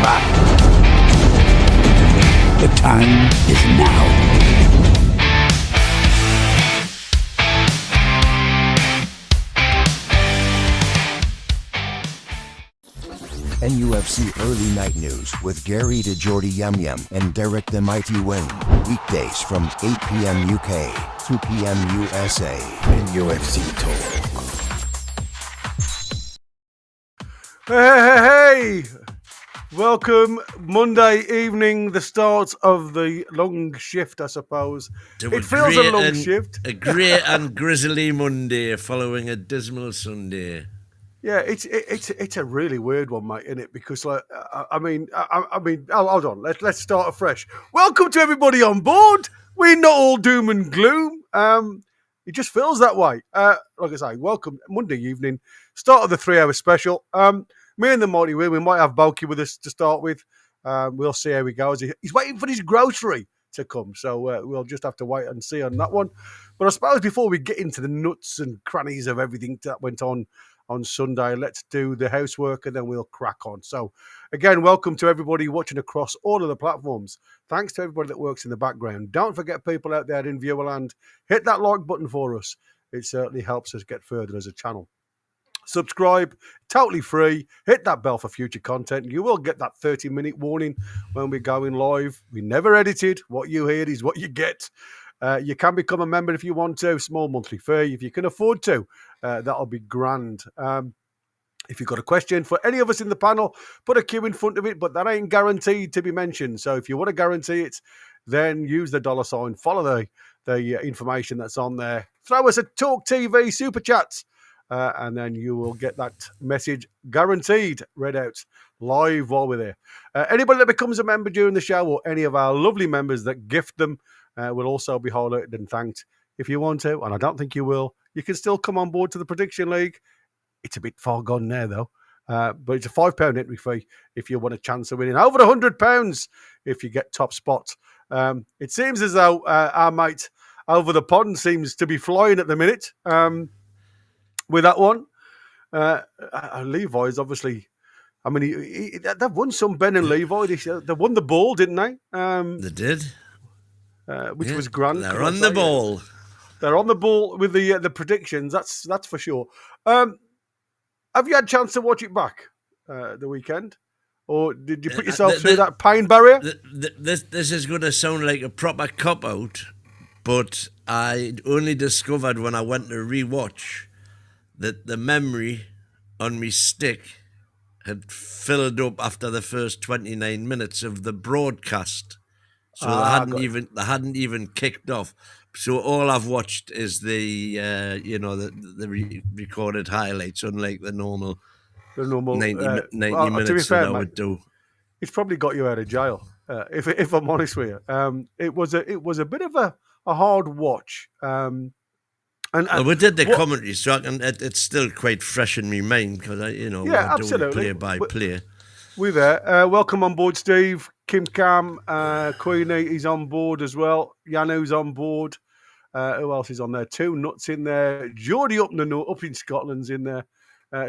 back. The time is now. NUFC Early Night News with Gary the Geordie Yum Yum and Derek the Mighty Wing. Weekdays from 8 p.m. UK, 2 p.m. USA. NUFC Talk. Hey! Welcome, Monday evening, the start of the long shift, I suppose. It feels a long shift. A grey and grizzly Monday following a dismal Sunday. Yeah, it's a really weird one, mate, isn't it? Because hold on, let's start afresh. Welcome to everybody on board. We're not all doom and gloom. It just feels that way. Like I say, welcome Monday evening, start of the 3-hour special. Me and the Mighty Will, we might have Bulky with us to start with. We'll see how he goes. He's waiting for his grocery to come, so we'll just have to wait and see on that one. But I suppose before we get into the nuts and crannies of everything that went on Sunday, let's do the housework and then we'll crack on. So, again, welcome to everybody watching across all of the platforms. Thanks to everybody that works in the background. Don't forget, people out there in viewerland, hit that like button for us. It certainly helps us get further as a channel. Subscribe, totally free. Hit that bell for future content. You will get that 30-minute warning when we're going live. We never edited. What you hear is what you get. You can become a member if you want to. Small monthly fee. If you can afford to, that'll be grand. If you've got a question for any of us in the panel, put a Q in front of it, but that ain't guaranteed to be mentioned. So if you want to guarantee it, then use the $sign. Follow the information that's on there. Throw us a Talk TV Super Chats. And then you will get that message guaranteed read out live while we're there. Anybody that becomes a member during the show or any of our lovely members that gift them will also be highlighted and thanked. If you want to, and I don't think you will, you can still come on board to the Prediction League. It's a bit far gone now, though. But it's a £5 entry fee if you want a chance of winning. Over £100 if you get top spot. It seems as though our mate over the pond seems to be flying at the minute. With that one, Levi's obviously. I mean, they've won some. Ben and Levi. They won the ball, didn't they? They did, which was grand. They're on the ball. They're on the ball with the predictions. That's for sure. Have you had a chance to watch it back the weekend, or did you put yourself through that pain barrier? This is going to sound like a proper cop out, but I only discovered when I went to rewatch that the memory on me stick had filled up after the first 29 minutes of the broadcast. So they hadn't even kicked off. So all I've watched is the recorded highlights, unlike the normal 90 minutes that I would do. It's probably got you out of jail, if I'm honest with you. It was a bit of a hard watch. And we did the commentary, so it's still quite fresh in my mind because I do play by play. We're there. Welcome on board, Steve. Kim Cam, Queenie is on board as well. Yanu's on board. Who else is on there? Two Nuts in there. Geordie up in Scotland's in there.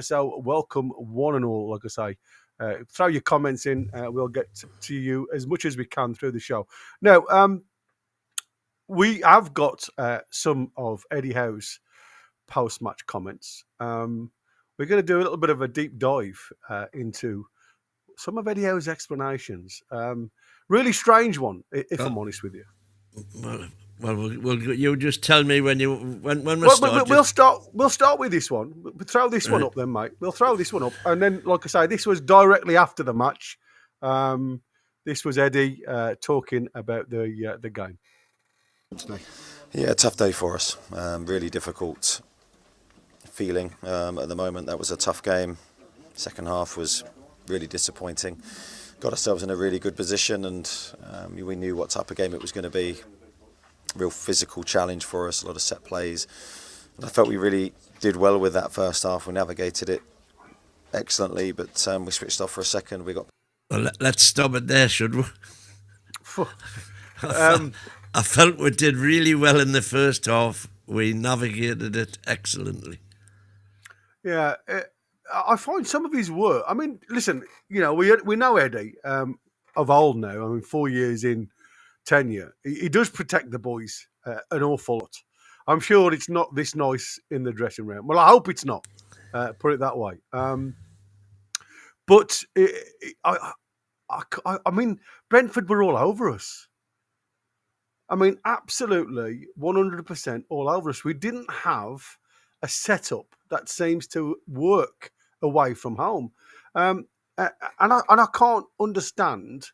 So welcome one and all. Like I say, throw your comments in. We'll get to you as much as we can through the show. Now, we have got some of Eddie Howe's post-match comments. We're going to do a little bit of a deep dive into some of Eddie Howe's explanations. Really strange one, if I'm honest with you. Well, you just tell me when we start. We'll start with this one. We'll throw this one up then, mate. We'll throw this one up, and then, like I say, this was directly after the match. This was Eddie talking about the game. Yeah, tough day for us. Really difficult feeling at the moment. That was a tough game. Second half was really disappointing. Got ourselves in a really good position, and we knew what type of game it was going to be. Real physical challenge for us, a lot of set plays. And I felt we really did well with that first half. We navigated it excellently, but we switched off for a second. Well, let's stop it there, should we? I felt we did really well in the first half. We navigated it excellently. Yeah, I find some of his work. I mean, listen, we know Eddie of old now. I mean, 4 years in tenure, he does protect the boys an awful lot. I'm sure it's not this nice in the dressing room. Well, I hope it's not. Put it that way. But I mean, Brentford were all over us. I mean, absolutely 100% all over us. We didn't have a setup that seems to work away from home. And I can't understand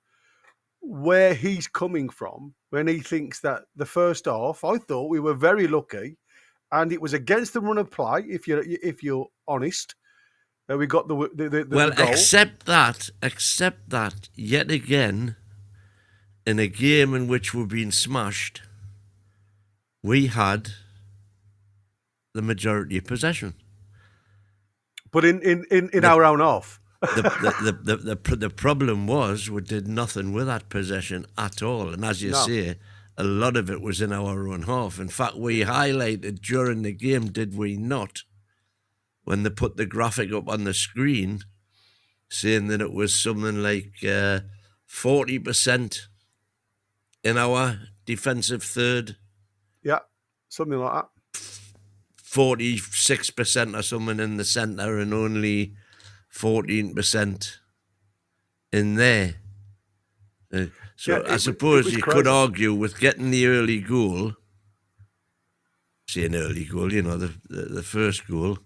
where he's coming from when he thinks that the first half, I thought we were very lucky, and it was against the run of play. If you're honest, we got the well, goal. Except that, yet again, in a game in which we're being smashed, we had the majority of possession. But in our own half. The problem was we did nothing with that possession at all. And as you say, a lot of it was in our own half. In fact, we highlighted during the game, did we not, when they put the graphic up on the screen, saying that it was something like 40% in our defensive third. Yeah, something like that. 46% or something in the centre and only 14% in there. So I suppose you could argue with getting the early goal, say an early goal, the first goal,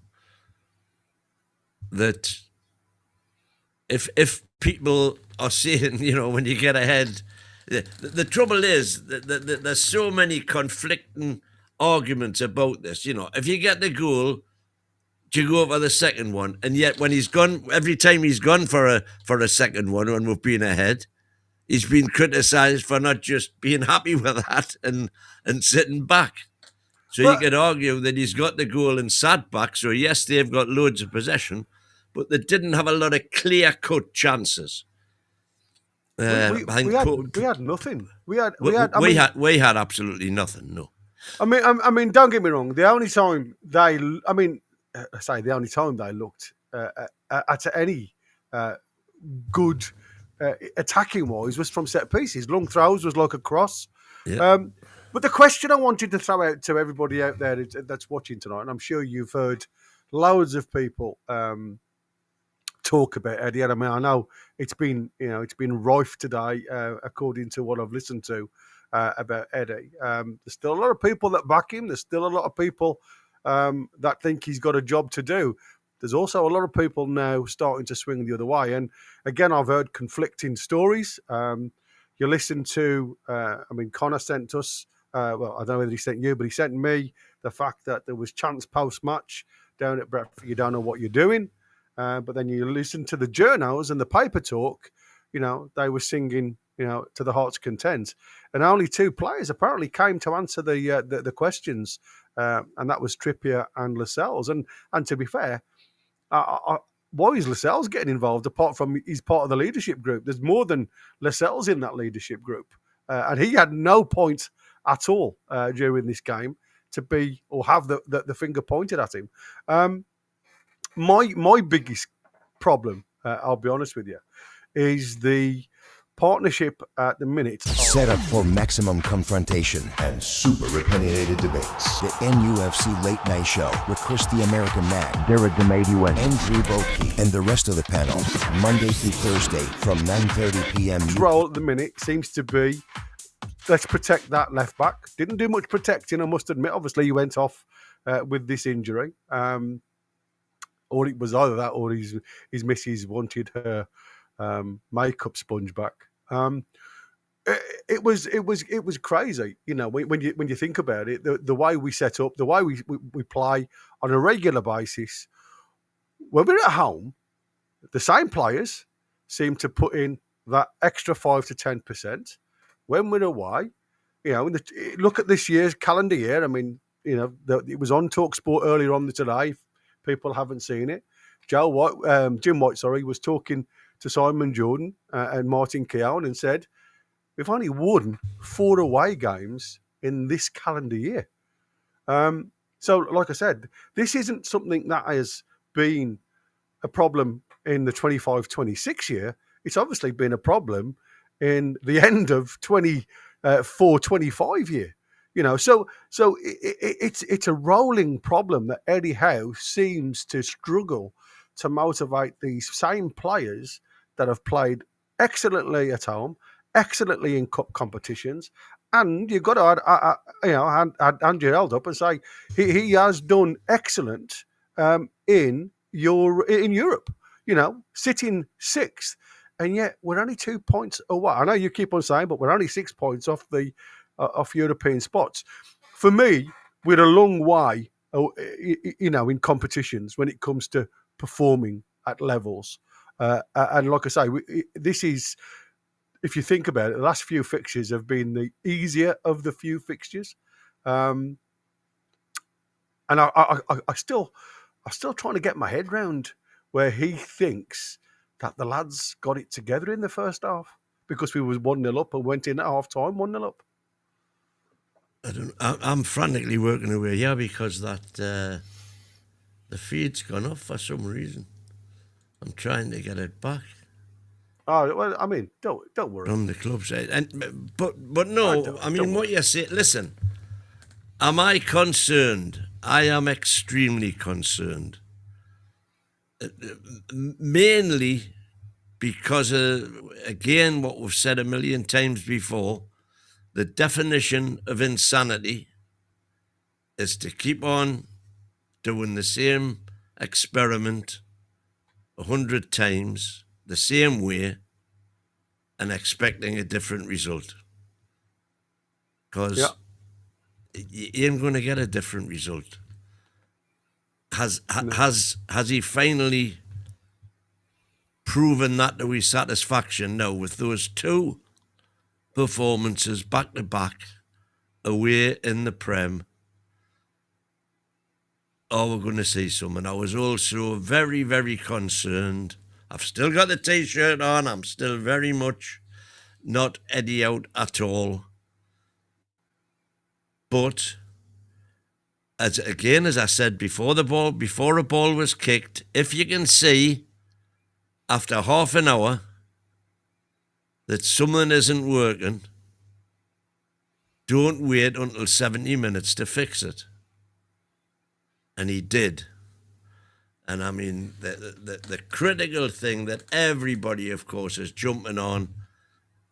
that if people are saying, when you get ahead, the trouble is that there's so many conflicting arguments about this. If you get the goal, do you go for the second one? And yet when he's gone, every time he's gone for a second one when we've been ahead, he's been criticised for not just being happy with that and sitting back. So you could argue that he's got the goal and sat back. So yes, they've got loads of possession, but they didn't have a lot of clear-cut chances. We had nothing. We had absolutely nothing. No. I mean, don't get me wrong. The only time they looked at any good attacking wise was from set pieces. Long throws was like a cross. Yeah. But the question I wanted to throw out to everybody out there that's watching tonight, and I'm sure you've heard loads of people talk about Eddie. And I mean, I know it's been rife today, according to what I've listened to about Eddie. There's still a lot of people that back him. There's still a lot of people that think he's got a job to do. There's also a lot of people now starting to swing the other way. And again, I've heard conflicting stories. You listen to, Connor sent us, I don't know whether he sent you, but he sent me the fact that there was chants post-match down at Brentford. You don't know what you're doing. But then you listen to the journos and the paper talk, they were singing, to the heart's content. And only two players apparently came to answer the questions, and that was Trippier and Lascelles. And to be fair, why is Lascelles getting involved apart from he's part of the leadership group? There's more than Lascelles in that leadership group. And he had no point at all during this game to be or have the finger pointed at him. My biggest problem, I'll be honest with you, is the partnership at the minute. Set up for maximum confrontation and super opinionated debates. The NUFC Late Night Show with Chris the American Man, Derek the Matey Wing, Andrew Boakey, and the rest of the panel. Monday through Thursday from 9:30 p.m. Role at the minute seems to be, let's protect that left back. Didn't do much protecting, I must admit. Obviously, he went off with this injury. Or it was either that or his missus wanted her makeup sponge back. It was crazy, when you think about it, the way we set up, the way we play on a regular basis. When we're at home, the same players seem to put in that extra 5 to 10%. When we're away, look at this year's calendar year. I mean, it was on TalkSport earlier on today. People haven't seen it. Jim White, was talking to Simon Jordan and Martin Keown and said, we've only won 4 away games in this calendar year. So, like I said, this isn't something that has been a problem in the 25-26 year. It's obviously been a problem in the end of 24-25 year. So it's a rolling problem that Eddie Howe seems to struggle to motivate these same players that have played excellently at home, excellently in cup competitions, and you've got to hand your held up and say he has done excellent in Europe. Sitting sixth, and yet we're only 2 points away. I know you keep on saying, but we're only 6 points off the off European spots. For me, we're a long way, in competitions when it comes to performing at levels. And like I say, this is, if you think about it, the last few fixtures have been the easier of the few fixtures. And I'm still trying to get my head round where he thinks that the lads got it together in the first half because we was 1-0 up and went in at half time 1-0 up. I'm frantically working away here because that the feed's gone off for some reason. I'm trying to get it back. Oh well, I mean, don't worry. From the club side, but no, I mean what you say. Listen, am I concerned? I am extremely concerned. Mainly because of, again, what we've said a million times before. The definition of insanity is to keep on doing the same experiment 100 times, the same way, and expecting a different result. Because you ain't going to get a different result. Has he finally proven that to his satisfaction now with those two performances back to back away in the Prem? Oh, we're going to see something. I was also very, very concerned. I've still got the T-shirt on. I'm still very much not Eddie out at all. But as I said before a ball was kicked, if you can see after half an hour that something isn't working, don't wait until 70 minutes to fix it. And he did. And I mean, the critical thing that everybody, of course, is jumping on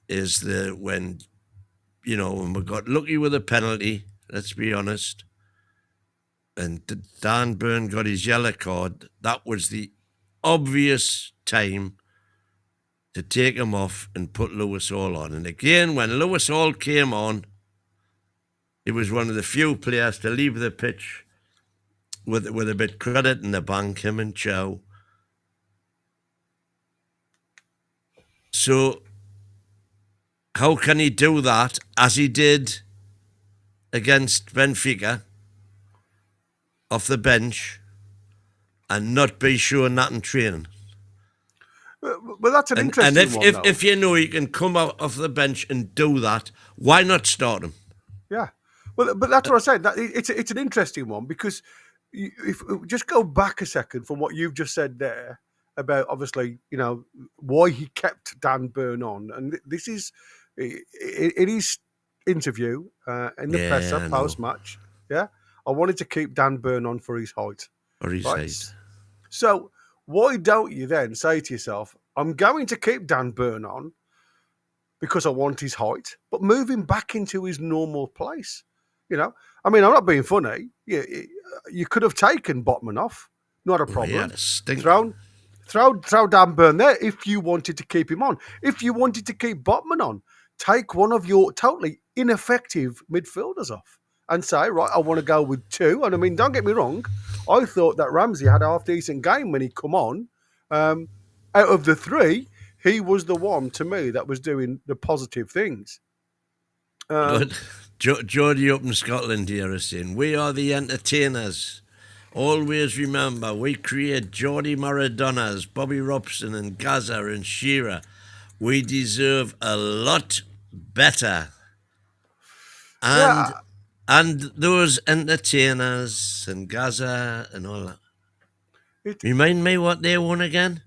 is when we got lucky with a penalty, let's be honest, and Dan Burn got his yellow card, that was the obvious time to take him off and put Lewis Hall on. And again, when Lewis Hall came on, he was one of the few players to leave the pitch with a bit credit in the bank, him and Chow. So how can he do that as he did against Benfica off the bench and not be showing that in training? But that's an interesting one. And if you know you can come out off the bench and do that, why not start him? Yeah, well, but that's what I said. It's an interesting one because if just go back a second from what you've just said there about obviously why he kept Dan Burn on, and this is in his interview in the presser post match. Yeah, I wanted to keep Dan Burn on for his height. Or his height. So why don't you then say to yourself, I'm going to keep Dan Burn on because I want his height, but move him back into his normal place? I mean, I'm not being funny. You could have taken Botman off, not a problem. Throw Dan Burn there if you wanted to keep him on. If you wanted to keep Botman on, take one of your totally ineffective midfielders off and say, right, I want to go with two. And I mean, don't get me wrong, I thought that Ramsey had a half-decent game when he come on. Out of the three, he was the one, to me, that was doing the positive things. Geordie up in Scotland here is saying, we are the entertainers. Always remember, we create Geordie Maradonas, Bobby Robson and Gaza and Shearer. We deserve a lot better. And those entertainers and Gaza and all that. Remind me what they won again?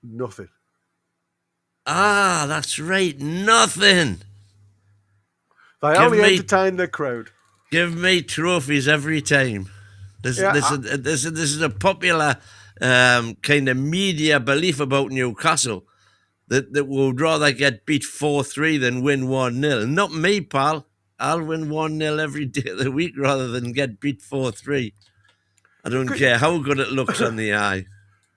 Nothing. Ah, that's right, nothing. They only entertain the crowd. Give me trophies every time. This is a popular kind of media belief about Newcastle that would rather get beat 4-3 than win 1-0. Not me, pal. I'll win 1-0 every day of the week rather than get beat 4-3. I don't care how good it looks on the eye.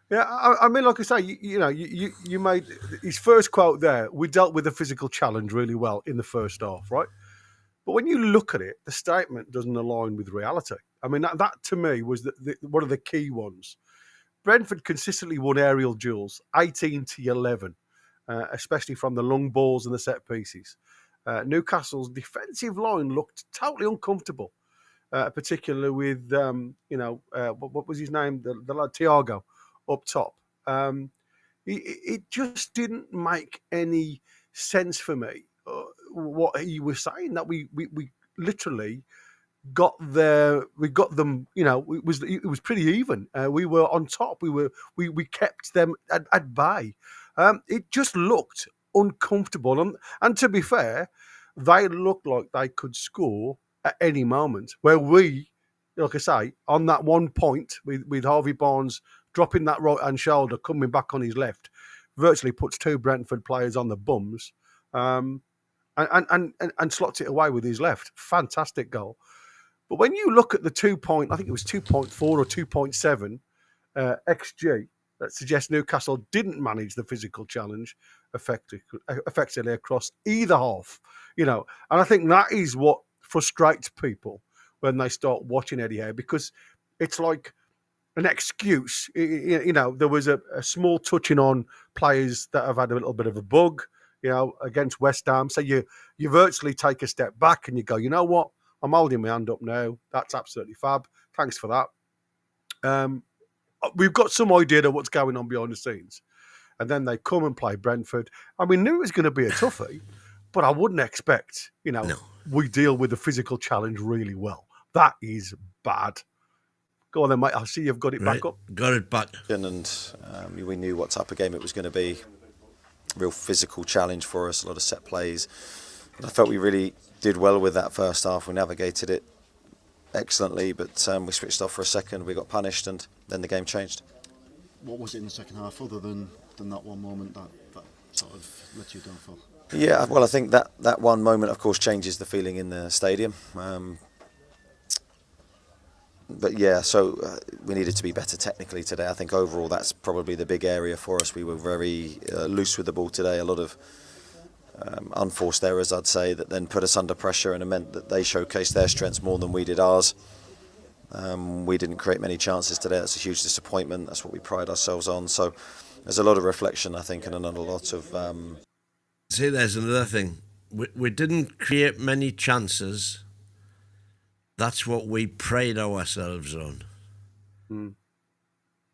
Yeah, I mean, like I say, you made his first quote there. We dealt with the physical challenge really well in the first half, right? But when you look at it, the statement doesn't align with reality. I mean, that to me was one of the key ones. Brentford consistently won aerial duels, 18-11, especially from the long balls and the set pieces. Newcastle's defensive line looked totally uncomfortable, particularly with, what was his name? The lad Thiago up top. It just didn't make any sense for me what he was saying, that we literally got there. We got them. It was pretty even. We were on top. We kept them at bay. It just looked uncomfortable, and to be fair, they looked like they could score at any moment. Where we, like I say, on that one point with Harvey Barnes dropping that right hand shoulder, coming back on his left, virtually puts two Brentford players on the bums. And slots it away with his left. Fantastic goal. But when you look at the 2 I think it was 2.4 or 2.7 XG, that suggests Newcastle didn't manage the physical challenge effectively across either half. And I think that is what frustrates people when they start watching Eddie Howe, because it's like an excuse. There was a small touching on players that have had a little bit of a bug, against West Ham. So you virtually take a step back and you go, you know what? I'm holding my hand up now. That's absolutely fab. Thanks for that. We've got some idea of what's going on behind the scenes. And then they come and play Brentford. I mean, knew it was going to be a toughie, but I wouldn't expect, No. We deal with the physical challenge really well. That is bad. Go on then, mate. I see you've got it back up. Got it back. And we knew what type of game it was going to be. Real physical challenge for us, a lot of set plays. And I felt we really did well with that first half. We navigated it excellently, but we switched off for a second. We got punished, and then the game changed. What was it in the second half, other than that one moment that sort of let you down for? Yeah, well, I think that one moment, of course, changes the feeling in the stadium. But yeah, so we needed to be better technically today. I think overall that's probably the big area for us. We were very loose with the ball today. A lot of unforced errors, I'd say, that then put us under pressure, and it meant that they showcased their strengths more than we did ours. We didn't create many chances today. That's a huge disappointment. That's what we pride ourselves on. So there's a lot of reflection, I think, and a lot of... See, there's another thing. We didn't create many chances. That's what we pride ourselves on.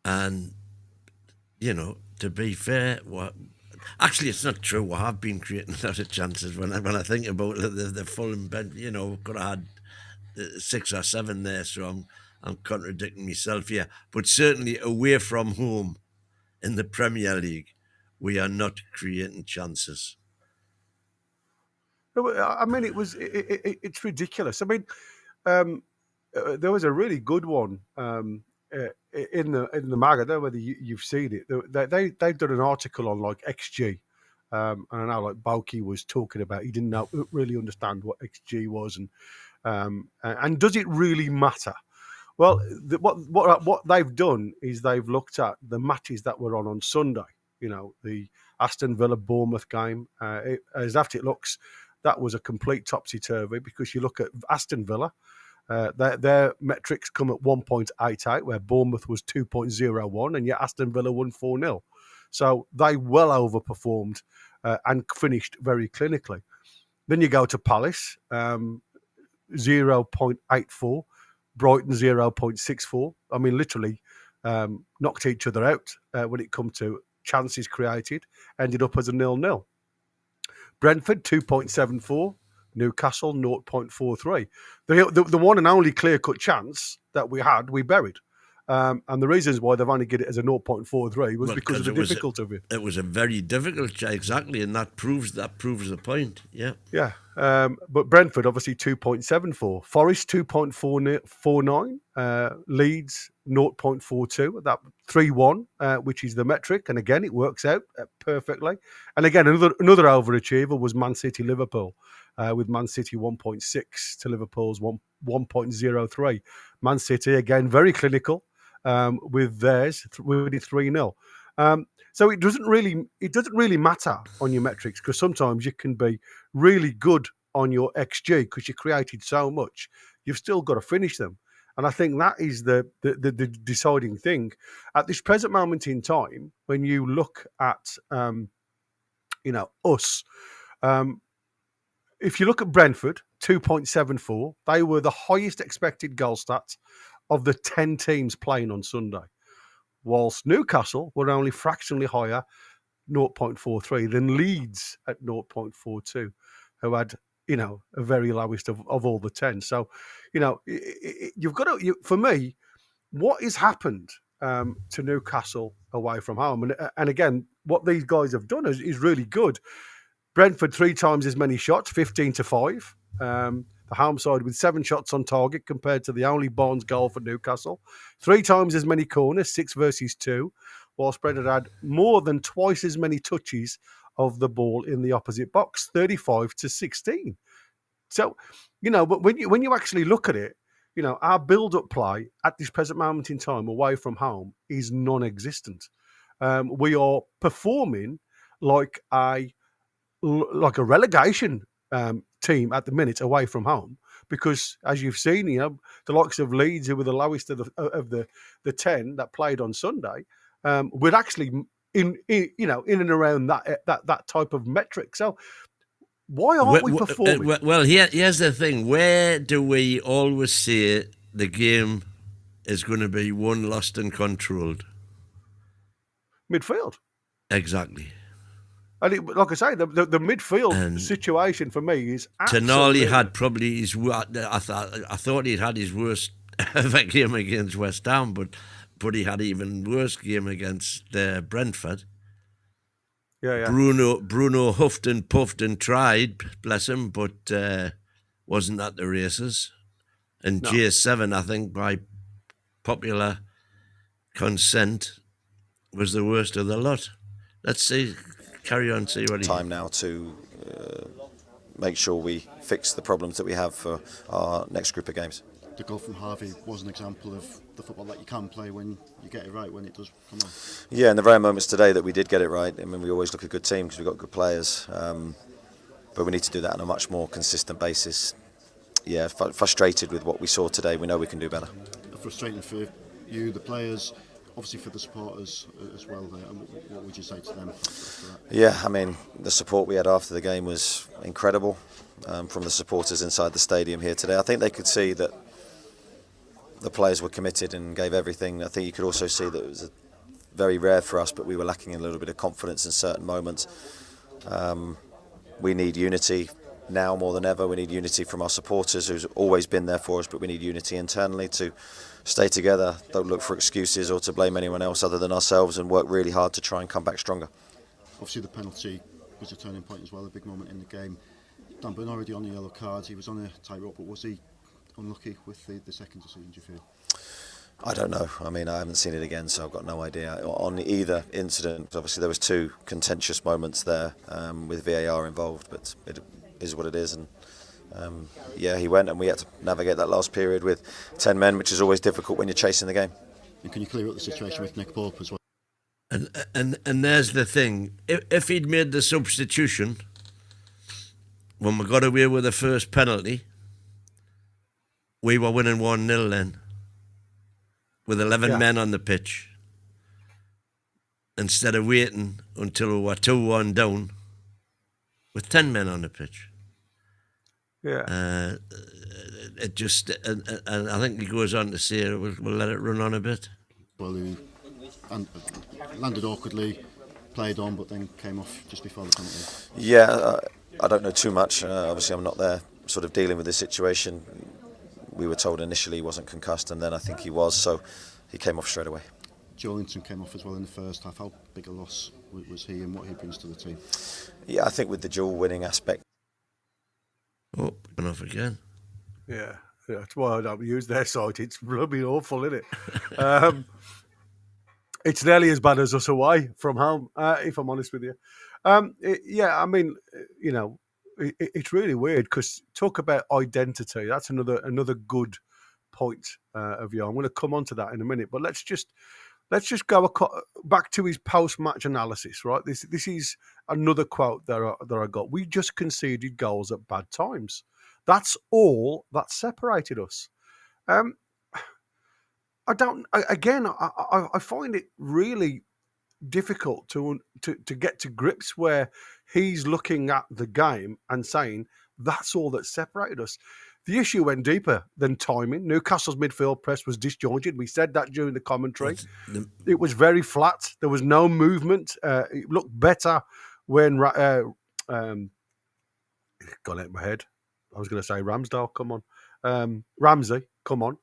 And, to be fair, actually, it's not true. I have been creating a lot of chances when I think about the Fulham bench. Could have had 6 or 7 there, so I'm contradicting myself here. But certainly away from home in the Premier League, we are not creating chances. I mean, it's ridiculous. I mean, there was a really good one in the mag. I don't know whether you've seen it. They've done an article on like XG, and I know like Balky was talking about. He didn't really understand what XG was, and does it really matter? Well, what they've done is they've looked at the matches that were on Sunday. The Aston Villa Bournemouth game. As after it looks, that was a complete topsy-turvy, because you look at Aston Villa, their metrics come at 1.88, where Bournemouth was 2.01, and yet Aston Villa won 4-0. So they well overperformed and finished very clinically. Then you go to Palace, 0.84, Brighton 0.64. I mean, literally knocked each other out when it come to chances created, ended up as a 0-0. Brentford 2.74, Newcastle 0.43. The one and only clear-cut chance that we had, we buried. And the reasons why they've only get it as a 0.43 was Well, because of the difficulty of it. It was a very difficult shot, exactly, and that proves the point. Yeah. Yeah. But Brentford, obviously 2.74. Forest, 2.49. Leeds, 0.42. That 3-1, which is the metric. And again, it works out perfectly. And again, another overachiever was Man City Liverpool, with Man City 1.6 to Liverpool's 1.03. Man City, again, very clinical, with theirs, winning 3-0. So it doesn't really matter on your metrics, because sometimes you can be really good on your XG because you created so much. You've still got to finish them, and I think that is the deciding thing at this present moment in time. When you look at us, if you look at Brentford, 2.74, they were the highest expected goal stats of the 10 teams playing on Sunday, whilst Newcastle were only fractionally higher, 0.43, than Leeds at 0.42, who had, a very lowest of all the 10. So, you've got to, for me, what has happened to Newcastle away from home? And again, what these guys have done is really good. Brentford 3 times as many shots, 15-5. The home side with 7 shots on target compared to the only Barnes goal for Newcastle. 3 times as many corners, 6 versus 2, whilst Brentford had more than twice as many touches of the ball in the opposite box, 35-16. So, but when you actually look at it, our build-up play at this present moment in time away from home is non-existent. We are performing like a relegation team at the minute away from home, because as you've seen, the likes of Leeds, who were the lowest of the 10 that played on Sunday, we're actually in and around that type of metric. So why aren't we performing? Well, here's the thing: where do we always say the game is going to be won, lost, and controlled? Midfield. Exactly. And like I say, the midfield situation for me is absolutely... Tonali had probably his... I thought he'd had his worst ever game against West Ham, but he had even worse game against Brentford. Yeah. Bruno huffed and puffed and tried, bless him, but wasn't at the races. And no. J7, I think, by popular consent, was the worst of the lot. Let's see... Carry on, see what time now to make sure we fix the problems that we have for our next group of games. The goal from Harvey was an example of the football that you can play when you get it right, when it does come on. Yeah, in the rare moments today that we did get it right. I mean, we always look a good team because we've got good players, but we need to do that on a much more consistent basis. Yeah, frustrated with what we saw today. We know we can do better. Frustrating for you, the players, obviously for the supporters as well. What would you say to them after that? Yeah, I mean, the support we had after the game was incredible from the supporters inside the stadium here today. I think they could see that the players were committed and gave everything. I think you could also see that it was very rare for us, but we were lacking a little bit of confidence in certain moments. We need unity now more than ever. We need unity from our supporters, who's always been there for us, but we need unity internally to stay together, don't look for excuses or to blame anyone else other than ourselves, and work really hard to try and come back stronger. Obviously the penalty was a turning point as well, a big moment in the game. Dan Burn already on the yellow cards, he was on a tightrope, but was he unlucky with the second decision, do you feel? I don't know. I mean, I haven't seen it again, so I've got no idea. On either incident, obviously there was 2 contentious moments there with VAR involved, but it is what it is. And yeah, he went, and we had to navigate that last period with 10 men, which is always difficult when you're chasing the game. And can you clear up the situation with Nick Pope as well? And there's the thing. If he'd made the substitution when we got away with the first penalty, we were winning 1-0 then, with 11 men on the pitch, instead of waiting until we were 2-1 down with 10 men on the pitch. Yeah. It just, and I think he goes on to say we'll let it run on a bit. Well, he landed awkwardly, played on, but then came off just before the penalty. Yeah, I don't know too much. Obviously, I'm not there sort of dealing with this situation. We were told initially he wasn't concussed, and then I think he was. So he came off straight away. Joelinton came off as well in the first half. How big a loss was he and what he brings to the team? Yeah, I think with the dual winning aspect. Oh, gone off again. Yeah, that's why I don't use their site. It's bloody awful, isn't it? It's nearly as bad as us away from home, if I'm honest with you. I mean, you know, it's really weird because talk about identity. That's another good point of you. I'm going to come on to that in a minute, but let's just go back to his post-match analysis. Right, this is another quote that I got. We just conceded goals at bad times. That's all that separated us. I find it really difficult to get to grips where he's looking at the game and saying that's all that separated us. The issue went deeper than timing. Newcastle's midfield press was disjointed. We said that during the commentary. It was very flat. There was no movement. It looked better when gone out of my head. I was going to say Ramsdale. Come on, Ramsey. Come on.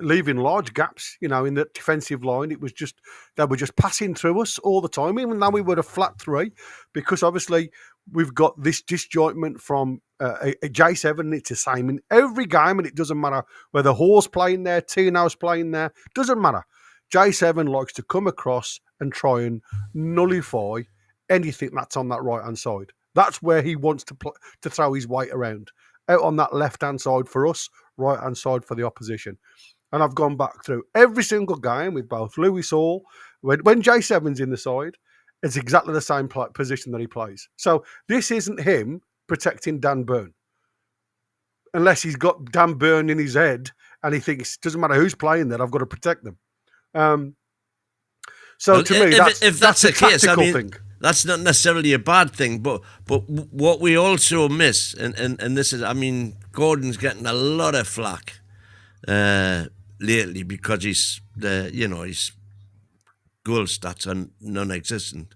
Leaving large gaps, you know, in the defensive line. It was just, they were just passing through us all the time, even though we were a flat three, because obviously we've got this disjointment from a J7. It's the same in every game, and it doesn't matter whether Hall's playing there, Tino's playing there, doesn't matter. J7 likes to come across and try and nullify anything that's on that right-hand side. That's where he wants to throw his weight around, out on that left-hand side for us, right-hand side for the opposition. And I've gone back through every single game with both Lewis Hall. When J7's in the side, it's exactly the same position that he plays. So this isn't him protecting Dan Burn. Unless he's got Dan Burn in his head and he thinks, doesn't matter who's playing there, I've got to protect them. So to me, if that's the case, I mean, thing. That's not necessarily a bad thing, but what we also miss, and this is, I mean, Gordon's getting a lot of flack lately because his goal stats are non-existent,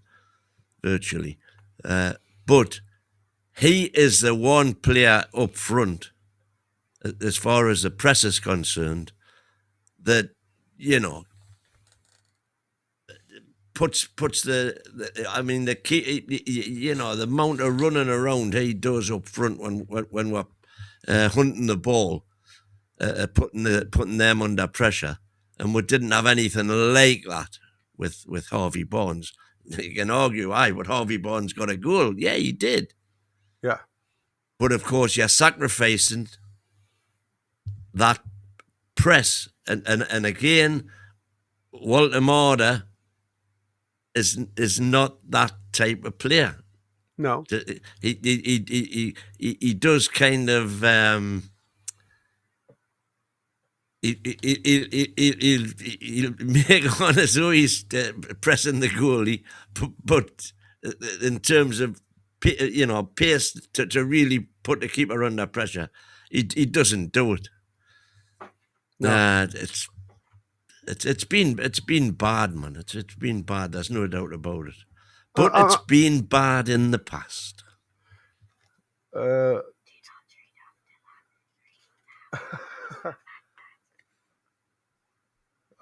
virtually. But he is the one player up front, as far as the press is concerned, that, you know, puts the key, you know, the amount of running around he does up front when we're hunting the ball, putting them under pressure, and we didn't have anything like that with Harvey Barnes. You can argue, but Harvey Barnes got a goal. Yeah, he did. Yeah, but of course you're sacrificing that press, and again, Walter Marder is not that type of player. No, he does kind of he'll make on as though he's pressing the goalie, but in terms of pace to really put the keeper under pressure, he doesn't do it. No. It's been bad, man. It's been bad. There's no doubt about it. But it's been bad in the past. Oh,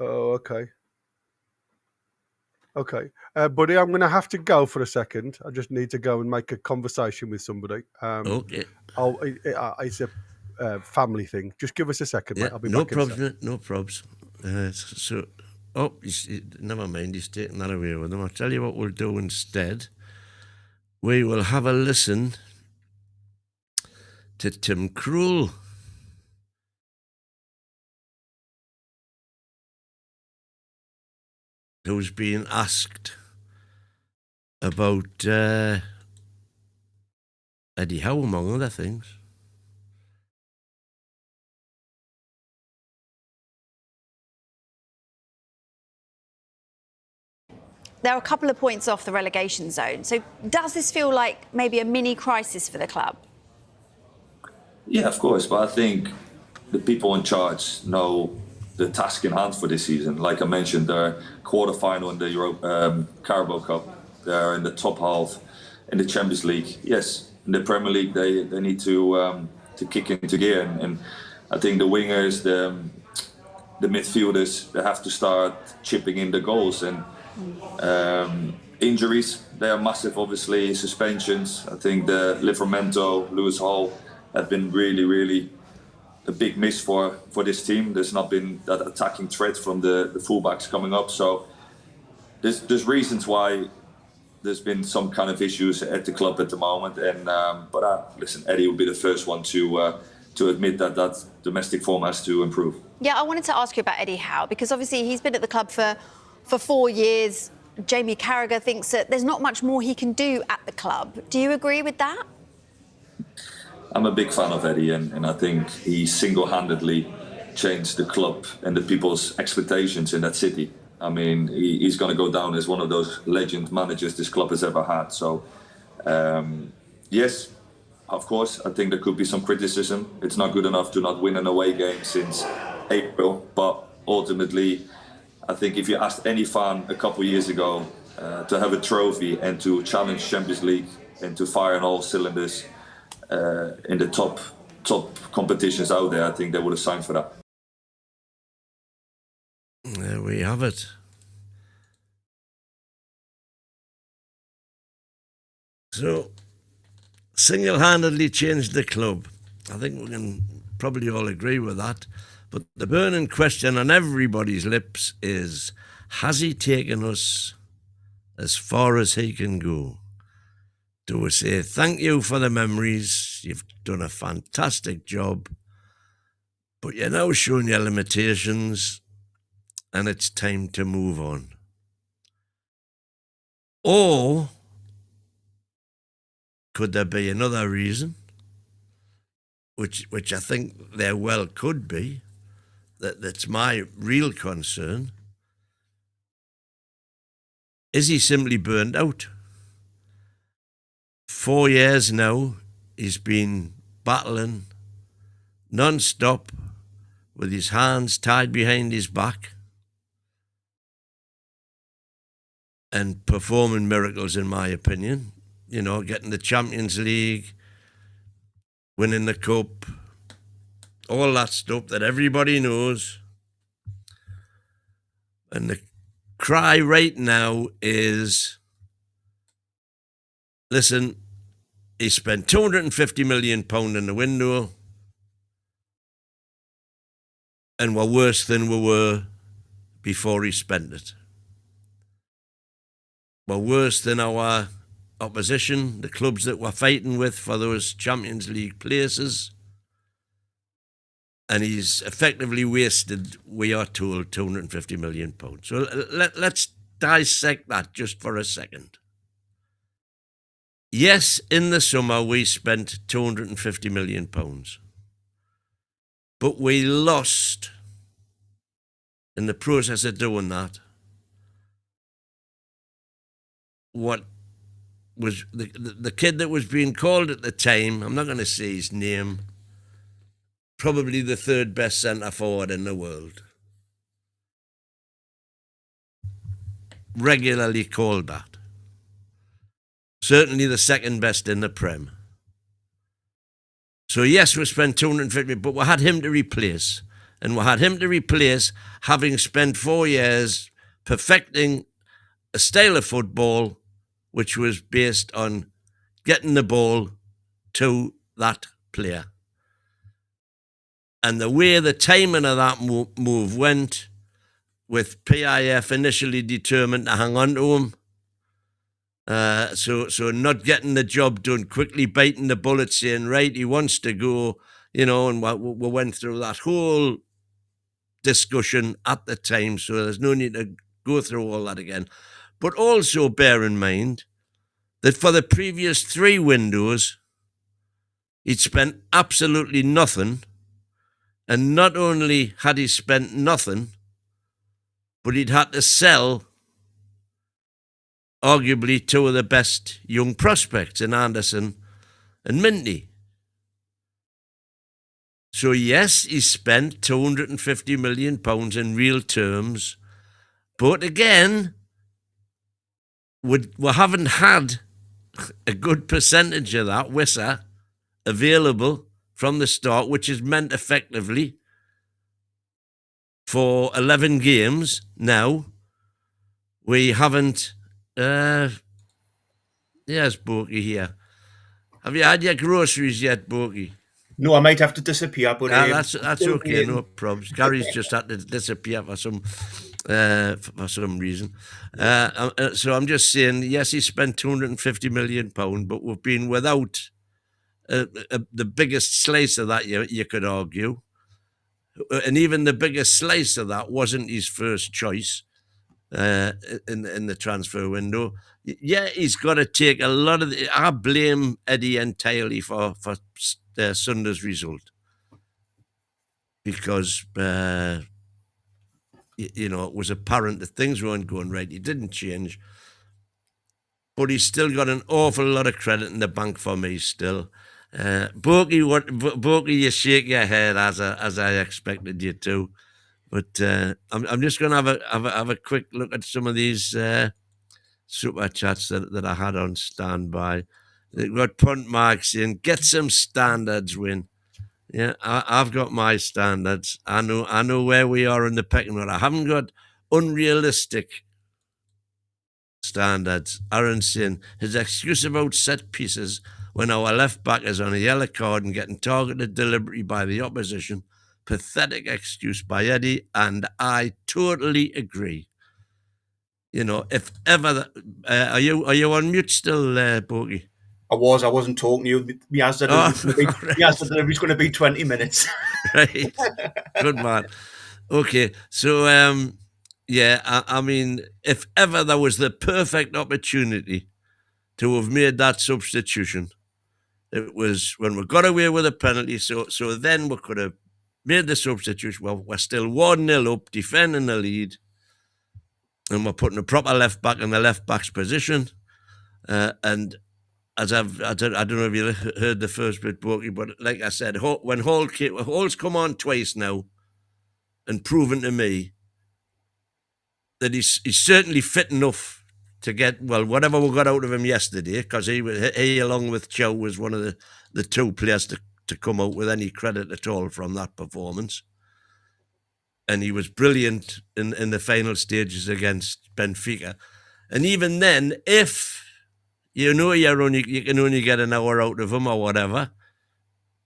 okay. Okay. Buddy, I'm going to have to go for a second. I just need to go and make a conversation with somebody. Okay. It's a family thing. Just give us a second, mate. I'll be back in a second. No probs. Never mind, he's taking that away with him. I'll tell you what we'll do instead. We will have a listen to Tim Krul. Who's being asked about Eddie Howe, among other things. There are a couple of points off the relegation zone. So does this feel like maybe a mini crisis for the club? Yeah, of course. But I think the people in charge know the task in hand for this season. Like I mentioned, they're quarterfinal in the Carabao Cup. They're in the top half in the Champions League. Yes, in the Premier League, they need to kick into gear. And I think the wingers, the midfielders, they have to start chipping in the goals. And injuries, they are massive, obviously. Suspensions, I think the Livramento, Lewis Hall have been really, really a big miss for this team. There's not been that attacking threat from the fullbacks coming up. So there's reasons why there's been some kind of issues at the club at the moment. And but listen, Eddie will be the first one to admit that domestic form has to improve. Yeah, I wanted to ask you about Eddie Howe, because obviously he's been at the club for 4 years. Jamie Carragher thinks that there's not much more he can do at the club. Do you agree with that? I'm a big fan of Eddie, and I think he single-handedly changed the club and the people's expectations in that city. I mean, he's going to go down as one of those legend managers this club has ever had. So, yes, of course, I think there could be some criticism. It's not good enough to not win an away game since April, but ultimately, I think if you asked any fan a couple of years ago to have a trophy and to challenge Champions League and to fire on all cylinders in the top competitions out there, I think they would have signed for that. There we have it. So, single-handedly changed the club. I think we can probably all agree with that. But the burning question on everybody's lips is, has he taken us as far as he can go? Do we say thank you for the memories, you've done a fantastic job, but you're now showing your limitations and it's time to move on? Or could there be another reason, which I think there well could be, that's my real concern? Is he simply burned out? 4 years now, he's been battling non-stop with his hands tied behind his back and performing miracles, in my opinion. You know, getting the Champions League, winning the Cup, all that stuff that everybody knows. And the cry right now is, listen, he spent £250 million in the window and we're worse than we were before he spent it. We're worse than our opposition, the clubs that we're fighting with for those Champions League places. And he's effectively wasted, we are told, £250 million. So let's dissect that just for a second. Yes, in the summer we spent £250 million. But we lost, in the process of doing that, what was the kid that was being called at the time, I'm not going to say his name, probably the third best centre forward in the world. Regularly called that. Certainly the second best in the Prem. So yes, we spent 250, but we had him to replace. And we had him to replace having spent 4 years perfecting a style of football which was based on getting the ball to that player. And the way the timing of that move went, with PIF initially determined to hang on to him, so not getting the job done, quickly biting the bullet, saying, right, he wants to go, you know, and we went through that whole discussion at the time, so there's no need to go through all that again. But also bear in mind that for the previous 3 windows, he'd spent absolutely nothing. And not only had he spent nothing, but he'd had to sell arguably 2 of the best young prospects in Anderson and Minty. So yes, he spent £250 million in real terms, but again, we haven't had a good percentage of that Wissa available from the start, which is meant effectively for 11 games now, we haven't... Yes, Borky here. Have you had your groceries yet, Borky? No, I might have to disappear, but that's okay, no problems. Gary's just had to disappear for some reason. So I'm just saying, yes, he spent £250 million, but we've been without the biggest slice of that, you could argue. And even the biggest slice of that wasn't his first choice in the transfer window. Yeah, he's got to take a lot of I blame Eddie entirely for Sunday's result. Because, it was apparent that things weren't going right. He didn't change. But he's still got an awful lot of credit in the bank for me still. Borky, you shake your head as I expected you to. But I'm just going to have a quick look at some of these super chats that I had on standby. They've got Punt Mark saying, get some standards, win. Yeah, I've got my standards. I know where we are in the pecking order. I haven't got unrealistic standards. Aaron saying his excuse about set pieces when our left back is on a yellow card and getting targeted deliberately by the opposition. Pathetic excuse by Eddie, and I totally agree. If ever, are you on mute still, Borky? I wasn't talking to you. Miaz said it was going to be 20 minutes. Right. Good man. Okay. So, I mean, if ever there was the perfect opportunity to have made that substitution, it was when we got away with a penalty. So then we could have made the substitution. Well, we're still 1-0 up, defending the lead, and we're putting a proper left back in the left back's position. And as I don't know if you heard the first bit, Borky, but like I said, when Hall's come on twice now and proven to me that he's certainly fit enough to get, whatever we got out of him yesterday, because he along with Chow was one of the two players to come out with any credit at all from that performance. And he was brilliant in the final stages against Benfica. And even then, if you can only get an hour out of him or whatever,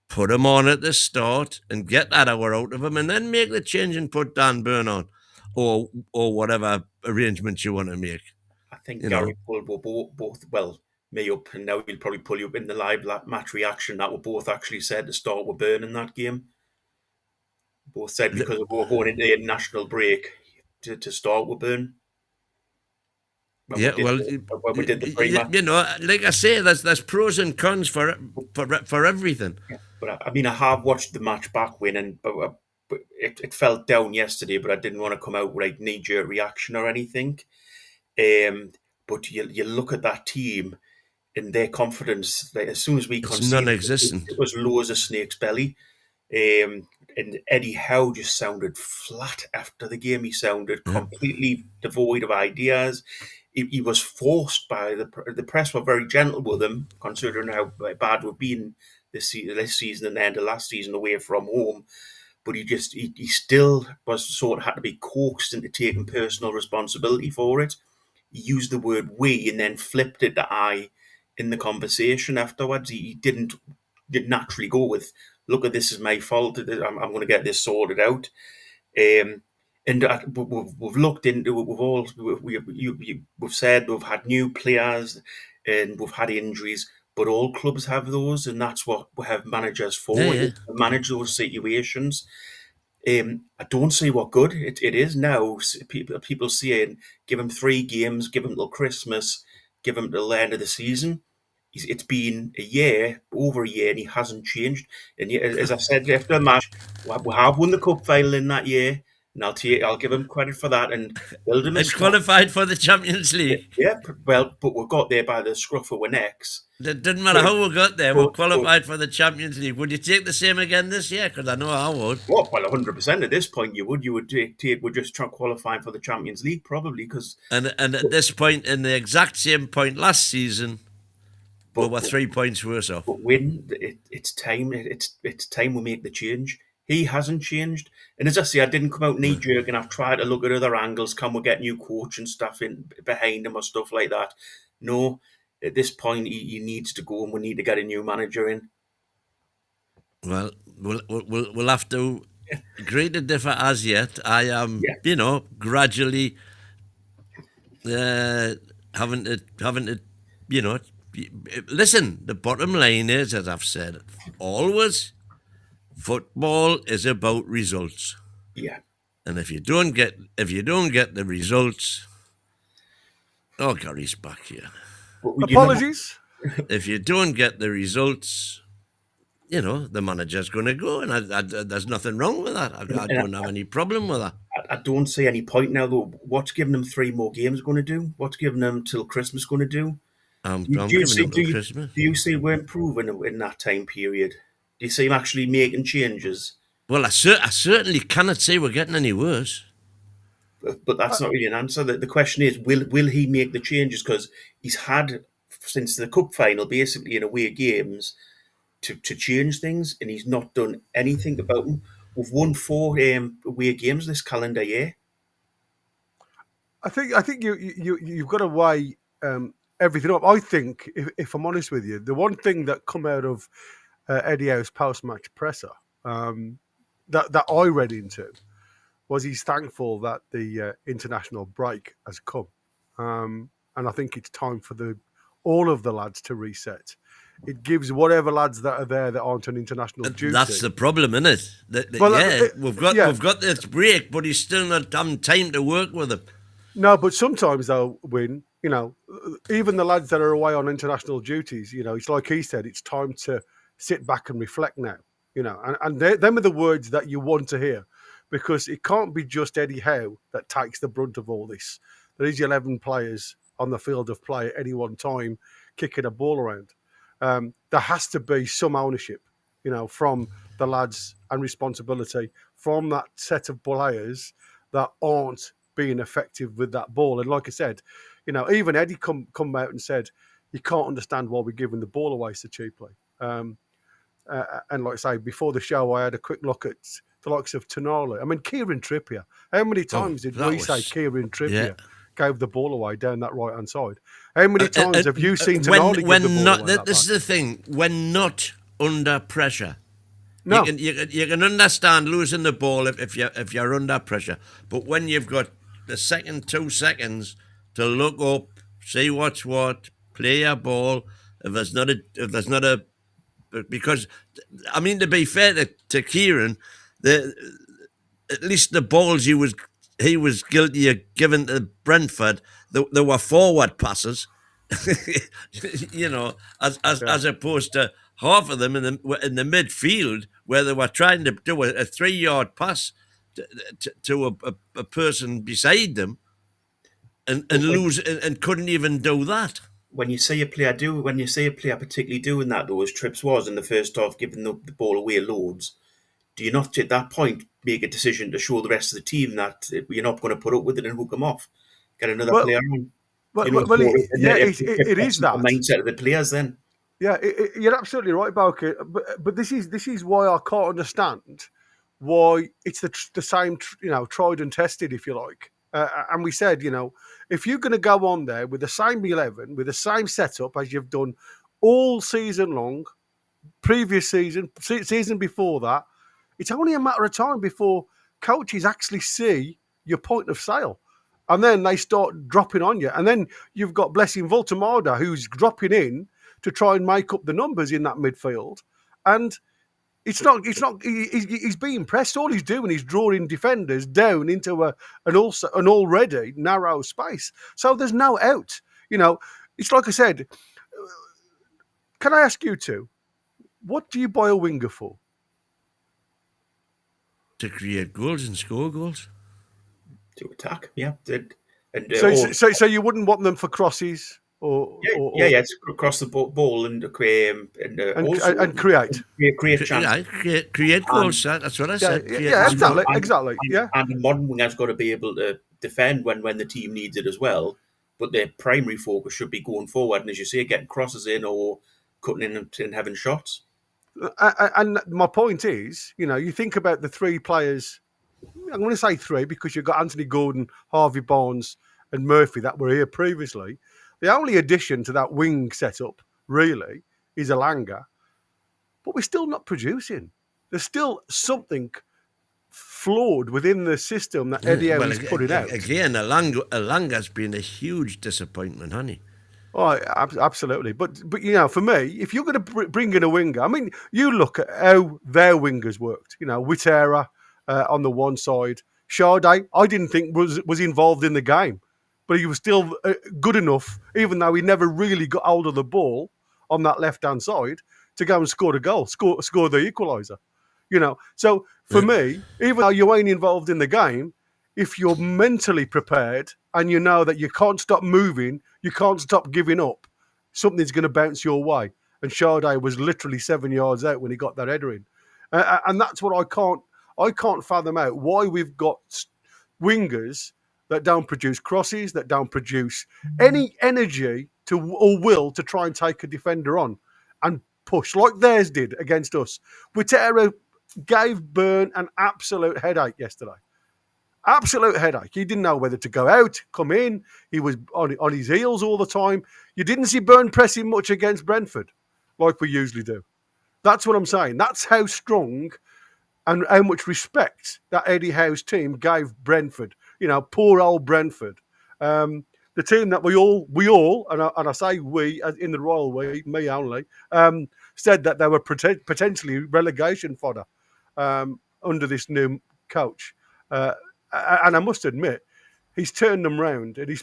put him on at the start and get that hour out of him, and then make the change and put Dan Burn on, or whatever arrangements you want to make. I think Gary pulled both, me up, and now he'll probably pull you up in the live match reaction that we both actually said to start with Burn in that game. Both said because we were going into a national break to start with Burn. We did the pre-match. Like I say, there's pros and cons for everything. Yeah, but I have watched the match back when, but it felt down yesterday. But I didn't want to come out with knee-jerk reaction or anything. But you look at that team and their confidence. As soon as we conceded, non-existent. It was low as a snake's belly. And Eddie Howe just sounded flat after the game. He sounded completely devoid of ideas. He was forced by the press. Were very gentle with him, considering how bad we've been this season and the end of last season away from home. But he still was had to be coaxed into taking personal responsibility for it. He used the word "we" and then flipped it to "I" in the conversation afterwards. He didn't naturally go with, "Look at this is my fault. I'm going to get this sorted out." And we've looked into it. We've said we've had new players and we've had injuries, but all clubs have those, and that's what we have managers for, to manage those situations. I don't see what good it is now. People saying give him 3 games, give him till Christmas, give him till the end of the season. It's been over a year, and he hasn't changed. And as I said after the match, we have won the cup final in that year. And I'll give him credit for that and build him. It's qualified for the Champions League. Yeah, but we got there by the scruff of our necks. It didn't matter how we got there. We're qualified for the Champions League. Would you take the same again this year? Because I know I would. Well, 100% at this point you would. You would take. We're just trying qualifying for the Champions League probably because. And at this point, in the exact same point last season, we were 3 points worse off. But it's time. It's time we make the change. He hasn't changed. And as I say, I didn't come out knee-jerk and I've tried to look at other angles. Can we get new coach and stuff in behind him or stuff like that? No. At this point, he needs to go and we need to get a new manager in. Well, we'll have to agree to differ as yet. I am, gradually having to, listen. The bottom line is, as I've said always, football is about results. Yeah. And if you don't get the results, Gary's back here. Apologies. If you don't get the results, the manager's going to go, and there's nothing wrong with that. I don't have any problem with that. I don't see any point now, though. What's giving them 3 more games going to do? What's giving them till Christmas going to do? Do you see we're improving in that time period? Do you see him actually making changes? Well, I certainly cannot say we're getting any worse. But that's not really an answer. The question is, will he make the changes? Because he's had, since the cup final, basically in away games, to change things, and he's not done anything about them. We've won 4 away games this calendar year. I think you've got to weigh everything up. I think, if I'm honest with you, the one thing that come out of Eddie Howe's post-match presser that I read into was he's thankful that the international break has come, and I think it's time for all of the lads to reset. It gives whatever lads that are there that aren't on international duty. That's the problem, isn't it? We've got this break, but he's still not having time to work with them. No, but sometimes they'll win. Even the lads that are away on international duties, it's like he said, it's time to sit back and reflect now. And them are the words that you want to hear, because it can't be just Eddie Howe that takes the brunt of all this. There is 11 players on the field of play at any one time kicking a ball around. There has to be some ownership, from the lads, and responsibility from that set of players that aren't being effective with that ball. And like I said, even Eddie come out and said, you can't understand why we're giving the ball away so cheaply. And like I say, before the show, I had a quick look at the likes of Toon Army. I mean, Kieran Trippier. How many times did we say Kieran Trippier gave the ball away down that right-hand side? How many times have you seen Toon Army give the ball away? This is the thing. When not under pressure. No. You can understand losing the ball if you're under pressure. But when you've got the second 2 seconds to look up, see what's what, play your ball, because I mean, to be fair to Kieran, at least the balls he was guilty of giving to Brentford, there were forward passes, as opposed to half of them in the midfield where they were trying to do a 3-yard pass to a person beside them and lose and couldn't even do that. When you see a player particularly doing that, though, as Trips was in the first half, giving the ball away loads, do you not at that point make a decision to show the rest of the team that you're not going to put up with it and hook them off, get another player on? It is that the mindset of the players then. Yeah, you're absolutely right, Bowker. But this is why I can't understand why it's the same, tried and tested, if you like. And we said, if you're going to go on there with the same 11, with the same setup as you've done all season long, previous season before that, it's only a matter of time before coaches actually see your point of sale. And then they start dropping on you. And then you've got Blessing Voltamada, who's dropping in to try and make up the numbers in that midfield. And he's being pressed. All he's doing is drawing defenders down into an already narrow space. So there's no out. It's like I said, can I ask you two, what do you buy a winger for? To create goals and score goals. To attack, yeah. So you wouldn't want them for crosses? It's across the ball and create chance. Create goals. That's what I said. Exactly. And the modern winger's got to be able to defend when the team needs it as well. But their primary focus should be going forward, and as you say, getting crosses in or cutting in and having shots. And my point is, you think about the three players. I'm going to say three because you've got Anthony Gordon, Harvey Barnes, and Murphy that were here previously. The only addition to that wing setup really is Alanga, but we're still not producing. There's still something flawed within the system that Eddie Howe is putting out. Again, Alanga's been a huge disappointment, hasn't he? Oh, absolutely. But for me, if you're going to bring in a winger, I mean, you look at how their wingers worked. Whitera on the one side, Sade, I didn't think was involved in the game, but he was still good enough, even though he never really got hold of the ball on that left-hand side, to go and score the goal, score the equaliser. So for me, even though you ain't involved in the game, if you're mentally prepared and you know that you can't stop moving, you can't stop giving up, something's going to bounce your way. And Sade was literally 7 yards out when he got that header in. And that's what I can't fathom out, why we've got wingers that don't produce crosses, that don't produce any energy or will to try and take a defender on and push like theirs did against us. Whitera gave Burn an absolute headache yesterday. Absolute headache. He didn't know whether to go out, come in. He was on his heels all the time. You didn't see Burn pressing much against Brentford like we usually do. That's what I'm saying. That's how strong and how much respect that Eddie Howe's team gave Brentford. Poor old Brentford. The team that we all, and I say we as in the royal we, me only, said that they were potentially relegation fodder under this new coach. And I must admit, he's turned them round. And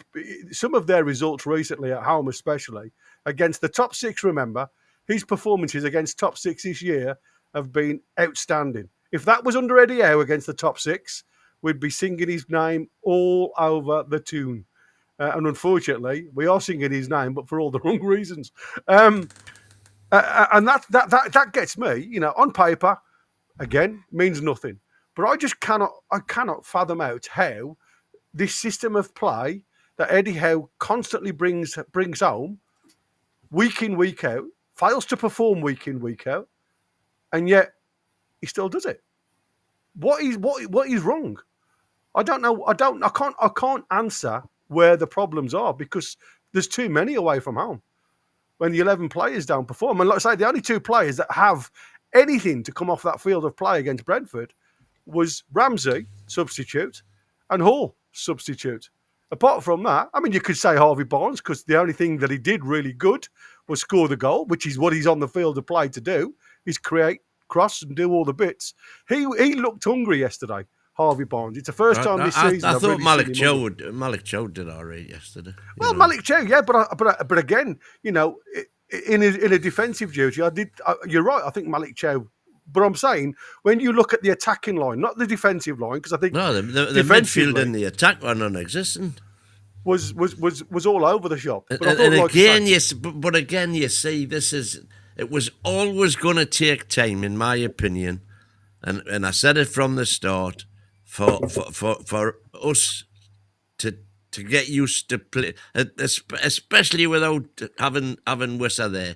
some of their results recently at home, especially against the top six. Remember, his performances against top six this year have been outstanding. If that was under Eddie Howe against the top six, we'd be singing his name all over the tune. And unfortunately, we are singing his name, but for all the wrong reasons. And that gets me. On paper, again, means nothing. But I just cannot fathom out how this system of play that Eddie Howe constantly brings home week in, week out, fails to perform week in, week out, and yet he still does it. What is wrong? I don't know. I can't answer where the problems are because there's too many away from home when the 11 players don't perform. And like I say, the only two players that have anything to come off that field of play against Brentford was Ramsey, substitute, and Hall, substitute. Apart from that, I mean, you could say Harvey Barnes because the only thing that he did really good was score the goal, which is what he's on the field of play to do, is create, cross, and do all the bits. He looked hungry yesterday, Harvey Barnes. It's the first time this season. I thought Malik Chow did all right yesterday. Well, Malik Chow, yeah, but again, in a defensive duty, you're right. I think Malik Chow. But I'm saying, when you look at the attacking line, not the defensive line, because I think the midfield and the attack are non-existent. Was all over the shop. But again, you see, it was always going to take time, in my opinion, and I said it from the start, for us to get used to play, especially without having Wissa there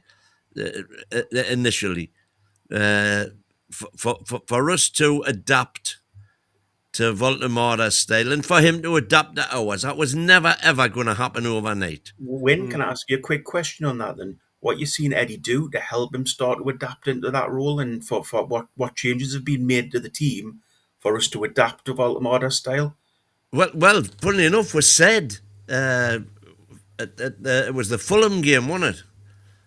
initially. For us to adapt to Voltemora's style and for him to adapt to ours, that was never ever going to happen overnight. When can I ask you a quick question on that then? What you seen Eddie do to help him start to adapt into that role, and for what changes have been made to the team for us to adapt to Voltemora's style? Well, funnily enough, was said it was the Fulham game, wasn't it?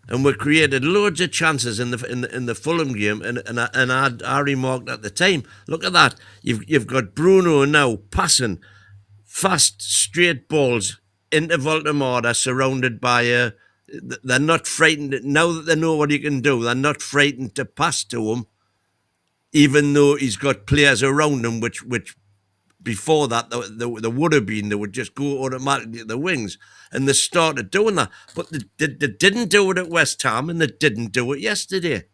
And we created loads of chances in the Fulham game, and I remarked at the time, look at that, you've got Bruno now passing fast, straight balls into Voltemora, surrounded by they're not frightened, now that they know what he can do, they're not frightened to pass to him, even though he's got players around him, which before that, there would have been, they would just go automatically to the wings. And they started doing that. But they didn't do it at West Ham, and they didn't do it yesterday.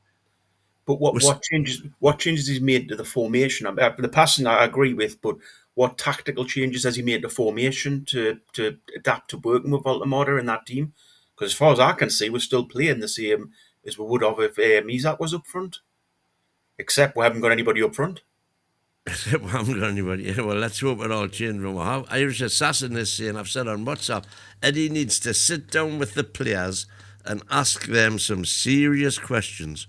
But what changes he's made to the formation? The passing I agree with, but what tactical changes has he made to formation to adapt to working with Voltemora in that team? Because as far as I can see, we're still playing the same as we would have if Isak was up front. Except we haven't got anybody up front. We haven't got anybody. Yeah, well, let's hope it all changes. Irish Assassin is saying, I've said on WhatsApp, Eddie needs to sit down with the players and ask them some serious questions,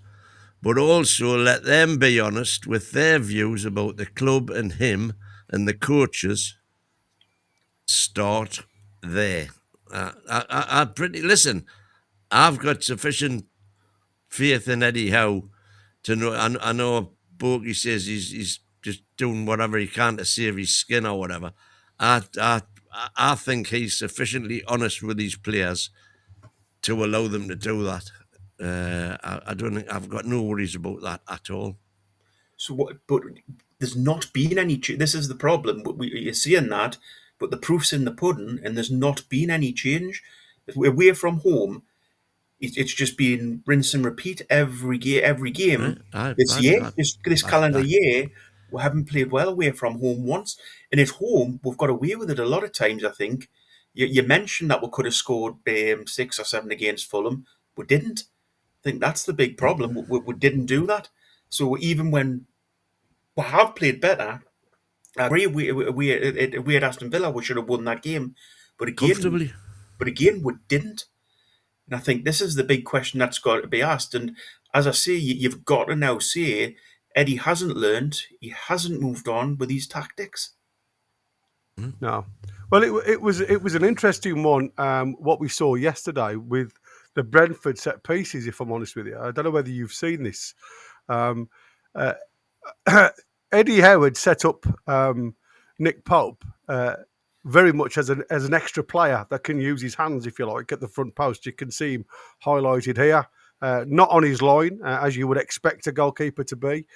but also let them be honest with their views about the club and him and the coaches. Start there. Listen, I've got sufficient faith in Eddie Howe to know. I know Borky says he's just doing whatever he can to save his skin or whatever. I think he's sufficiently honest with his players to allow them to do that. I don't think I've got no worries about that at all. So what? But there's not been any. This is the problem. You're seeing that, but the proof's in the pudding, and there's not been any change. Away from home, it's just been rinse and repeat every game. This calendar year, we haven't played well away from home once, and at home we've got away with it a lot of times. I think you mentioned that we could have scored 6 or 7 against Fulham, we didn't. I think that's the big problem. We didn't do that. So even when we have played better, I agree. We at Aston Villa, we should have won that game, but again, we didn't. And I think this is the big question that's got to be asked. And as I say, you've got to now say Eddie hasn't learned, he hasn't moved on with his tactics. No. Well, it was an interesting one, what we saw yesterday with the Brentford set pieces, if I'm honest with you. I don't know whether you've seen this. Eddie Howe had set up Nick Pope very much as an extra player that can use his hands, if you like, at the front post. You can see him highlighted here, not on his line, as you would expect a goalkeeper to be.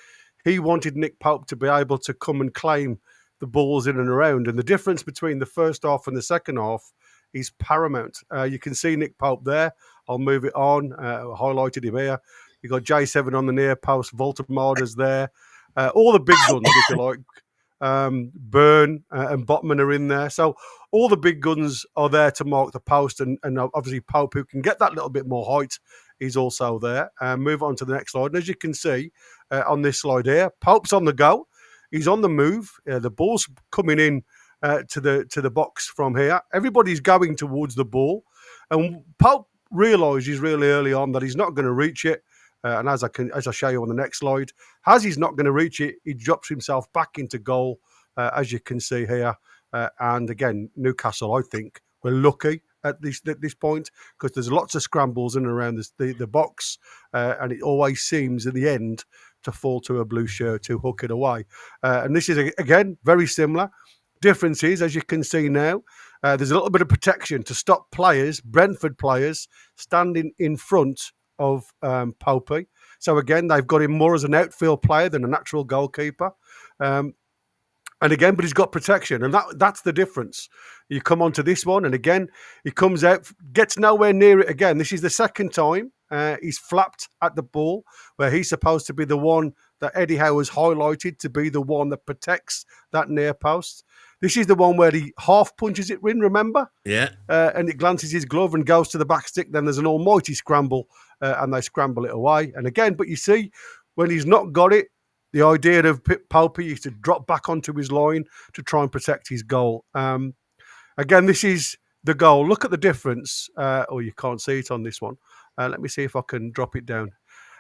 He wanted Nick Pope to be able to come and claim the balls in and around. And the difference between the first half and the second half is paramount. You can see Nick Pope there. I'll move it on. Highlighted him here. You've got J7 on the near post. Voltemada's there. All the big guns, if you like. Burn and Botman are in there. So all the big guns are there to mark the post. And obviously Pope, who can get that little bit more height, is also there. Move on to the next slide. And as you can see on this slide here, Pope's on the go. He's on the move. The ball's coming in to the box from here. Everybody's going towards the ball. And Pope realises really early on that he's not going to reach it. And as I show you on the next slide, as he's not going to reach it, he drops himself back into goal, as you can see here. And again, Newcastle, I think, we're lucky at this point because there's lots of scrambles in and around the box, and it always seems at the end to fall to a blue shirt to hook it away. And this is, again, very similar. Difference is, as you can see now, there's a little bit of protection to stop players, Brentford players, standing in front of Popey. So again, they've got him more as an outfield player than a natural goalkeeper. And again, but he's got protection, and that's the difference. You come on to this one, and again, he comes out, gets nowhere near it again. This is the second time he's flapped at the ball, where he's supposed to be the one that Eddie Howe has highlighted to be the one that protects that near post. This is the one where he half punches it in, remember? Yeah. And it glances his glove and goes to the back stick. Then there's an almighty scramble, and they scramble it away. And again, but you see, when he's not got it, the idea of Popey is to drop back onto his line to try and protect his goal. Again, this is the goal. Look at the difference. You can't see it on this one. Let me see if I can drop it down.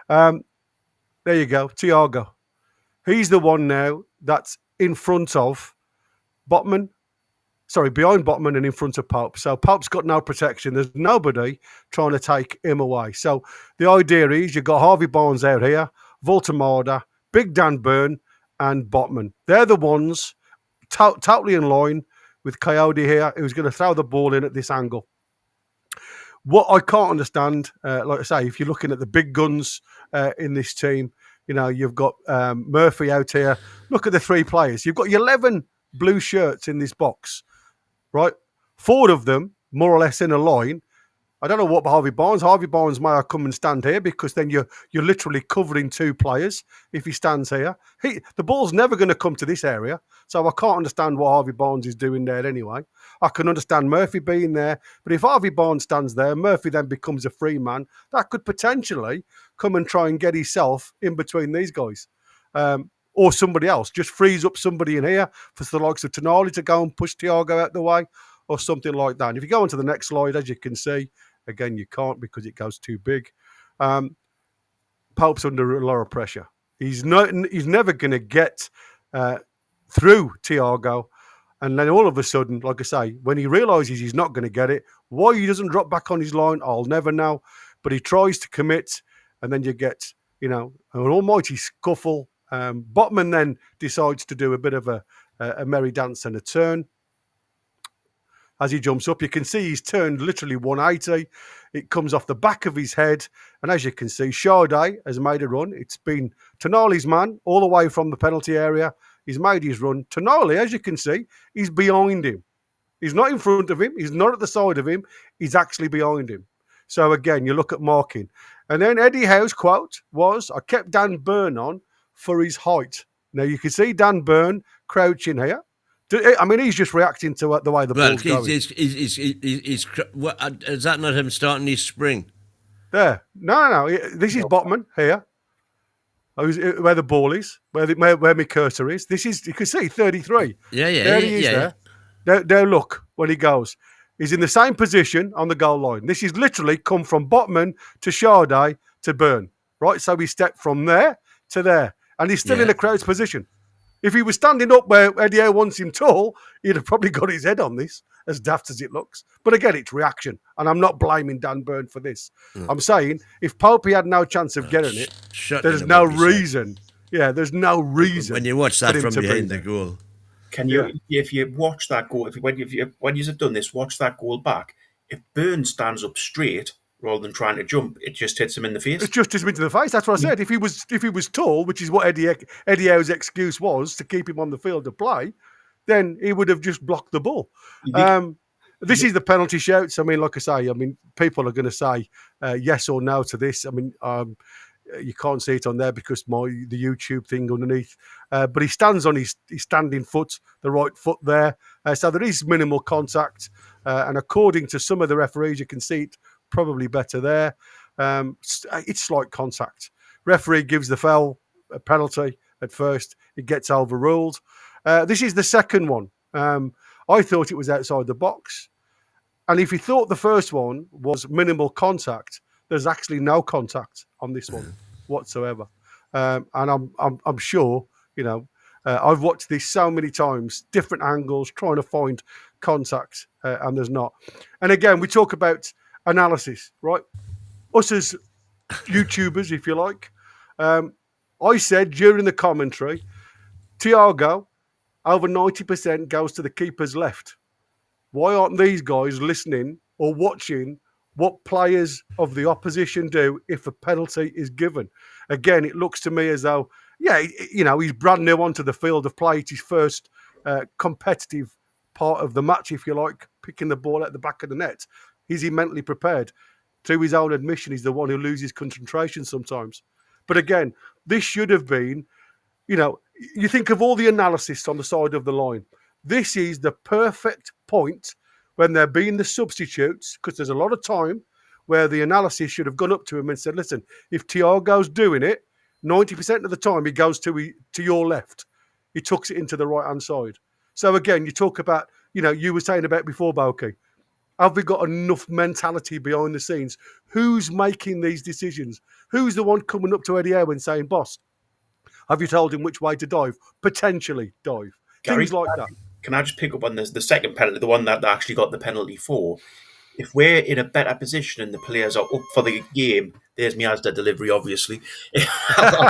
There you go, Thiago. He's the one now that's in front of behind Botman and in front of Pope. So Pope's got no protection. There's nobody trying to take him away. So the idea is you've got Harvey Barnes out here, Voltemada, Big Dan Burn, and Botman. They're the ones totally in line with Coyote here, who's going to throw the ball in at this angle. What I can't understand, like I say, if you're looking at the big guns in this team, you've got Murphy out here. Look at the 3 players. You've got 11 blue shirts in this box, right? 4 of them, more or less in a line. I don't know what Harvey Barnes may have come and stand here, because then you're literally covering two players if he stands here. The ball's never going to come to this area, so I can't understand what Harvey Barnes is doing there anyway. I can understand Murphy being there, but if Harvey Barnes stands there, Murphy then becomes a free man. That could potentially come and try and get himself in between these guys. Or somebody else, just frees up somebody in here for the likes of Toon Army to go and push Thiago out the way, or something like that. And if you go on to the next slide, as you can see, again, you can't because it goes too big. Pope's under a lot of pressure. He's never going to get through Thiago. And then all of a sudden, like I say, when he realises he's not going to get it, why he doesn't drop back on his line, I'll never know. But he tries to commit, and then you get, an almighty scuffle. Botman then decides to do a bit of a merry dance and a turn. As he jumps up, you can see he's turned literally 180. It comes off the back of his head. And as you can see, Sade has made a run. It's been Tonali's man all the way from the penalty area. He's made his run. Tonali, as you can see, he's behind him. He's not in front of him. He's not at the side of him. He's actually behind him. So again, you look at marking. And then Eddie Howe's quote was, I kept Dan Burn on for his height. Now you can see Dan Burn crouching here. I mean, he's just reacting to the way the ball's going. Is that not him starting his spring? There. No. This is Botman here. Where the ball is, where my cursor is. This is, you can see, 33. Yeah. There he is there. There, look, when he goes. He's in the same position on the goal line. This is literally come from Botman to Sade to Burn. Right? So he stepped from there to there. And he's still in a crouched position. If he was standing up where Eddie Howe wants him tall, he'd have probably got his head on this, as daft as it looks. But again, it's reaction. And I'm not blaming Dan Burn for this. I'm saying if Popey had no chance of getting it, there's no reason. Yeah, there's no reason. When you watch that from behind the goal. Can you, if you watch that goal, when you've done this, watch that goal back. If Burn stands up straight, rather than trying to jump, it just hits him in the face. It just hits him into the face. That's what I said. If he was tall, which is what Eddie Howe's excuse was to keep him on the field to play, then he would have just blocked the ball. This is the penalty shouts. I mean, like I say, people are going to say yes or no to this. I mean, you can't see it on there because the YouTube thing underneath. But he stands on his standing foot, the right foot there. So there is minimal contact. And according to some of the referees, you can see it probably better there. It's slight contact. Referee gives the foul a penalty at first. It gets overruled. This is the second one. I thought it was outside the box. And if you thought the first one was minimal contact, there's actually no contact on this one whatsoever. And I'm sure, I've watched this so many times, different angles, trying to find contact, and there's not. And again, we talk about analysis, right? Us as YouTubers, if you like. I said during the commentary, Thiago, over 90% goes to the keeper's left. Why aren't these guys listening or watching what players of the opposition do if a penalty is given? Again, it looks to me as though, he's brand new onto the field of play. It's his first competitive part of the match, if you like, picking the ball at the back of the net. Is he mentally prepared? To his own admission, he's the one who loses concentration sometimes. But again, this should have been, you think of all the analysis on the side of the line. This is the perfect point when they're being the substitutes, because there's a lot of time where the analysis should have gone up to him and said, listen, if Thiago's doing it, 90% of the time he goes to your left. He tucks it into the right-hand side. So again, you talk about, you were saying about before, Balky, have we got enough mentality behind the scenes? Who's making these decisions? Who's the one coming up to Eddie Howe and saying, boss, have you told him which way to dive? Potentially dive. Gary, things like that. Can I just pick up on the second penalty, the one that they actually got the penalty for? If we're in a better position and the players are up for the game, there's me Asda delivery, obviously. I'll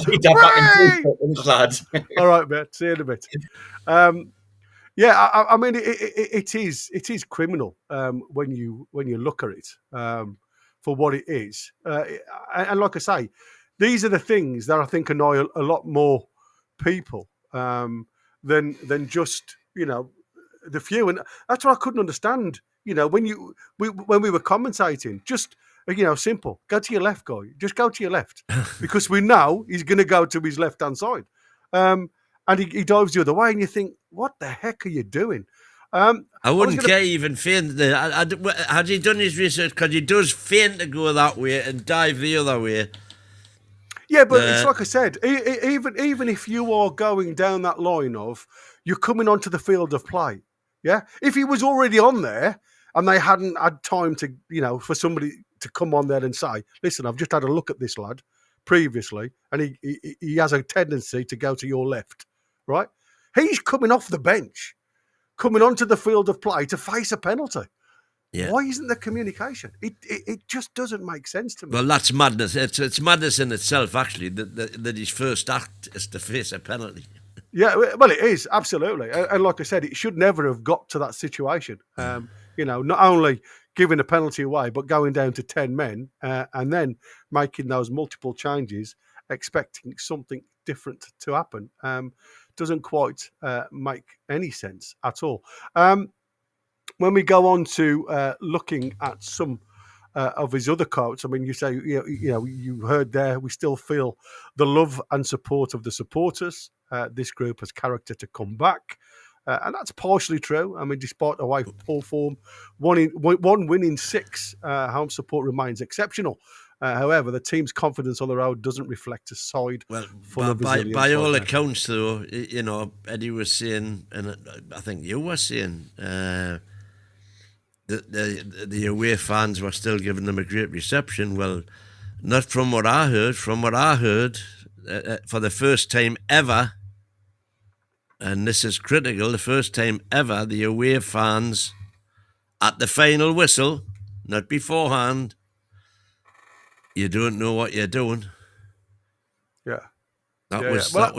be down back in lads. All right, mate. See you in a bit. I mean, it is criminal when you look at it for what it is. And like I say, these are the things that I think annoy a lot more people than just the few. And that's what I couldn't understand. when we were commentating, just simple. Go to your left, guy. Just go to your left, because we know he's going to go to his left-hand side, and he dives the other way, and you think, what the heck are you doing? I wouldn't care even feint. Had he done his research? Because he does feint to go that way and dive the other way. Yeah, but it's like I said, even if you are going down that line of you're coming onto the field of play, yeah. If he was already on there and they hadn't had time to, for somebody to come on there and say, "Listen, I've just had a look at this lad previously, and he has a tendency to go to your left," right? He's coming off the bench, coming onto the field of play to face a penalty. Yeah. Why isn't there communication? It just doesn't make sense to me. Well, that's madness. It's madness in itself, actually, that his first act is to face a penalty. Yeah, well, it is, absolutely. And like I said, it should never have got to that situation. Not only giving a penalty away, but going down to 10 men and then making those multiple changes, expecting something different to happen, doesn't quite make any sense at all. When we go on to looking at some of his other quotes, I mean, you say, you heard there, we still feel the love and support of the supporters. This group has character to come back. And that's partially true. I mean, despite away poor form, one win in 6, home support remains exceptional. However, the team's confidence on the road doesn't reflect a side. Well, by all accounts, though, Eddie was saying, and I think you were saying, the away fans were still giving them a great reception. Well, not from what I heard. From what I heard, for the first time ever, and this is critical, the first time ever, the away fans at the final whistle, not beforehand, you don't know what you're doing. Yeah. That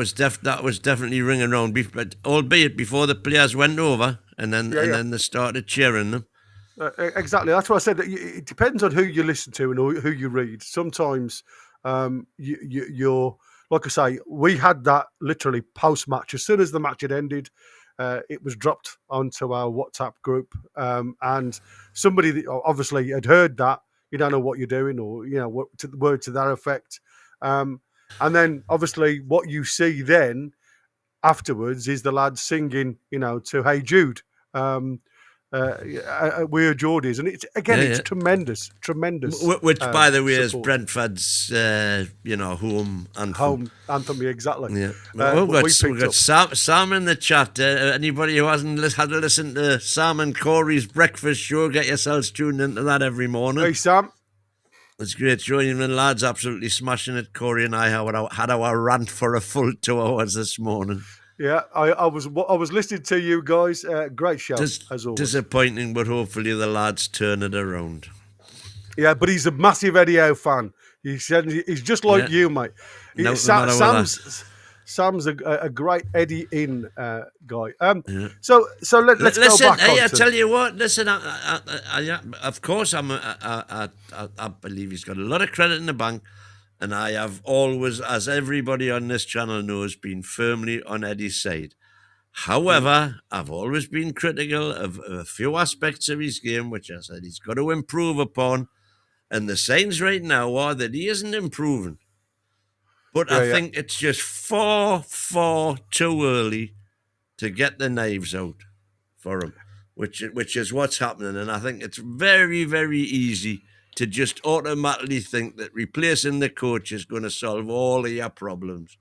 was definitely ringing around, but albeit before the players went over, and then they started cheering them. Exactly. That's why I said that it depends on who you listen to and who you read. Sometimes you're, like I say, we had that literally post-match. As soon as the match had ended, it was dropped onto our WhatsApp group, and somebody that obviously had heard that, you don't know what you're doing, or word to that effect. And then obviously what you see then afterwards is the lads singing, to "Hey Jude." We're Geordies, and it's tremendous. Which, by the way, is Brentford's, home anthem. Home anthem, exactly. Yeah. We've got Sam in the chat. Anybody who hasn't had to listen to Sam and Corey's breakfast show, get yourselves tuned into that every morning. Hey, Sam. It's great showing you, lads. Absolutely smashing it. Corey and I had our rant for a full 2 hours this morning. Yeah, I was listening to you guys. Great show, as always. Disappointing, but hopefully the lads turn it around. Yeah, but he's a massive Eddie Howe fan. He said he's just like you, mate. Sam's a great Eddie in guy. So let's go back. Hey, I tell you what. Listen, I of course I believe he's got a lot of credit in the bank. And I have always, as everybody on this channel knows, been firmly on Eddie's side. However, I've always been critical of a few aspects of his game, which I said he's got to improve upon. And the signs right now are that he isn't improving. But I think it's just far, far too early to get the knives out for him, which is what's happening. And I think it's very, very easy to just automatically think that replacing the coach is going to solve all of your problems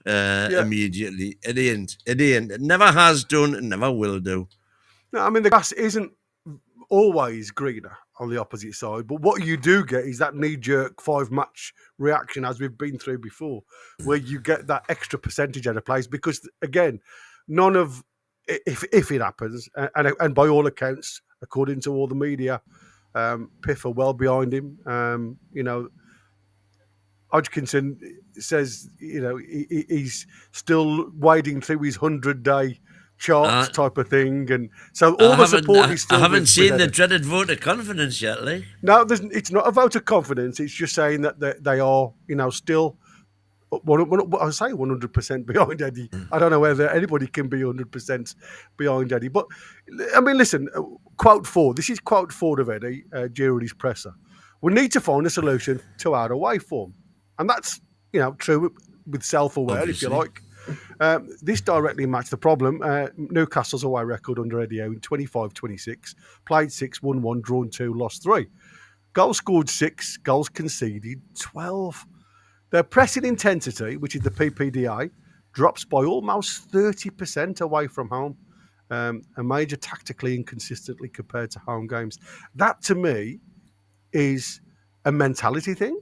immediately. It ain't. It never has done and never will do. No, I mean, the grass isn't always greener on the opposite side, but what you do get is that knee-jerk 5-match reaction, as we've been through before, where you get that extra percentage out of plays, because, again, none of, if it happens, and by all accounts, according to all the media, Piff are well behind him. Hodgkinson says, he's still wading through his 100-day charts type of thing, and so all the support is still. I haven't seen the dreaded vote of confidence yet, Lee. No, it's not a vote of confidence. It's just saying that they are, still I say 100% behind Eddie. I don't know whether anybody can be 100% behind Eddie. But, I mean, listen, quote Ford. This is quote Ford of Eddie during his presser. We need to find a solution to our away form. And that's, true with self-aware, if you like. This directly matched the problem. Newcastle's away record under Eddie Howe in 25-26. Played 6, won 1, drawn 2, lost 3. Goals scored 6, goals conceded 12. Their pressing intensity, which is the PPDA, drops by almost 30% away from home. A major tactically inconsistently compared to home games. That, to me, is a mentality thing.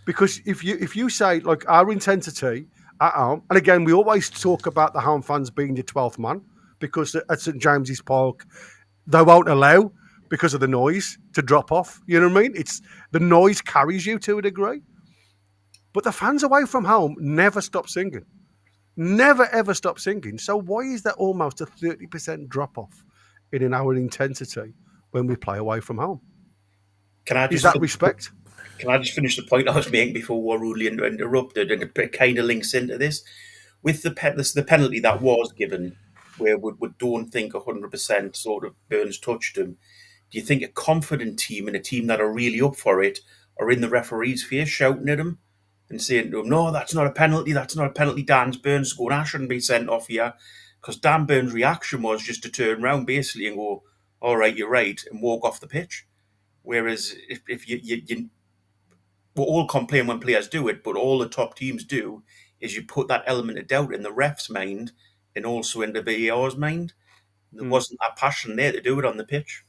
Because if you say, like, our intensity at home, and again, we always talk about the home fans being your 12th man, because at St James's Park, they won't allow, because of the noise, to drop off. You know what I mean? It's the noise carries you to a degree. But the fans away from home never stop singing. Never, ever stop singing. So why is there almost a 30% drop-off in our intensity when we play away from home? Is that respect? Can I just finish the point I was making before we were rudely interrupted? And it kind of links into this. With the penalty that was given, where we don't think 100% sort of Burns touched him, do you think a confident team and a team that are really up for it are in the referee's face shouting at him and saying to him, no, that's not a penalty, Dan Burns going, I shouldn't be sent off here? Because Dan Burns' reaction was just to turn around basically and go, all right, you're right, and walk off the pitch. Whereas if you we'll all complain when players do it, but all the top teams do is you put that element of doubt in the ref's mind and also in the VAR's mind. There wasn't that passion there to do it on the pitch.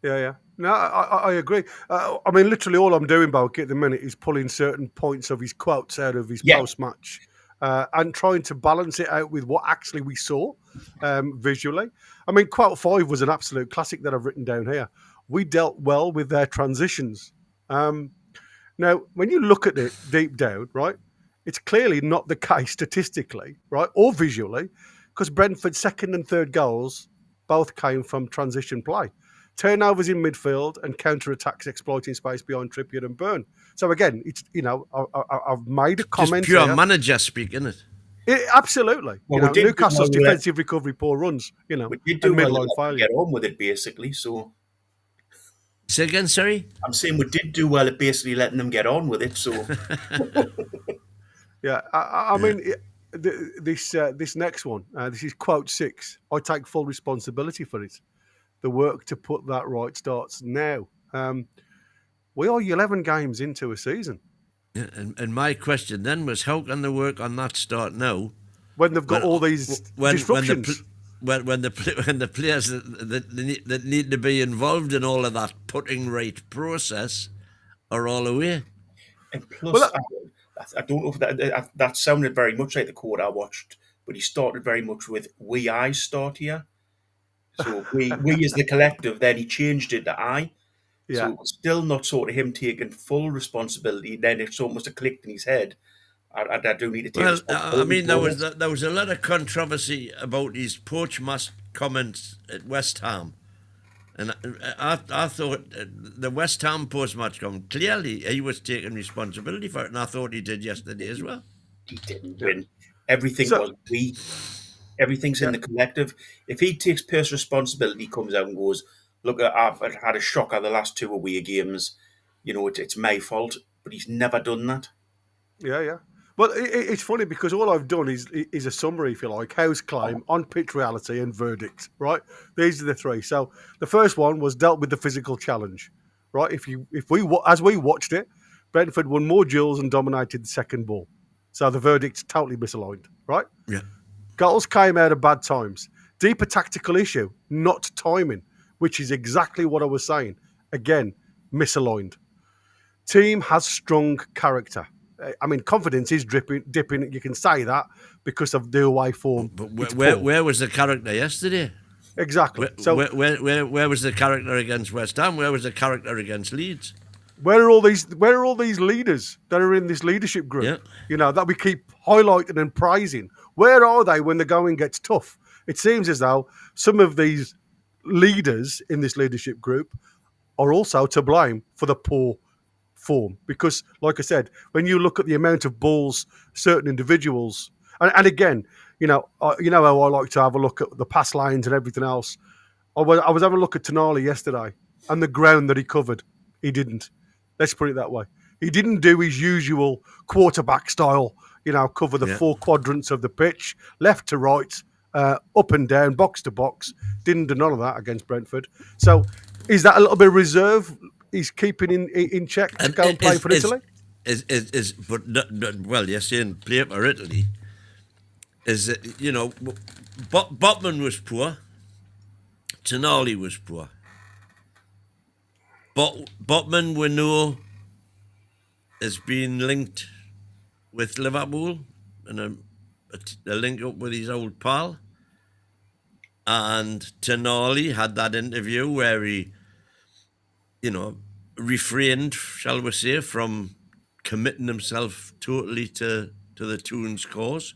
Yeah. No, I agree. I mean, literally all I'm doing, Balky, at the minute is pulling certain points of his quotes out of his post-match and trying to balance it out with what actually we saw visually. I mean, quote 5 was an absolute classic that I've written down here. We dealt well with their transitions. Now, when you look at it deep down, right, it's clearly not the case statistically, right, or visually, because Brentford's second and third goals both came from transition play. Turnovers in midfield and counter-attacks exploiting space behind Trippier and Burn. So again, it's I've made a comment. Just pure here. manager speak, isn't it? Absolutely. Well, Newcastle's defensive recovery, poor runs. We did do midline failure. Get on with it basically. So say again, sorry. I'm saying we did do well at basically letting them get on with it. So yeah, I mean. This next one, this is quote 6. I take full responsibility for it. The work to put that right starts now. We are 11 games into a season. Yeah, and my question then was, how can the work on that start now? When they've got all these disruptions. When the players that need to be involved in all of that putting right process are all away. And plus, I don't know if that sounded very much like the quote I watched, but he started very much with "we I start here." So we as the collective. Then he changed it to I. Yeah. So it's still not sort of him taking full responsibility. Then it's almost a click in his head. I do need to take responsibility. I mean, there was a lot of controversy about his poach-mask comments at West Ham. And I thought the West Ham post-match comment, clearly he was taking responsibility for it, and I thought he did yesterday as well. He didn't win. Everything was we. Everything's in the collective. If he takes personal responsibility, comes out and goes, look, I've had a shocker the last 2 away games. It's my fault. But he's never done that. Yeah. Well, it's funny because all I've done is a summary, if you like, Howe's claim, on-pitch reality and verdict, right? These are the 3. So the first one was dealt with the physical challenge, right? As we watched it, Brentford won more duels and dominated the second ball. So the verdict's totally misaligned, right? Yeah. Goals came out of bad times. Deeper tactical issue, not timing, which is exactly what I was saying. Again, misaligned. Team has strong character. I mean, confidence is dipping. You can say that because of the away form. But where was the character yesterday? Exactly. Where was the character against West Ham? Where was the character against Leeds? Where are all these leaders that are in this leadership group? Yeah. That we keep highlighting and praising. Where are they when the going gets tough? It seems as though some of these leaders in this leadership group are also to blame for the poor form because, like I said, when you look at the amount of balls certain individuals, and again, how I like to have a look at the pass lines and everything else. I was having a look at Toon Army yesterday and the ground that he covered. He didn't. Let's put it that way. He didn't do his usual quarterback style, cover the 4 quadrants of the pitch, left to right, up and down, box to box. Didn't do none of that against Brentford. So is that a little bit of reserve he's keeping in check to go and play for Italy? Well, you're saying play for Italy. Is that, Botman was poor. Tonali was poor. Botman, we know, has been linked with Liverpool and a link up with his old pal. And Tonali had that interview where he, refrained, shall we say, from committing himself totally to the Toons cause.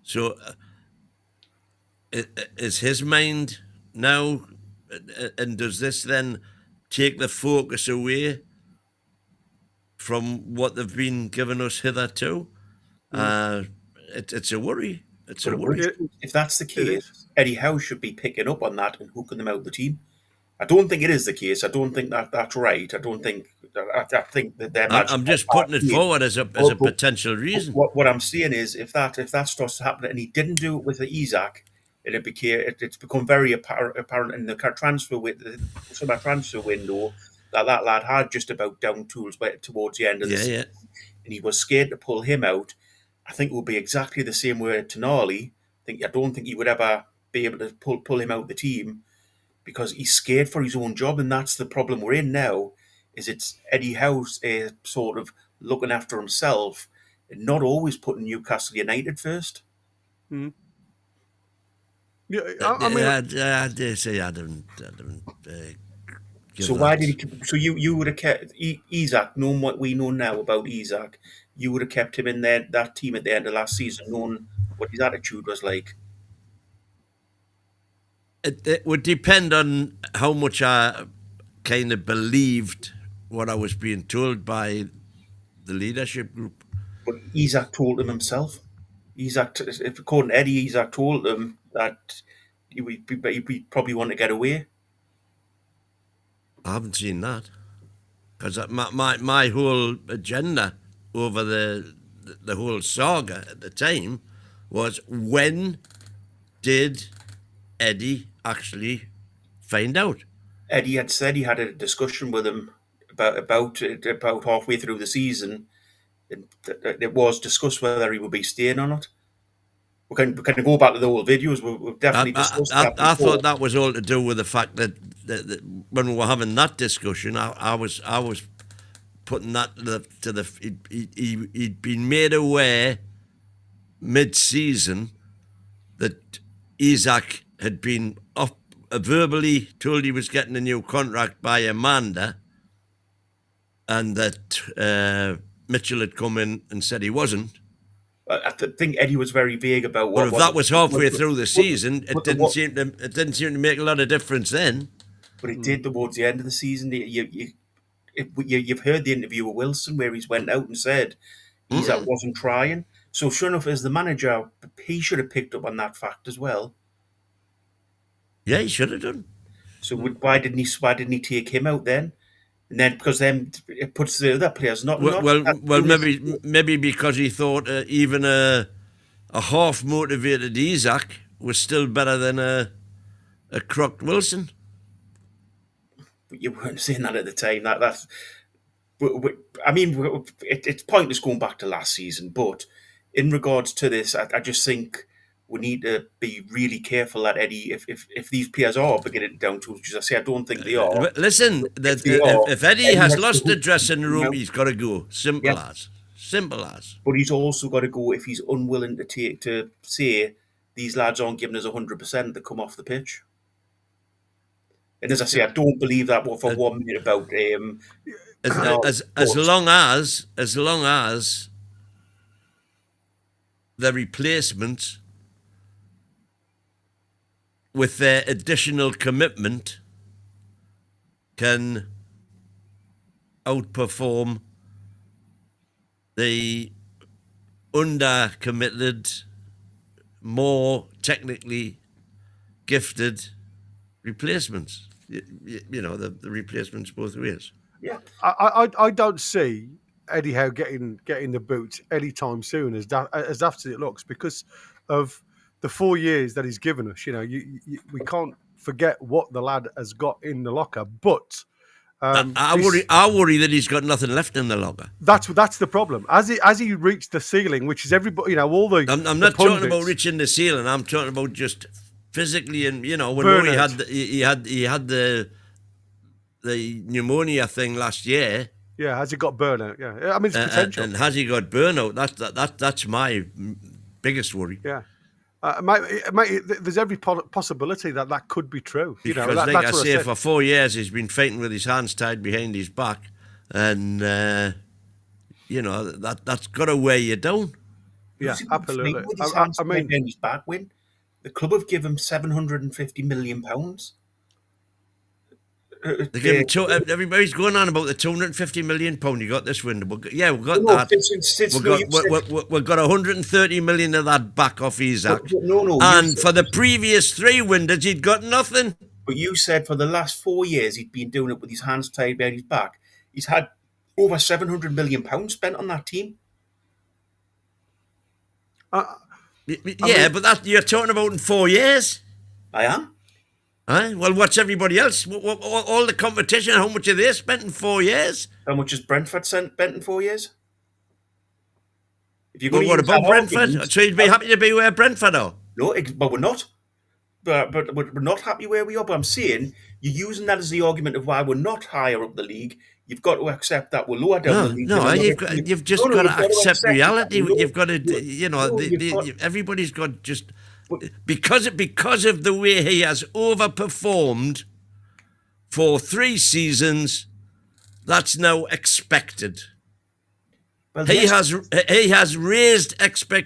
So is his mind now, and does this then take the focus away from what they've been giving us hitherto? It's a worry. It's a worry. If that's the case, Eddie Howe should be picking up on that and hooking them out of the team. I don't think it is the case. I don't think that's right. I think that they're. I'm just putting it forward as a potential reason. What I'm saying is, if that starts to happen, and he didn't do it with Isaac, it's become very apparent in the transfer window that lad had just about down tools towards the end of the season, and he was scared to pull him out. I think it would be exactly the same way with Tonali. I don't think he would ever be able to pull him out of the team because he's scared for his own job, and that's the problem we're in now. Is it's Eddie Howe sort of looking after himself and not always putting Newcastle United first. Mm. Yeah, I dare say I don't. So why did he? So you would have kept Isaac, knowing what we know now about Isaac, you would have kept him in that team at the end of last season, knowing what his attitude was like. It would depend on how much I kind of believed what I was being told by the leadership group. But Isaac told him himself. If according to Eddie, Isaac told him that he probably want to get away. I haven't seen that because my whole agenda over the whole saga at the time was, when did Eddie actually find out? Eddie had said he had a discussion with him about halfway through the season, and it was discussed whether he would be staying or not. We can go back to the old videos. We've definitely discussed that. I thought that was all to do with the fact that when we were having that discussion, I was putting that to the he'd been made aware mid-season that Isaac had been verbally told he was getting a new contract by Amanda, and that Mitchell had come in and said he wasn't. I think Eddie was very vague about what. But if that was halfway through the season, it didn't seem to make a lot of difference then. But it did towards the end of the season. You've heard the interview with Wilson where he's went out and said Isaac wasn't trying. So sure enough, as the manager, he should have picked up on that fact as well. Yeah, he should have done. So why didn't he take him out then? And then because then it puts the other players not. Maybe because he thought even a half motivated Isaac was still better than a crocked Wilson. But you weren't saying that at the time. It's pointless going back to last season. But in regards to this, I just think we need to be really careful that Eddie, if these players are beginning down to, as I say, I don't think they are. Listen, if Eddie has lost the dressing room, he's got to go. Simple as. But he's also got to go if he's unwilling to say these lads aren't giving us 100% to come off the pitch. And as I say, I don't believe that for 1 minute about as long as the replacements with their additional commitment can outperform the under-committed, more technically gifted replacements. You know, the replacements both ways. Yeah, I don't see Eddie Howe getting the boot anytime soon, as daft as it looks, because of the 4 years that he's given us. You know, we can't forget what the lad has got in the locker, but I worry that he's got nothing left in the locker. That's the problem. As he reached the ceiling, which is everybody, you know, all the. I'm not talking about reaching the ceiling. I'm talking about just physically, and you know, when he had the pneumonia thing last year. Yeah, has he got burnout? Yeah, I mean, it's potential. And has he got burnout? That's my biggest worry. Yeah. Mate, there's every possibility that could be true. You know, because, that's I say, for 4 years he's been fighting with his hands tied behind his back, and you know that's got to weigh you down. Yeah, absolutely. With his hands tied behind his back, the club have given him £750 million. Everybody's going on about the £250 million you got this window. Yeah, we've got that. We've got 130 million of that back off Isaac. And for the previous 3 windows, he'd got nothing. But you said for the last 4 years he'd been doing it with his hands tied behind his back. He's had over £700 million spent on that team. But that you're talking about in 4 years. I am. Well, what's everybody else? All the competition, how much have they spent in 4 years? How much has Brentford spent in 4 years? If you're what about Brentford? So you'd be happy to be where Brentford are? No, but we're not. But we're not happy where we are. But I'm saying you're using that as the argument of why we're not higher up the league. You've got to accept that we're lower down the league. No, you've just got to accept reality. You've got to, you know, everybody's got just... Because of the way he has overperformed for 3 seasons, that's now expected. Well, he has raised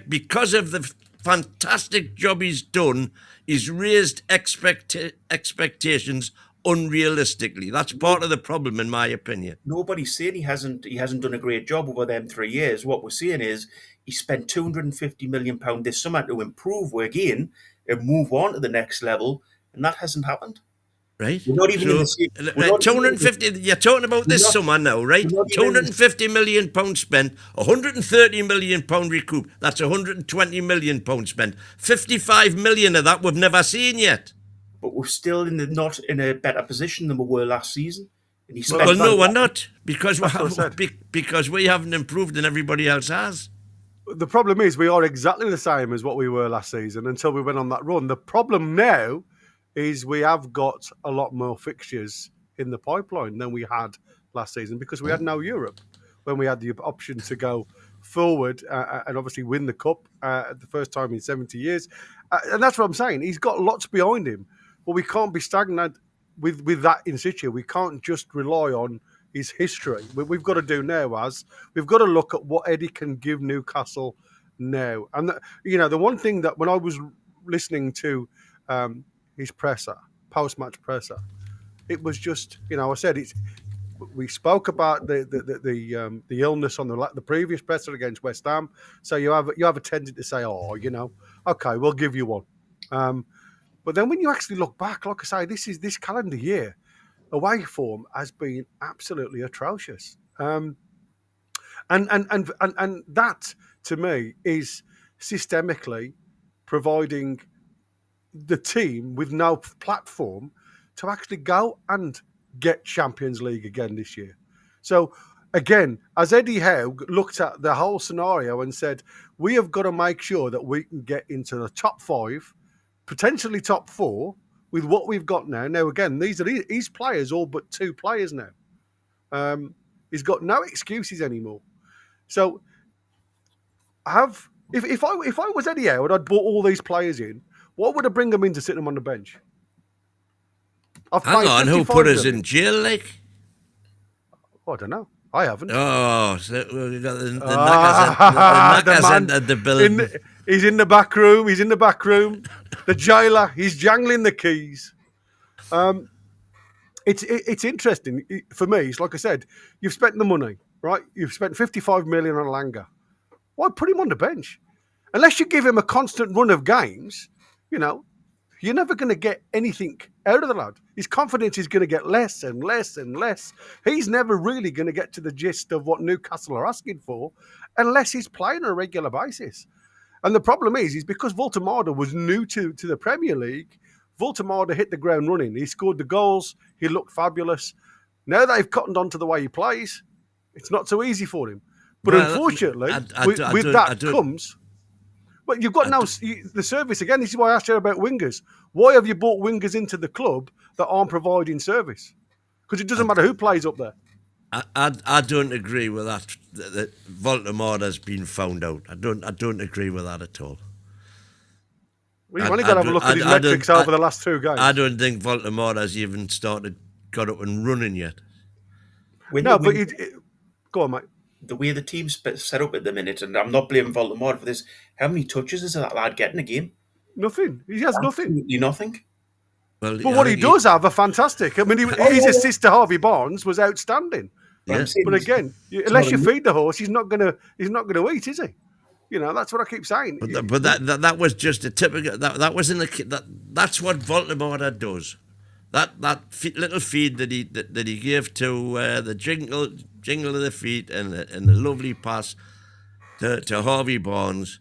because of the fantastic job he's done. He's raised expectations unrealistically. That's part of the problem, in my opinion. Nobody's saying he hasn't done a great job over them 3 years. What we're saying is he spent £250 million this summer to improve again and move on to the next level, and that hasn't happened. Right. We're not even 250. You're talking about this summer now, right? £250 million spent, £130 million recoup. That's £120 million spent. 55 million of that we've never seen yet. But we're still not in a better position than we were last season. And no, we're not, because we haven't improved and everybody else has. The problem is we are exactly the same as what we were last season until we went on that run. The problem now is we have got a lot more fixtures in the pipeline than we had last season because we had no Europe when we had the option to go forward and obviously win the cup the first time in 70 years. And that's what I'm saying. He's got lots behind him, but we can't be stagnant with that in situ. We can't just rely on his history. What we've got to do now we've got to look at what Eddie can give Newcastle now. And the one thing that when I was listening to his presser, post-match presser, it was just, I said we spoke about the illness on the previous presser against West Ham. So you have a tendency to say, okay, we'll give you one. But then when you actually look back, like I say, this calendar year, away form has been absolutely atrocious. And that, to me, is systemically providing the team with no platform to actually go and get Champions League again this year. So, again, as Eddie Howe looked at the whole scenario and said, we have got to make sure that we can get into the top 5, potentially top 4, with what we've got now. Now, again, these are his players, all but 2 players now. He's got no excuses anymore. So, if I was Eddie Howe and I'd brought all these players in, what would I bring them in to sit them on the bench? Hang on, who put us in jail, like? I don't know. I haven't. Oh, so we got the knackers entered the building. He's in the back room. The jailer, he's jangling the keys. it's interesting for me. It's like I said, you've spent the money, right? You've spent 55 million on Langer. Why put him on the bench? Unless you give him a constant run of games, you're never going to get anything out of the lad. His confidence is going to get less and less and less. He's never really going to get to the gist of what Newcastle are asking for unless he's playing on a regular basis. And the problem is because Voltemada was new to the Premier League, Voltemada hit the ground running. He scored the goals. He looked fabulous. Now they've cottoned on to the way he plays. It's not so easy for him. But unfortunately, with that comes... But you've got the service again. This is why I asked you about wingers. Why have you brought wingers into the club that aren't providing service? Because it doesn't matter who plays up there. I don't agree with that. That Voltemada has been found out. I don't agree with that at all. Well, you've only got to have a look at his metrics over the last 2 games. I don't think Voltemada has even got up and running yet. Go on, mate. The way the team's set up at the minute, and I'm not blaming Voltemada for this, how many touches is that lad getting a game? Nothing. He has Absolutely nothing. Well, but what he does have are fantastic. I mean, his assist to Harvey Barnes was outstanding. Yeah. But again, unless you feed the horse, he's not going to eat, is he? That's what I keep saying. But that was just a typical. That wasn't that's what Voltemada does. That little feed that he gave to the jingle of the feet and the lovely pass to Harvey Barnes.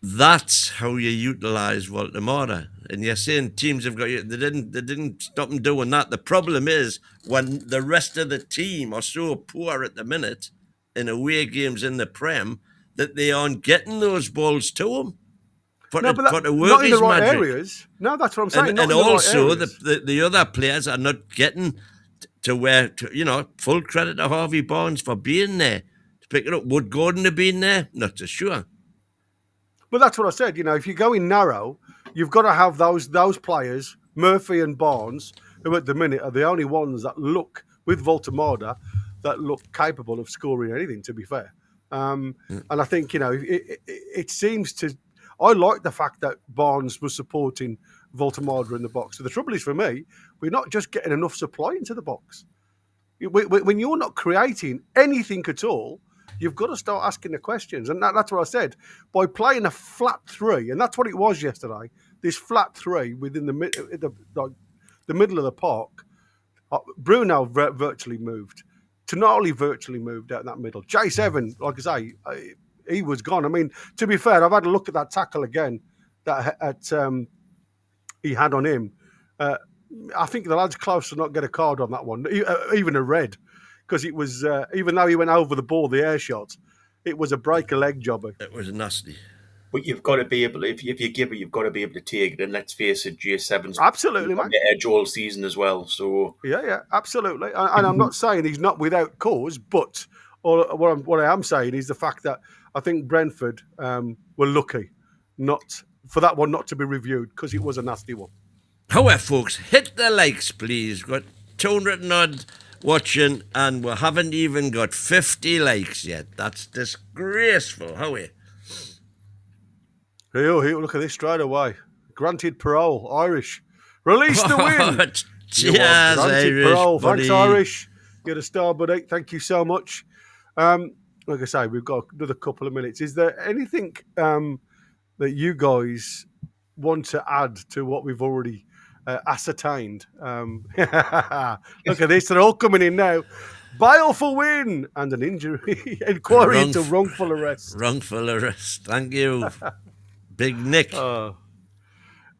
That's how you utilise Voltemada. And you're saying teams have got you. They didn't stop him doing that. The problem is when the rest of the team are so poor at the minute in away games in the Prem that they aren't getting those balls to him. Not in the right areas. No, that's what I'm saying. And also the other players are not getting to where, full credit to Harvey Barnes for being there to pick it up. Would Gordon have been there? Not so sure. But that's what I said. If you go in narrow, you've got to have those players, Murphy and Barnes, who at the minute are the only ones that look, with Voltemada, that look capable of scoring anything, to be fair. And I think, it seems to... I like the fact that Barnes was supporting Voltemada in the box. So the trouble is, for me, we're not just getting enough supply into the box. When you're not creating anything at all, you've got to start asking the questions. And that's what I said. By playing a flat 3, and that's what it was yesterday, this flat 3 within the middle of the park, Burnout virtually moved. Tonali virtually moved out in that middle. J7, like I say, he was gone. I mean, to be fair, I've had a look at that tackle again that he had on him. I think the lad's close to not get a card on that one, even a red, because it was, even though he went over the ball, the air shot, it was a break a leg jobber. It was nasty. But you've got to be able, if you give it, you've got to be able to take it. And let's face it, J7's absolutely, mate, edge all season as well. So yeah, absolutely. And I'm not saying he's not without cause, but what I am saying is the fact that I think Brentford were lucky for that one not to be reviewed because it was a nasty one. However, folks, hit the likes, please. We've got 200 odd watching, and we haven't even got 50 likes yet. That's disgraceful. Howie. Here, look at this straight away. Granted parole, Irish. Release the win. Cheers, Irish, parole. buddy. Thanks, Irish. You're a star, buddy. Thank you so much. Like I say, we've got another couple of minutes. Is there anything that you guys want to add to what we've already ascertained? Look at this. They're all coming in now. Bail for win and an injury. Inquiry into wrongful arrest. Wrongful arrest. Thank you. Big Nick.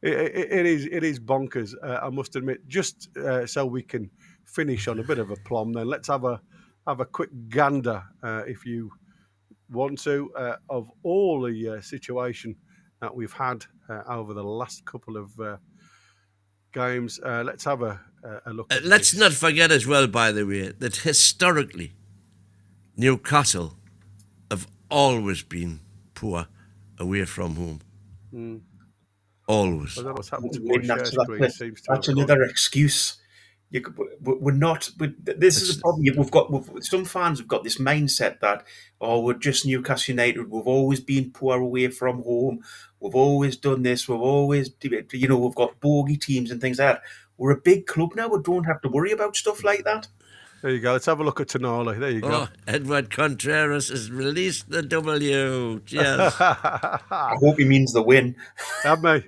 It is bonkers, I must admit. Just so we can finish on a bit of a plum, then let's have a quick gander, if you want to, of all the situation that we've had over the last couple of games. Let's have a look. Let's not forget as well, by the way, that historically, Newcastle have always been poor away from home. Always. I don't know what's happened to my share screen. That's another excuse. We're not. This is a problem. Some fans have got this mindset that we're just Newcastle United. We've always been poor away from home. We've always done this. We've always, we've got bogey teams and things like that. We're a big club now. We don't have to worry about stuff like that. There you go. Let's have a look at Toon Army. There you go. Oh, Edward Contreras has released the W. Cheers. I hope he means the win. Have me.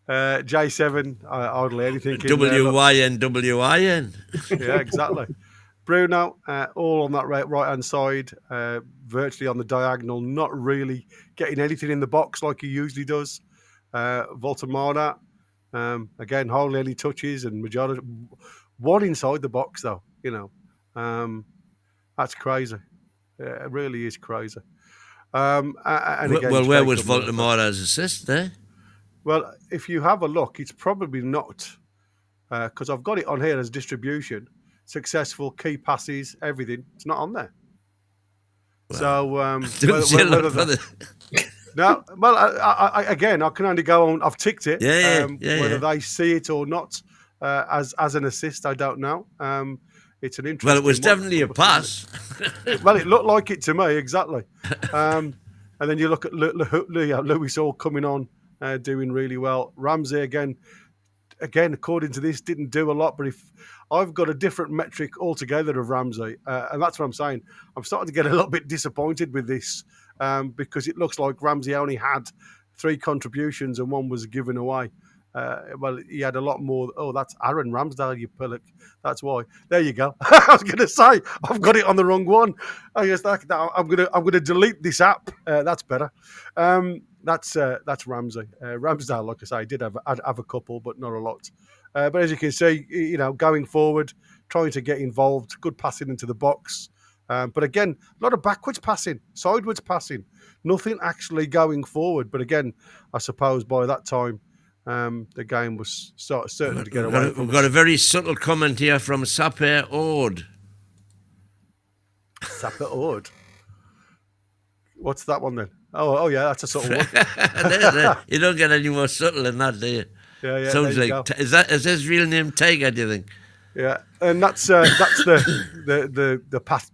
J7, hardly anything. W-Y-N-W-I-N. Yeah, exactly. Burnout, all on that right-hand side, virtually on the diagonal, not really getting anything in the box like he usually does. Voltamada, again, hardly any touches, and majority one inside the box though. That's crazy. It really is crazy. And again, well, where was Voltamada's assist there? Well, if you have a look, it's probably not, because I've got it on here as distribution, successful, key passes, everything. It's not on there. Well, so, no, well, again, I can only go on. I've ticked it. Whether they see it or not as an assist, I don't know. It's an interesting. Well, it was definitely a pass. Well, it looked like it to me, exactly. And then you look at Lewis all coming on, doing really well. Ramsey again, according to this, didn't do a lot. But if I've got a different metric altogether of Ramsey, and that's what I'm saying. I'm starting to get a little bit disappointed with this because it looks like Ramsey only had 3 contributions and 1 was given away. Well, he had a lot more. Oh, that's Aaron Ramsdale, you pillock. That's why. There you go. I was going to say I've got it on the wrong one. I guess I'm gonna delete this app. That's better. That's Ramsey. Ramsdale, like I say, did have a couple, but not a lot. But as you can see, going forward, trying to get involved, good passing into the box. But again, a lot of backwards passing, sideways passing, nothing actually going forward. But again, I suppose by that time, the game was certain to get away. We've got a very subtle comment here from Sapir Ord. Sapir Ord? What's that one then? Oh yeah, that's a subtle one. You don't get any more subtle than that, do you? Yeah. Sounds like is his real name Tiger? Do you think? Yeah, and that's the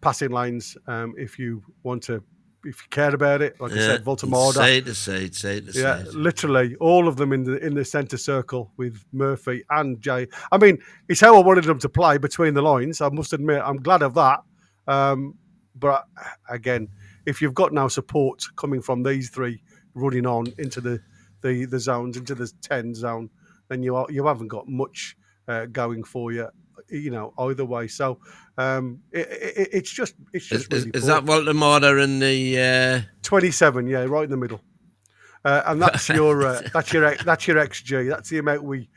passing lines. If you care about it, like I said, Voltamada. Side to side. Yeah, literally all of them in the centre circle with Murphy and Jay. I mean, it's how I wanted them to play between the lines. I must admit, I'm glad of that. But again, if you've got now support coming from these 3 running on into the zones, into the 10 zone, then you haven't got much going for you. Either way. So it's just really is that Voltamada in the 27? Yeah, right in the middle. And that's your XG. That's the amount we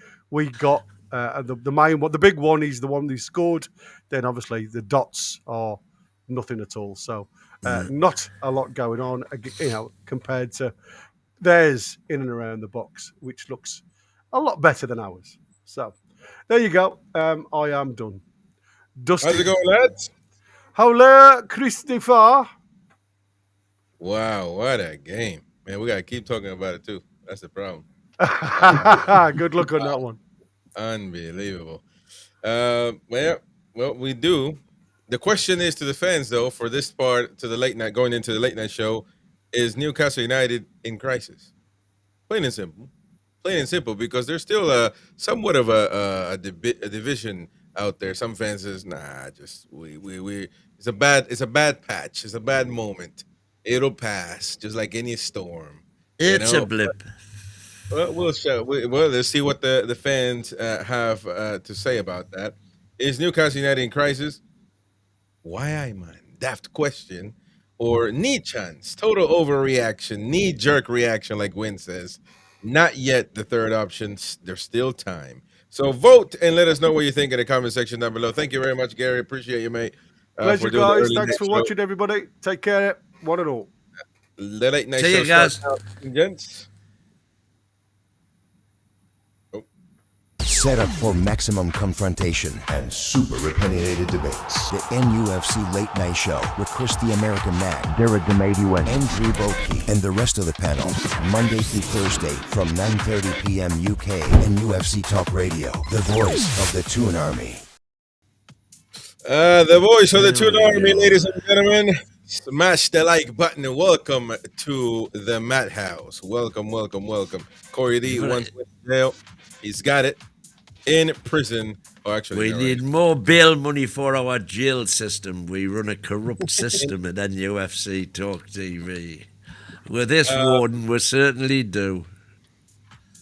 got. The main one, the big one, is the one who scored. Then obviously the dots are nothing at all. So not a lot going on. Compared to theirs in and around the box, which looks a lot better than ours. So. There you go. I am done. Dusty. How's it going, lads? Hello, Christopher. Wow, what a game. Man, we got to keep talking about it, too. That's the problem. Good luck on that one. Unbelievable. Well, we do. The question is to the fans, though, for this part, to the late night, going into the late night show, is Newcastle United in crisis? Plain and simple. Plain and simple, because there's still somewhat of a division out there. Some fans says, nah, just we it's a bad patch. It's a bad moment. It'll pass, just like any storm. It's a blip. Well, let's see what the fans have to say about that. Is Newcastle United in crisis? Why, man? Daft question. Or knee chants, total overreaction, knee-jerk reaction, like Wynn says. Not yet the third option. There's still time. So vote and let us know what you think in the comment section down below. Thank you very much, Gary. Appreciate you, mate. Pleasure, guys. Thanks for watching, everybody. Take care. One and all. The late night See show you guys. starts now, gents. Set up for maximum confrontation and super opinionated debates. The NUFC Late Night Show with Chris the American Man, Derek Demadiwan, Andrew Boki, and the rest of the panel. Monday through Thursday from 9:30 p.m. UK and UFC Talk Radio. The voice of the Toon Army. The voice of the Toon Army, ladies and gentlemen. Smash the like button and welcome to the Madhouse. Welcome. Corey D once went to jail. He's got it. in prison. Oh, actually, We need more bail money for our jail system. We run a corrupt system at NUFC Talk TV. With this warden, we certainly do.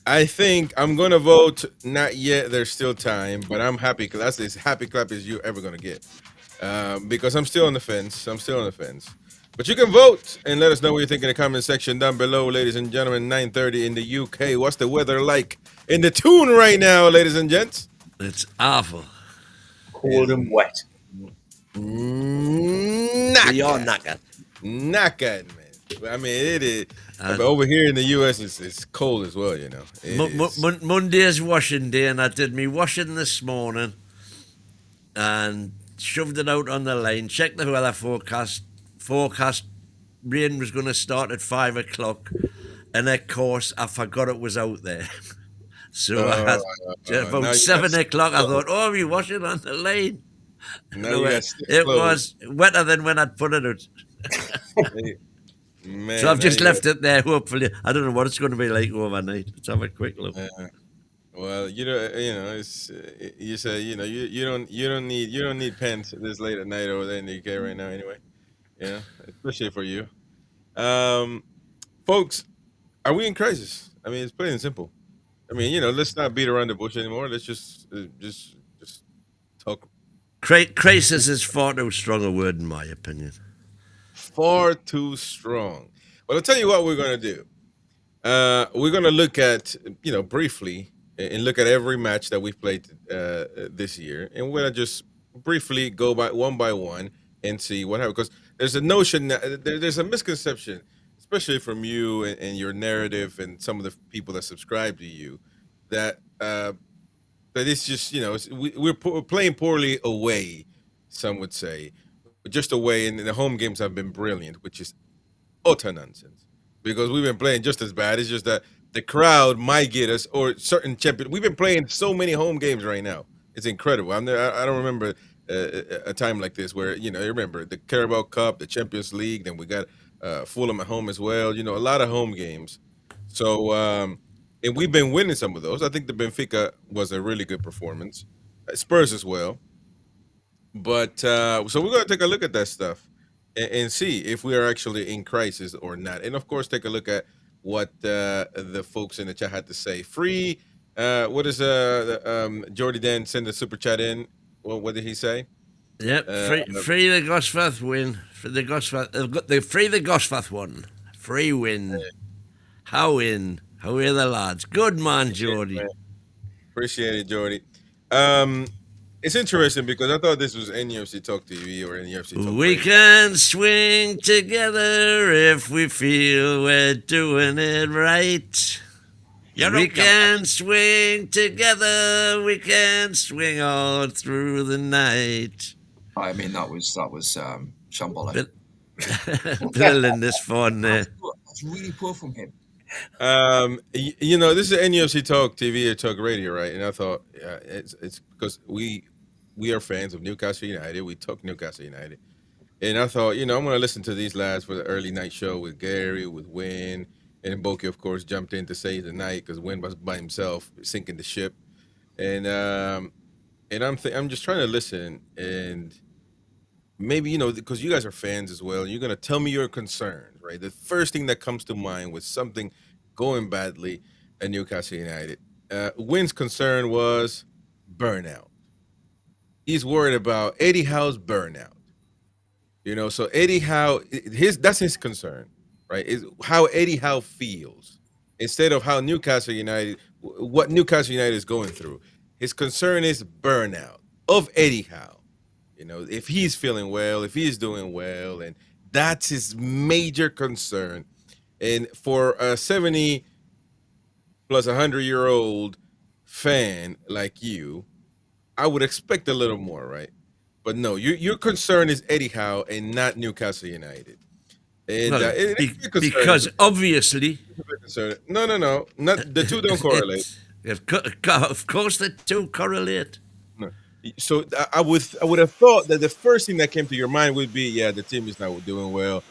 I think I'm going to vote not yet. There's still time, but I'm happy because that's as happy clap as you're ever going to get. Because I'm still on the fence. But you can vote and let us know what you think in the comment section down below, ladies and gentlemen. 9:30 in the UK. What's the weather like in the Toon right now, ladies and gents? It's awful. Cold and wet. Knackered, man. I mean, it is. But over here in the US, it's cold as well, you know. Monday is washing day, and I did me washing this morning and shoved it out on the line. Checked the weather forecast. Rain was going to start at 5 o'clock, and of course, I forgot it was out there. So about 7 o'clock, I thought, oh, we wash it on the lane. It was wetter than when I'd put it out. Man, so I've just left it there. Hopefully, I don't know what it's going to be like overnight. Let's have a quick look. Well, it's you say you don't need pens this late at night over there in the UK right now anyway. Yeah, especially for you, folks. Are we in crisis? I mean, it's plain and simple. I mean, let's not beat around the bush anymore. Let's just talk. Crisis is far too strong a word, in my opinion. Far too strong. Well, I'll tell you what we're going to do. We're going to look at, briefly, and look at every match that we've played this year. And we're going to just briefly go by one and see what happened. Because there's a notion, there's a misconception, especially from you and your narrative and some of the people that subscribe to you, that it's just, we're playing poorly away, some would say. Just away, and the home games have been brilliant, which is utter nonsense. Because we've been playing just as bad. It's just that the crowd might get us, or certain champions. We've been playing so many home games right now. It's incredible. I don't remember a time like this where, you remember the Carabao Cup, the Champions League, then we got Fulham at home as well. A lot of home games. So, and we've been winning some of those. I think the Benfica was a really good performance. Spurs as well. But so we're going to take a look at that stuff and see if we are actually in crisis or not. And, of course, take a look at what the folks in the chat had to say. Free, what is Jordy Dan send the super chat in? Well, what did he say? Yep, free the Gosforth win. Free the Gosforth one. Free win. How in? How are the lads? Good man, Jordy. Appreciate it, Jordy. It's interesting because I thought this was NUFC Talk TV or NUFC Talk. We can swing together if we feel we're doing it right. We can swing together. We can swing all through the night. I mean, that was shambolic. Building this fun there. That's really poor from him. This is NUFC Talk TV or Talk Radio, right? And I thought, it's because we are fans of Newcastle United. We talk Newcastle United, and I thought, I'm going to listen to these lads for the early night show with Gary, with Wynn, and Boki, of course, jumped in to save the night because Wynn was by himself sinking the ship, and I'm just trying to listen and. Maybe, because you guys are fans as well, and you're going to tell me your concerns, right? The first thing that comes to mind with something going badly at Newcastle United. Wynn's concern was burnout. He's worried about Eddie Howe's burnout. So Eddie Howe, that's his concern, right? Is how Eddie Howe feels instead of how what Newcastle United is going through. His concern is burnout of Eddie Howe. If he's feeling well, if he's doing well, and that's his major concern. And for a 70 plus 100-year-old fan like you, I would expect a little more, right? But no, your concern is Eddie Howe and not Newcastle United. And because obviously, no, not the two don't correlate. Of course, the two correlate. So I would have thought that the first thing that came to your mind would be, the team is not doing well.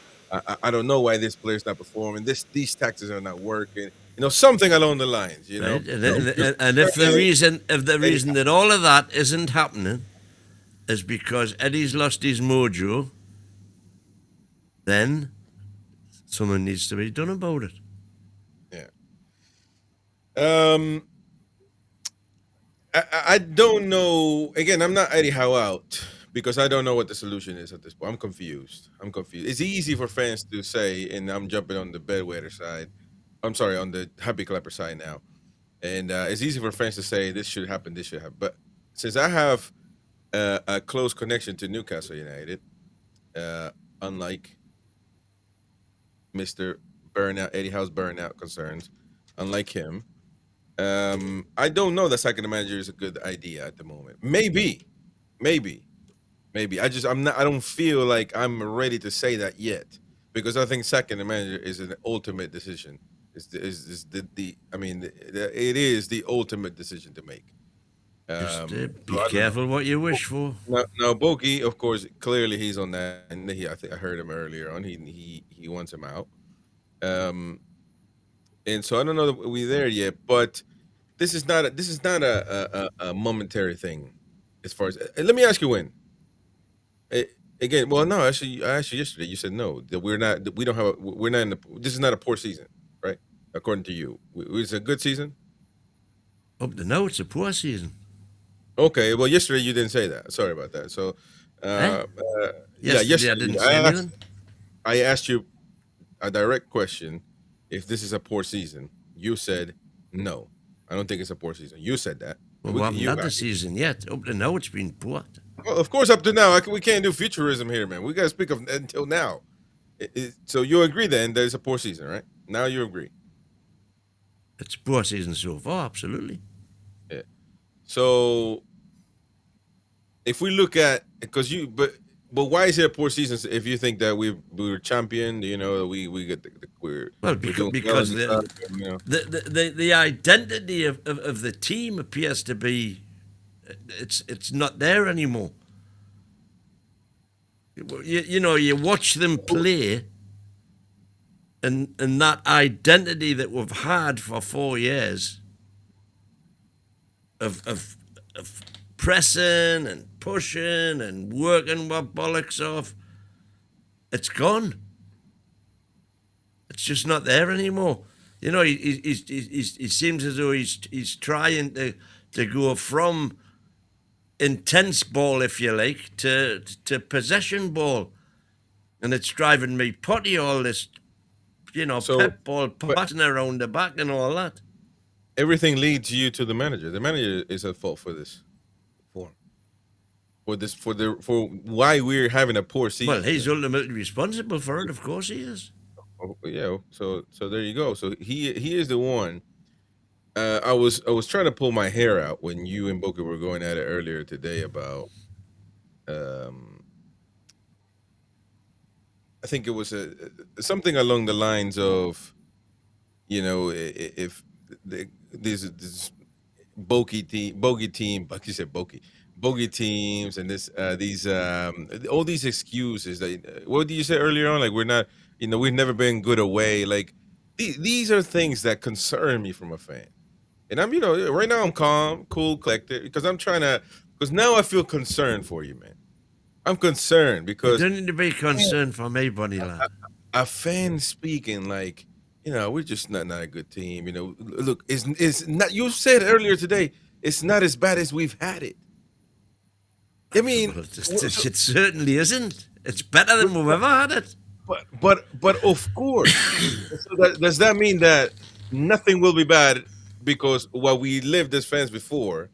I don't know why this player's not performing. These tactics are not working. something along the lines, Right? And if the reason that all of that isn't happening is because Eddie's lost his mojo, then something needs to be done about it. Yeah. I don't know. Again, I'm not Eddie Howe out because I don't know what the solution is at this point. I'm confused. It's easy for fans to say, and I'm jumping on the bedwetter side. I'm sorry, on the happy clapper side now. And it's easy for fans to say this should happen, this should happen. But since I have a close connection to Newcastle United, unlike Mr. Burnout, Eddie Howe's Burnout concerns, unlike him, I don't know that sacking the manager is a good idea at the moment. Maybe. I don't feel like I'm ready to say that yet because I think sacking the manager is an ultimate decision. It is the ultimate decision to make. Just be careful what you wish for. Now, Boki, of course, clearly he's on that, and I think I heard him earlier on. He wants him out. And so I don't know that we're there yet, but this is not a momentary thing. As far as let me ask you when. Again, well, no, actually, I asked you yesterday. You said no, that we're not. That we don't have. We're not in the. This is not a poor season, right? According to you, it's a good season. Up to now, it's a poor season. Okay, well, yesterday you didn't say that. Sorry about that. So, yesterday I didn't say anything. I asked you a direct question. If this is a poor season, you said no. I don't think it's a poor season. You said that. Well, we haven't had the season yet. Up to now, it's been poor. Well, of course, up to now, we can't do futurism here, man. We got to speak of until now. So you agree then that it's a poor season, right? Now you agree. It's a poor season so far, absolutely. Yeah. So if we look at but why is it a poor season if you think that we were champion? We get because the identity of the team appears to be it's not there anymore. You watch them play, and that identity that we've had for 4 years of pressing and pushing and working what bollocks off, it's gone. It's just not there anymore. He seems as though he's trying to go from intense ball, if you like, to possession ball, and it's driving me potty, all this, pep ball passing around the back and all that. Everything leads you to the manager. The manager is at fault for this. For why we're having a poor season. Well, he's ultimately responsible for it. Of course, he is. Oh, yeah. So there you go. So he is the one. I was trying to pull my hair out when you and Boca were going at it earlier today about. I think it was something along the lines of, if this bogey team, like you said, bogey teams, and these all these excuses that what did you say earlier on? Like we're not, we've never been good away. Like these are things that concern me from a fan, and I'm, right now I'm calm, cool, collected because now I feel concerned for you, man. I'm concerned because you don't need to be concerned for me, buddy lad. A fan speaking like, we're just not a good team. Look, it's not. You said earlier today, it's not as bad as we've had it. I mean, well, it certainly isn't. It's better than we've ever had it. But of course. So does that mean that nothing will be bad because what we lived as fans before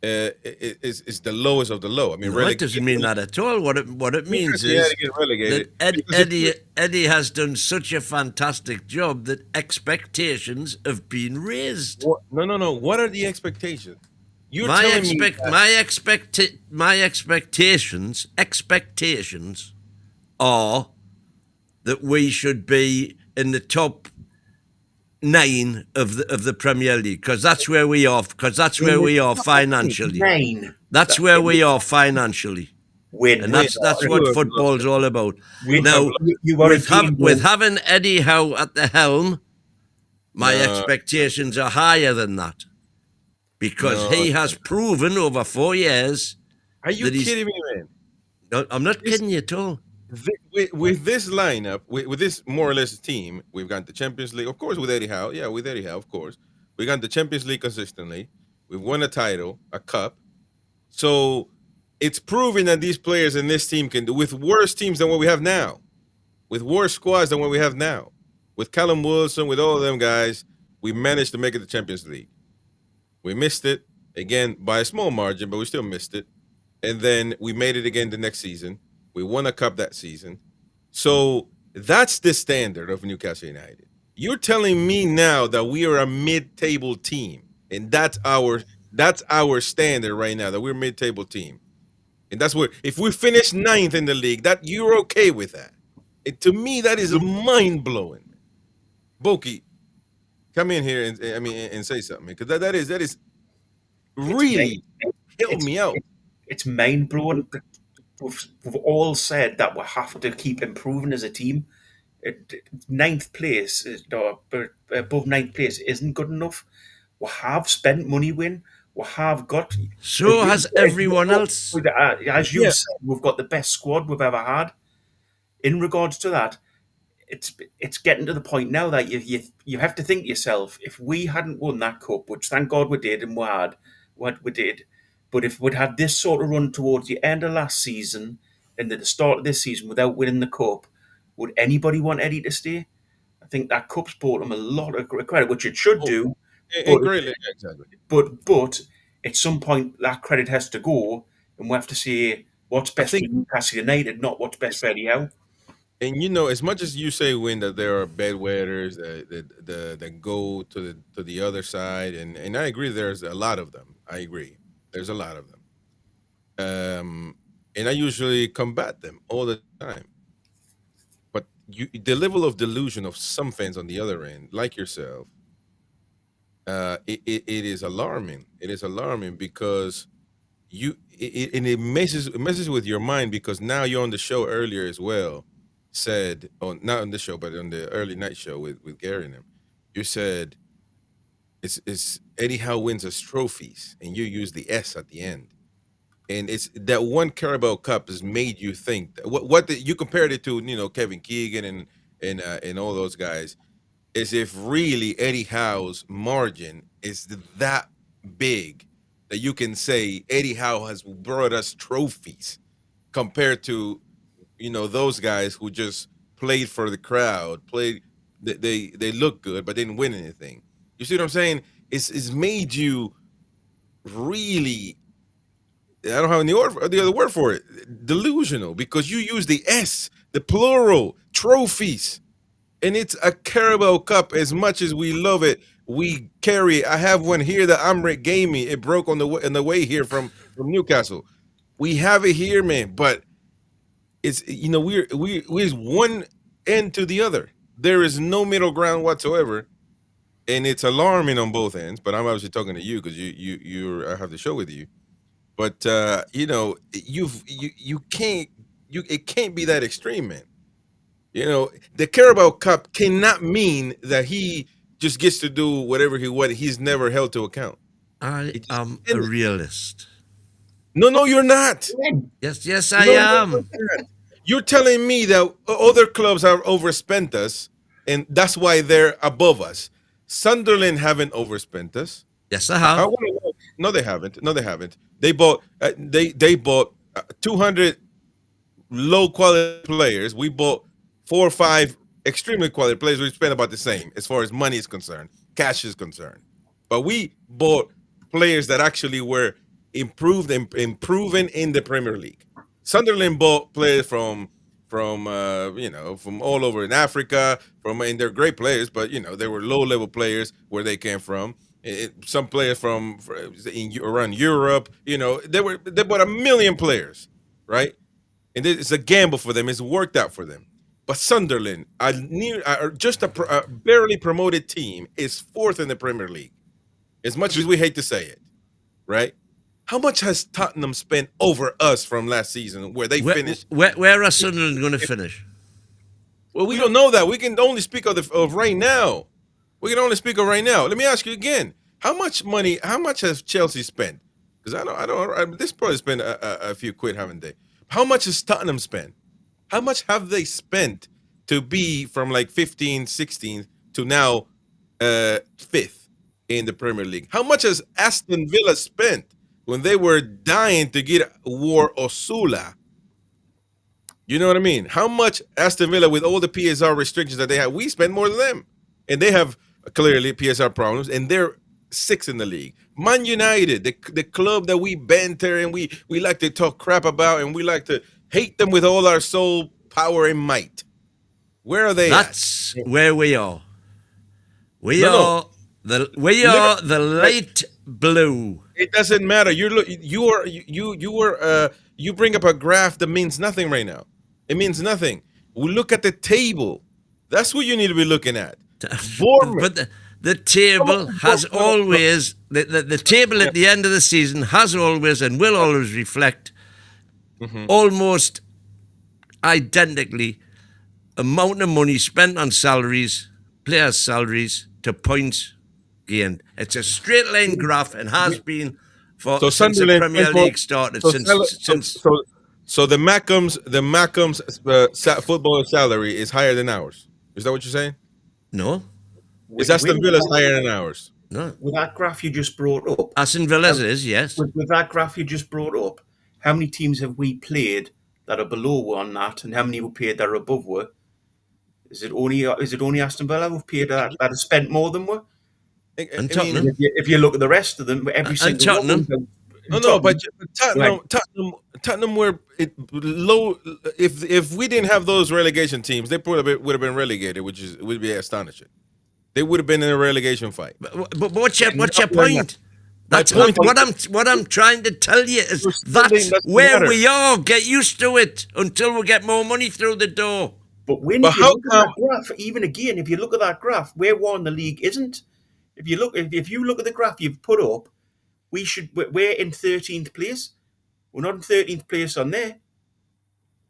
is the lowest of the low? I mean, no, it doesn't mean that at all. What it means is that Eddie has done such a fantastic job that expectations have been raised. No. What are the expectations? My expectations are that we should be in the top 9 of the Premier League because that's where we are. Because that's where we are financially. 9. That's where we are financially. And that's what football's all about. Now, with having Eddie Howe at the helm, My No. expectations are higher than that because he has proven over 4 years. Are you that he's- kidding me, man? No, I'm not kidding you at all. With this lineup, with this more or less team, we've got the Champions League, of course, with Eddie Howe. Yeah, with Eddie Howe, of course. We got the Champions League consistently. We've won a title, a cup. So it's proven that these players in this team can do with worse teams than what we have now, with worse squads than what we have now. With Callum Wilson, with all of them guys, we managed to make it to Champions League. We missed it, again, by a small margin, but we still missed it. And then we made it again the next season. We won a cup that season. So that's the standard of Newcastle United. You're telling me now that we are a mid-table team, and that's our standard right now, that we're a mid-table team. And that's where, if we finish 9th in the league, that you're okay with that. To me, that is mind-blowing. Boki, come in here and say something, because that is really help me out. It's mind-blowing. We've all said that we have to keep improving as a team. 9th place, above 9th place, isn't good enough. We have spent money win. We have got. So has everyone else. As you said, we've got the best squad we've ever had. In regards to that, it's getting to the point now that you have to think to yourself, if we hadn't won that cup, which thank God we did, and we had what we did, but if we'd had this sort of run towards the end of last season and at the start of this season without winning the cup, would anybody want Eddie to stay? I think that cup's brought him a lot of credit, which it should do. Exactly. But at some point that credit has to go, and we have to say what's best for Newcastle United, not what's best for Eddie Howe. And as much as you say, Win, that there are bedwetters that go to the other side, and I agree, there's a lot of them. I agree, there's a lot of them, and I usually combat them all the time. But the level of delusion of some fans on the other end, like yourself, it is alarming. It is alarming because it messes with your mind, because now you're on the show earlier as well. Said not on the show, but on the early night show with Gary and him, you said it's Eddie Howe wins us trophies, and you use the S at the end, and it's that one Carabao Cup has made you think that you compared it to Kevin Keegan and all those guys, as if really Eddie Howe's margin is that big that you can say Eddie Howe has brought us trophies compared to those guys who just played for the crowd, they look good but didn't win anything. You see what I'm saying? It's made you really, I don't have the other word for it, delusional, because you use the S, the plural, trophies. And it's a Carabao Cup. As much as we love it, we carry it. I have one here that Amrit gave me. It broke on the way here from Newcastle. We have it here, man, but it's we're one end to the other. There is no middle ground whatsoever, and it's alarming on both ends. But I'm obviously talking to you because I have the show with you. But it can't be that extreme, man. The Carabao Cup cannot mean that he just gets to do whatever he's never held to account. I am a realist. No, you're not. Yes, I am. You're telling me that other clubs have overspent us, and that's why they're above us. Sunderland haven't overspent us. Yes, I have. No, they haven't. They bought 200 low quality players. We bought 4 or 5 extremely quality players. We spent about the same as far as money is concerned, cash is concerned. But we bought players that actually were improved and proven in the Premier League. Sunderland bought players from all over in Africa, and they're great players, but they were low level players where they came from. Some players from around Europe, they bought 1 million players, right? And it's a gamble for them. It's worked out for them. But Sunderland, just a barely promoted team, is 4th in the Premier League. As much as we hate to say it, right? How much has Tottenham spent over us from last season, where they finished? Where are Sunderland going to finish? Well, we don't know that. We can only speak of right now. We can only speak of right now. Let me ask you again. How much has Chelsea spent? Because this probably spent a few quid, haven't they? How much has Tottenham spent? How much have they spent to be from like 15th, 16th to now 5th in the Premier League? How much has Aston Villa spent when they were dying to get War Osula? You know what I mean? How much Aston Villa, with all the PSR restrictions that they have, we spend more than them. And they have clearly PSR problems, and they're 6th in the league. Man United, the club that we banter and we like to talk crap about, and we like to hate them with all our soul, power, and might. Where are they? That's where we are. We are the light blue. It doesn't matter. You bring up a graph that means nothing right now. It means nothing. We look at the table. That's what you need to be looking at. But the table has always the table at the end of the season has always and will always reflect almost identically amount of money spent on salaries, players' salaries to points gained. It's a straight line graph and has been since the Premier League started. So the Mackham's football salary is higher than ours. Is that what you're saying? No. Is Aston Villa's higher than ours? No. With that graph you just brought up. Aston Villa's is, yes. With that graph you just brought up, how many teams have we played that are below on that, and how many we played that are above we? Is it only Aston Villa who've paid that have spent more than we? And Tottenham. If you look at the rest of them, every single Tottenham. one. But Tottenham were low. If we didn't have those relegation teams, they probably would have been relegated, which would be astonishing. They would have been in a relegation fight. But what's your point? That's what I'm trying to tell you is that's where we are. Get used to it until we get more money through the door. But if you look at that graph, even again, if you look at that graph, where we're in the league isn't. If you look at the graph you've put up, we're in 13th place. We're not in 13th place on there.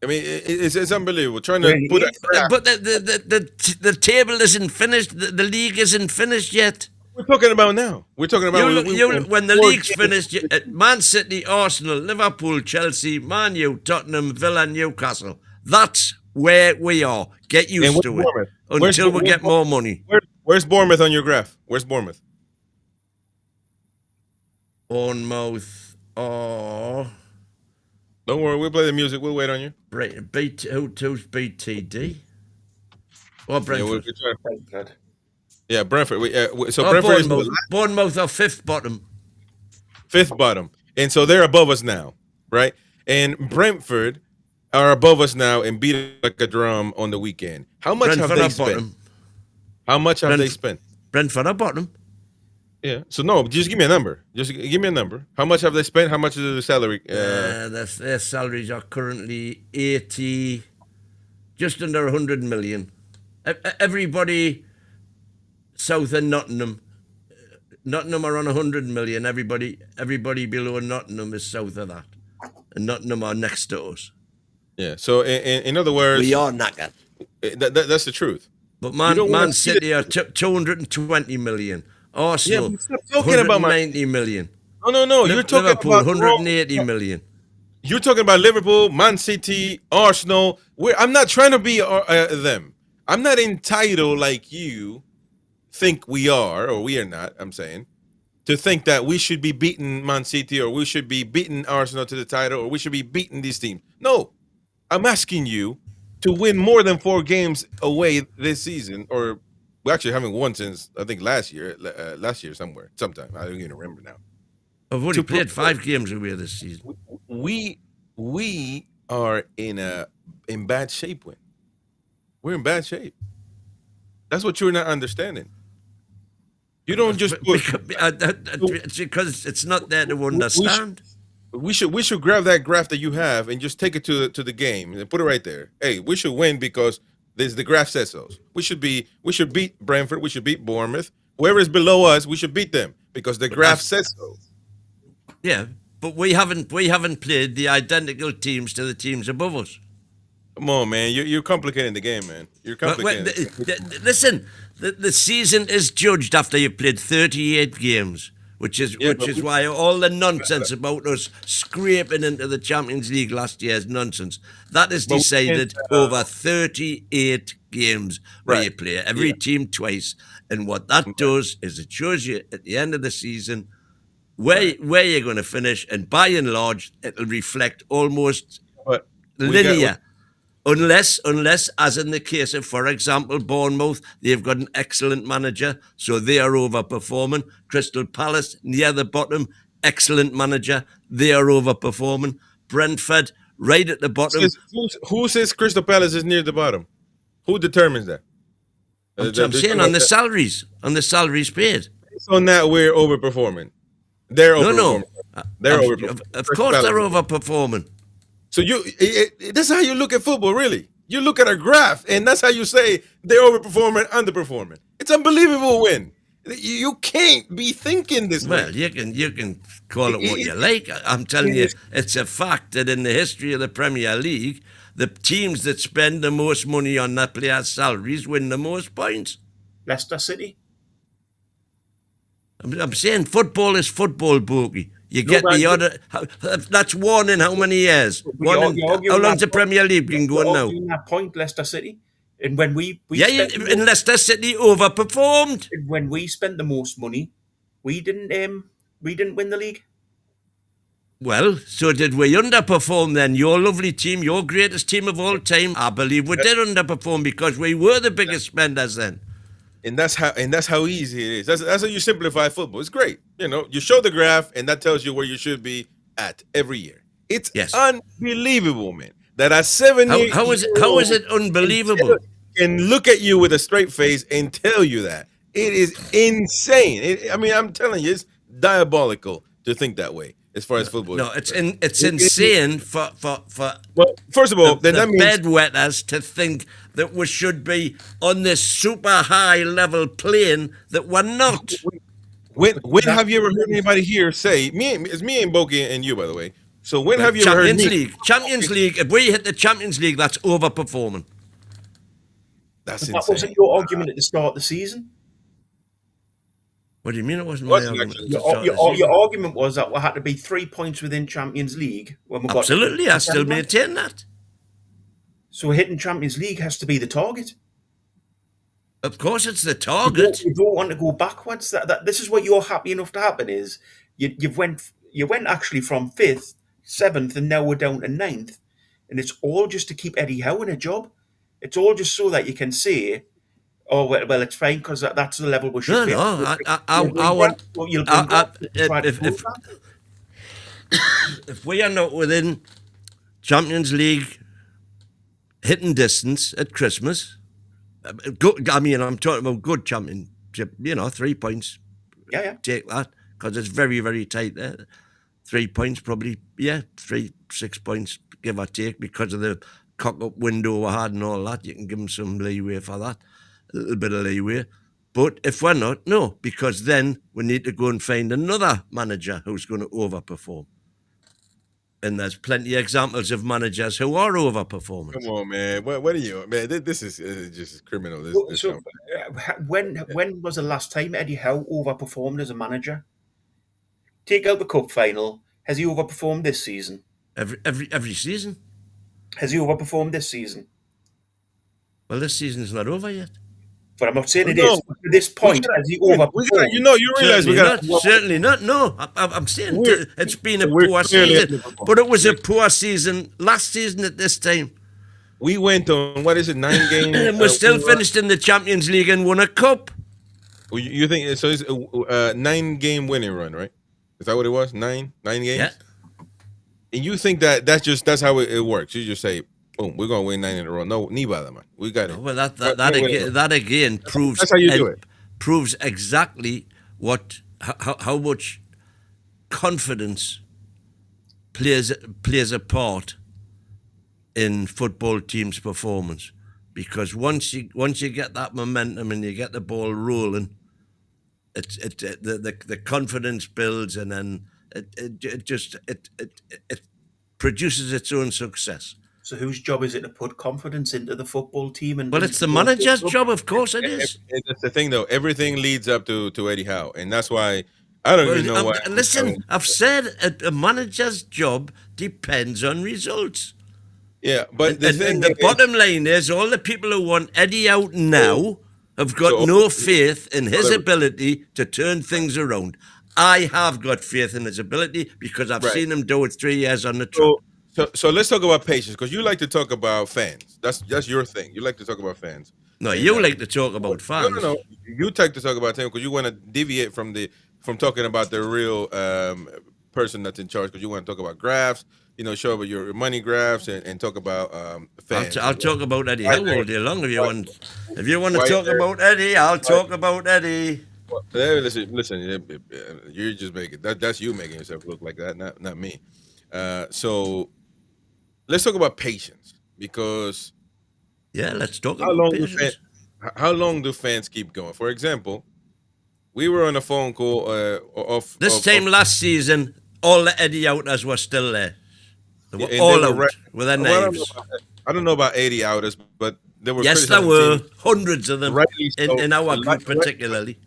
I mean, it's unbelievable. Trying to put but the table isn't finished. The league isn't finished yet. We're talking about now. We're talking about when the league's finished. Man City, Arsenal, Liverpool, Chelsea, Man U, Tottenham, Villa, Newcastle. That's where we are. Get used to it until we get more money. Where's Bournemouth on your graph? Where's Bournemouth? Bournemouth. Oh. Don't worry, we'll play the music. We'll wait on you. Right, who's BTD? Or Brentford? Yeah, Brentford. So Brentford Bournemouth are 5th bottom. 5th bottom. And so they're above us now, right? And Brentford are above us now and beat it like a drum on the weekend. How much have they spent? Bottom. How much have they spent? Brentford are bottom. Yeah. So no, just give me a number. Just give me a number. How much have they spent? How much is the salary? Their salaries are currently 80, just under 100 million. Everybody south of Nottingham are on 100 million. Everybody below Nottingham is south of that, and Nottingham are next to us. Yeah. So in other words, we are knackered. That's the truth. But Man City are 220 million. Arsenal, yeah, talking 190 million. No. You're talking Liverpool, about 180 million. You're talking about Liverpool, Man City, Arsenal. I'm not trying to be them. I'm not entitled like you think we are, or we are not, I'm saying, to think that we should be beating Man City or we should be beating Arsenal to the title or we should be beating these teams. No, I'm asking you to win more than 4 games away this season, or we actually haven't won since, I think, last year sometime. I don't even remember now. I've only played 5 games away this season. We are in bad shape, Win. We're in bad shape. That's what you're not understanding. You don't just because it's not there to understand. We should grab that graph that you have and just take it to the game and put it right there. Hey, we should win because the graph says so. We should beat Brentford. We should beat Bournemouth. Whoever is below us, we should beat them because the graph says so. Yeah, but we haven't played the identical teams to the teams above us. Come on, man. You're complicating the game, man. You're complicating. Listen, The season is judged after you've played 38 games, which is why all the nonsense about us scraping into the Champions League last year is nonsense. That is decided over 38 games where you play every team twice. And what that does is it shows you at the end of the season where you're going to finish, and by and large, it'll reflect almost linear. Unless, as in the case of, for example, Bournemouth, they've got an excellent manager, so they are overperforming. Crystal Palace, near the bottom, excellent manager, they are overperforming. Brentford, right at the bottom. Who says Crystal Palace is near the bottom? Who determines that? I'm saying on the salaries paid. So now we're overperforming. They're overperforming. They're overperforming. Of course they're overperforming. So that's how you look at football, really. You look at a graph, and that's how you say they're overperforming, underperforming. It's unbelievable win. You can't be thinking this way. Well, you can call it what you like. I'm telling you, it's a fact that in the history of the Premier League, the teams that spend the most money on their players' salaries win the most points. Leicester City. I'm saying football is football, Bogey. You get the other. That's one in how many years? How long's the Premier League been going now? That point, Leicester City, and when and Leicester City overperformed. And when we spent the most money, we didn't win the league. Well, so did we underperform then? Your lovely team, your greatest team of all time, I believe we did underperform because we were the biggest spenders then. And that's how easy it is. That's how you simplify football. It's great. You show the graph, and that tells you where you should be at every year. It's unbelievable, man. That at 7 years, how is it unbelievable? Can look at you with a straight face and tell you that it is insane. I'm telling you, it's diabolical to think that way as far as football. No, it's insane for. Well, first of all, then that means bedwetters to think that we should be on this super high level plane that we're not. When have you ever heard anybody here say, it's me and Boki and you, by the way. So when have you ever heard Champions League, if we hit the Champions League, that's overperforming. That's insane. That wasn't your argument at the start of the season. What do you mean it wasn't my argument? Your argument was that we had to be 3 points within Champions League. When we Absolutely, I still maintain that. So hitting Champions League has to be the target. Of course, it's the target. You don't want to go backwards. This is what you're happy enough to happen is you went actually from 5th, 7th, and now we're down to 9th, and it's all just to keep Eddie Howe in a job. It's all just so that you can say, "Oh well, it's fine because that's the level we should be." If we are not within Champions League hitting distance at Christmas, I'm talking about good championship. 3 points. Yeah. Take that because it's very, very tight there. 3 points, probably. 6 points, give or take, because of the cock-up window we had and all that. You can give them some leeway for that, a little bit of leeway. But if we're not, no, because then we need to go and find another manager who's going to overperform. And there's plenty of examples of managers who are overperforming. Come on, man. What are you, man? This is just criminal. When was the last time Eddie Howe overperformed as a manager? Take out the cup final. Has he overperformed this season? Every season. Has he overperformed this season? Well, this season's not over yet. But I'm not saying it is. At this point, has he overperformed? You realize certainly not. No, I'm saying it's been a poor season, but it was a poor season last season at this time. We went on 9 games, and we're still finished in the Champions League and won a cup. Well, you think so? It's a 9-game winning run, right? Is that what it was? 9 games. Yeah. And you think that's how it works? You just say, boom, we're gonna win 9 in a row. No, Nibala, man, we got it. Well, that again proves that's how you do it. Proves exactly how much confidence plays a part in football teams' performance. Because once you get that momentum and you get the ball rolling, the confidence builds, and then it produces its own success. So whose job is it to put confidence into the football team? And Well, it's the manager's job, of course it is. And that's the thing, though. Everything leads up to Eddie Howe, and that's why I don't even know why. Listen, I've said a manager's job depends on results. Yeah, but the bottom line is all the people who want Eddie out now have got no faith in his ability to turn things around. I have got faith in his ability because I've seen him do it 3 years on the trot. So let's talk about patience, because you like to talk about fans. That's your thing. You like to talk about fans. No, you like to talk about fans. No. You like to talk about them because you want to deviate from talking about the real person that's in charge, because you want to talk about graphs. Show about your money graphs and talk about fans. I'll talk about Eddie Howe all day long if you want. If you want to talk about Eddie, I'll talk about Eddie. Listen, you're just making that's you making yourself look like that, not me. So let's talk about patience, because let's talk about patience. How long do fans keep going? For example, we were on a phone call last season. All the Eddie outers were still there. They were all out with their names. I don't know about 80 outers, but there were. Yes, there were hundreds of them in our group particularly.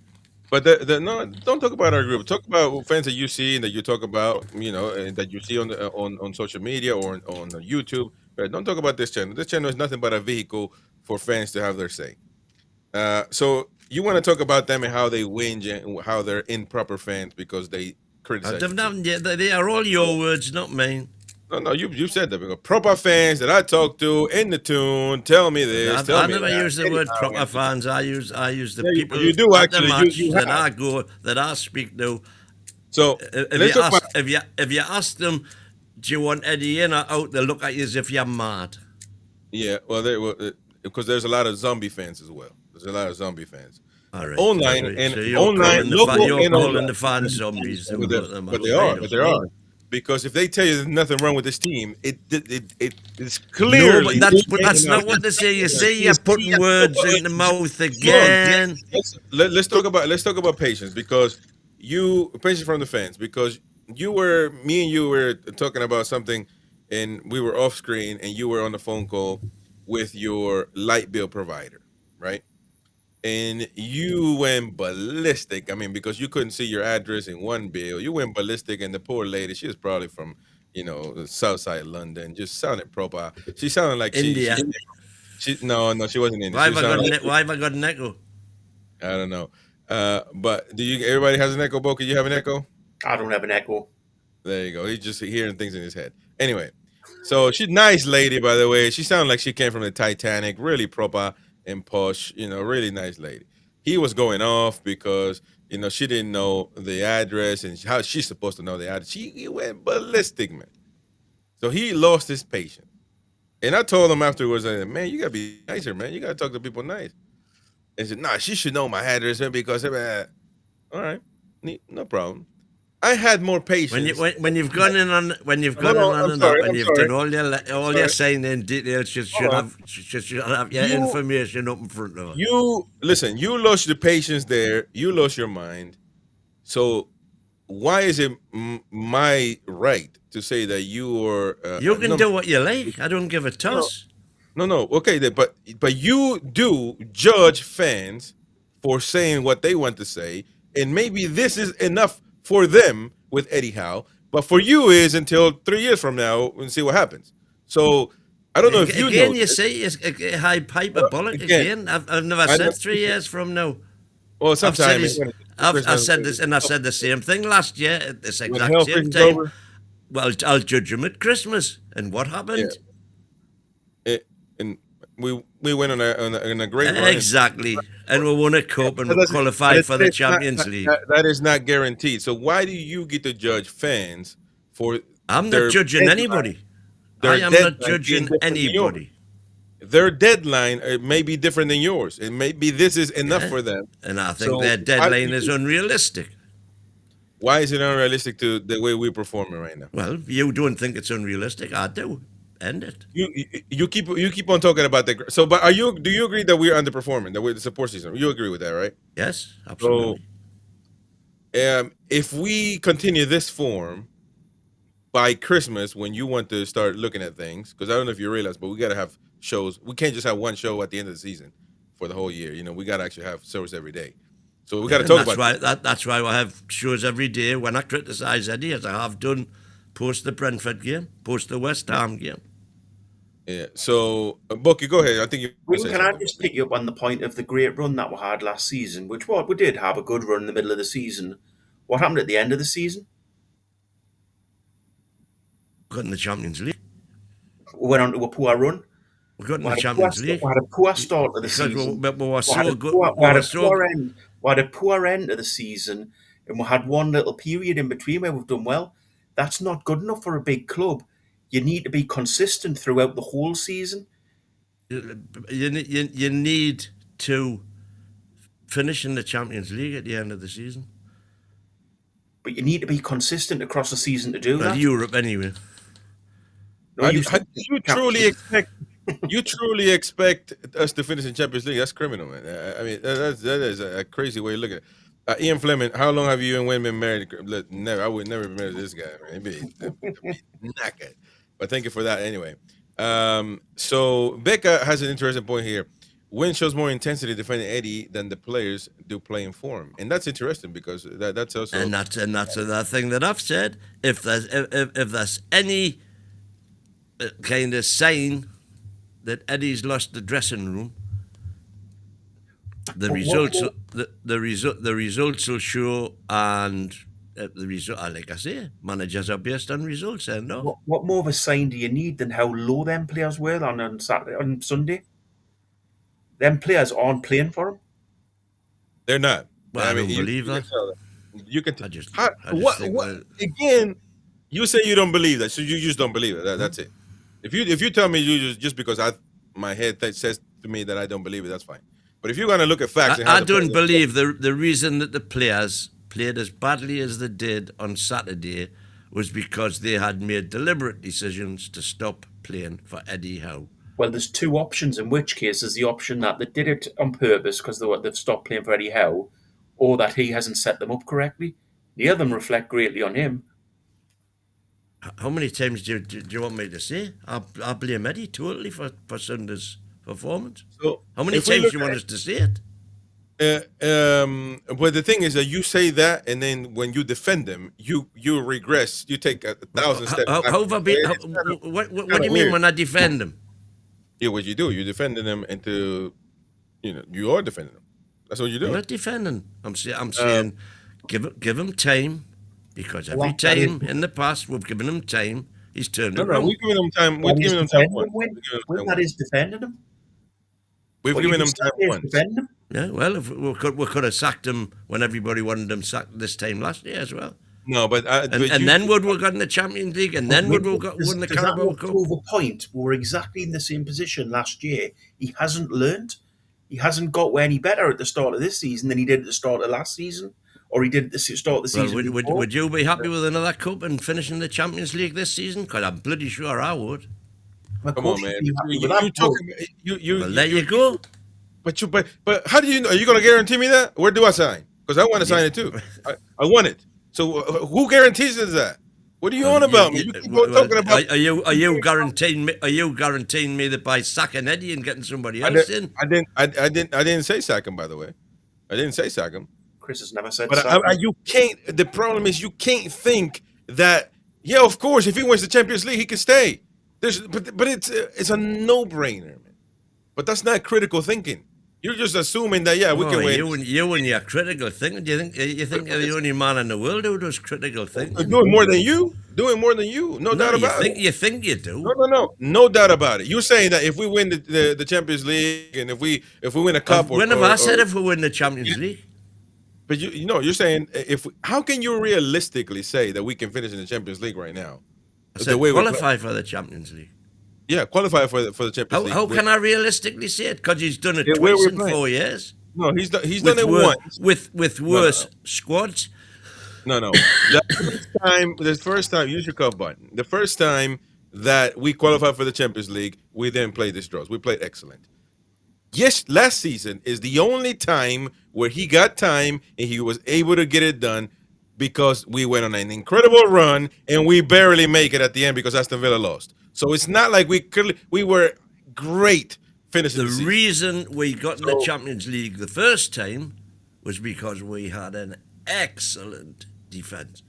But no, don't talk about our group. Talk about fans that you see and that you talk about, and that you see on social media or on YouTube. Right? Don't talk about this channel. This channel is nothing but a vehicle for fans to have their say. So you want to talk about them and how they whinge and how they're improper fans because they criticize. They are all your words, not mine. No, you said that. Because proper fans that I talk to in the Toon tell me this. I never use the word proper fans. I use the people you do at actually, the match you that I speak to. So if you ask them, do you want Eddie in or out? They look at you as if you're mad. Yeah, well, because there's a lot of zombie fans as well. There's a lot of zombie fans. All right. Online and so you're calling the fans zombies. But they are. Because if they tell you there's nothing wrong with this team, it's clearly. No, but that's not what they say. You say you're putting words in the mouth again. Let's talk about patience, because patience from the fans, because me and you were talking about something, and we were off screen, and you were on the phone call with your light bill provider, right? And you went ballistic. I mean, because you couldn't see your address in one bill. You went ballistic, and the poor lady, she was probably from, the south side of London, just sounded proper. She sounded like India. No, she wasn't Indian. Why have I got an echo? I don't know. But everybody has an echo, Boca? You have an echo? I don't have an echo. There you go. He's just hearing things in his head. Anyway, so she's a nice lady, by the way. She sounded like she came from the Titanic, really proper and posh, really nice lady. He was going off because, she didn't know the address and how she's supposed to know the address. He went ballistic, man. So he lost his patience. And I told him afterwards, man, you got to be nicer, man. You got to talk to people nice. And he said, nah, she should know my address because, all right, no problem. I had more patience. When you've gone in on and you've done all your signing details, you should have your information up in front of you. You lost the patience there. You lost your mind. So why is it my right to say that you are? You can do what you like. I don't give a toss. No. Okay, but you do judge fans for saying what they want to say, and maybe this is enough for them with Eddie Howe, but for you is until 3 years from now and see what happens. So I don't know if you again. Know you say it's hyperbolic again. I've never said 3 years from now. Well, sometimes I've said this, and I said the same thing last year at this exact same time. Over. Well, I'll judge him at Christmas, and what happened? And we went on a great run. Exactly. And we won a cup and we qualified for the Champions League. That is not guaranteed. So why do you get to judge fans for? I'm not judging anybody. I am not judging anybody. Their deadline may be different than yours. It may be this is enough for them. And I think their deadline is unrealistic. Why is it unrealistic to the way we're performing right now? Well, you don't think it's unrealistic. I do. End it. You keep on talking about that. So, but do you agree that we're underperforming? That we're the support system? You agree with that, right? Yes, absolutely. So, if we continue this form, by Christmas, when you want to start looking at things, because I don't know if you realize, but we got to have shows. We can't just have one show at the end of the season for the whole year. We got to actually have shows every day. So we got to talk about that's why I have shows every day when I criticise Eddie, as I have done post the Brentford game, post the West Ham game. Yeah. So, Bucky, go ahead. I think you. Can I just pick you up on the point of the great run that we had last season? Which we did have a good run in the middle of the season. What happened at the end of the season? Got in the Champions League. We went on to a poor run. We got in the Champions League. We had a poor start to the season. We were so good. We had a poor end of the season, and we had one little period in between where we've done well. That's not good enough for a big club. You need to be consistent throughout the whole season. You need to finish in the Champions League at the end of the season. But you need to be consistent across the season to do that. Europe, anyway. No, you truly expect us to finish in Champions League? That's criminal, man. I mean, that is a crazy way to look at it. Ian Fleming, how long have you and Wayne been married? Never. I would never marry this guy, man. He'd be knackered. But thank you for that anyway. So Becca has an interesting point here. Wayne shows more intensity defending Eddie than the players do playing for him, and that's interesting because that's also and that's another thing that I've said. If there's any kind of sign that Eddie's lost the dressing room, the results will show, and the result, like I say, managers are based on results. And no, what more of a sign do you need than how low them players were on Sunday? Them players aren't playing for him. They're not. Well, I don't believe that. You can tell. Again, you say you don't believe that, so you just don't believe it. That's it. If you tell me you just because my head says to me that I don't believe it, that's fine. But if you're going to look at facts, I don't believe the reason that the players played as badly as they did on Saturday was because they had made deliberate decisions to stop playing for Eddie Howe. Well, there's two options, in which case there's the option that they did it on purpose because they've stopped playing for Eddie Howe, or that he hasn't set them up correctly. The other them reflect greatly on him. How many times do you want me to say? I blame Eddie totally for Sunday's performance. So how many times do you want us to say it? But the thing is that you say that, and then when you defend them, you regress. You take 1,000 steps. What do you mean when I defend them? Yeah, what you do, you're defending them into, you are defending them. That's what you do. I'm not defending. I'm saying, give him time, because every time in the past we've given him time, he's turned around. We've given him time. We've given him time once. That is defending him. We've given him time once. Yeah, well, if we could have sacked him when everybody wanted him sacked this time last year as well. No, but then would we got in the Champions League, and then would we got won the Carabao Cup. Prove a point. We were exactly in the same position last year. He hasn't learnt. He hasn't got any better at the start of this season than he did at the start of last season, or he did at the start of the season. Would you be happy with another cup and finishing the Champions League this season? Because I'm bloody sure I would. Come on, man. Well, there you go. But how do you know? Are you going to guarantee me that? Where do I sign? Because I want to sign it too. I want it. So who guarantees us that? What are you on about? You keep talking about. Are you guaranteeing me? Are you guaranteeing me that by sacking Eddie and getting somebody else in? I didn't say sack him, by the way. I didn't say sack him. Chris has never said. But you can't. The problem is you can't think that. Yeah, of course, if he wins the Champions League, he can stay. But it's a no-brainer, man. But that's not critical thinking. You're just assuming that we can win. You and your critical thinking. Do you think you're the only man in the world who does critical thinking? Doing more than you. No doubt about it. You think you do? No doubt about it. You're saying that if we win the Champions League and if we win a cup, when have I said if we win the Champions League? But you're saying how can you realistically say that we can finish in the Champions League right now? I said qualify for the Champions League. Yeah, qualify for the Champions League. How can I realistically say it? Because he's done it twice in 4 years. No, he's done it once with worse squads. No. The first time, use your cup button. The first time that we qualified for the Champions League, we didn't play these draws. We played excellent. Yes, last season is the only time where he got time and he was able to get it done because we went on an incredible run and we barely make it at the end because Aston Villa lost. So it's not like we were great finishing the season. Reason we got in the Champions League the first time was because we had an excellent defense.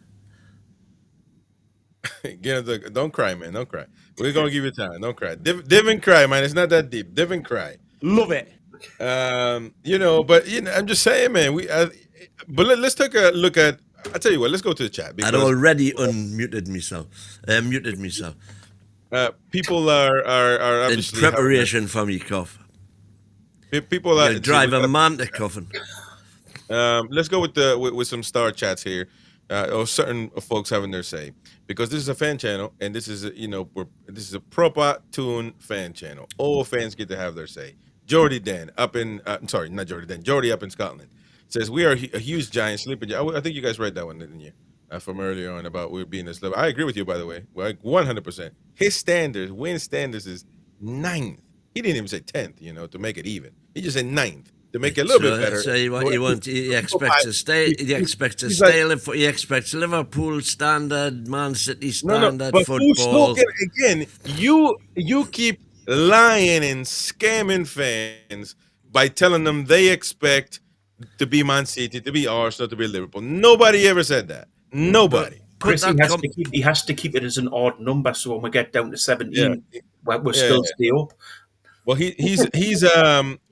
Don't cry, man. Don't cry. We're gonna give you time. Don't cry. Div and cry, man. It's not that deep. Div and cry. Love it. I'm just saying, man. But let's take a look at. I tell you what. Let's go to the chat. I'd already muted myself. People are obviously in preparation for me cough. People are drive a man to coughing. Let's go with some star chats here, or certain folks having their say, because this is a fan channel and this is this is a proper Toon fan channel. All fans get to have their say. Jordy Dan up in Jordy up in Scotland says we are a huge giant sleeping. I think you guys read that one, didn't you? From earlier on about we being this level. I agree with you, by the way, like 100%. His win standards is 9th. He didn't even say 10th, to make it even. He just said 9th to make it a little bit better. So he expects to stay. He expects Liverpool standard, Man City standard football. Again, you keep lying and scamming fans by telling them they expect to be Man City, to be Arsenal, to be Liverpool. Nobody ever said that. Nobody. Chris, he has to keep it as an odd number, so when we get down to 17, we're still stay up. Well, he's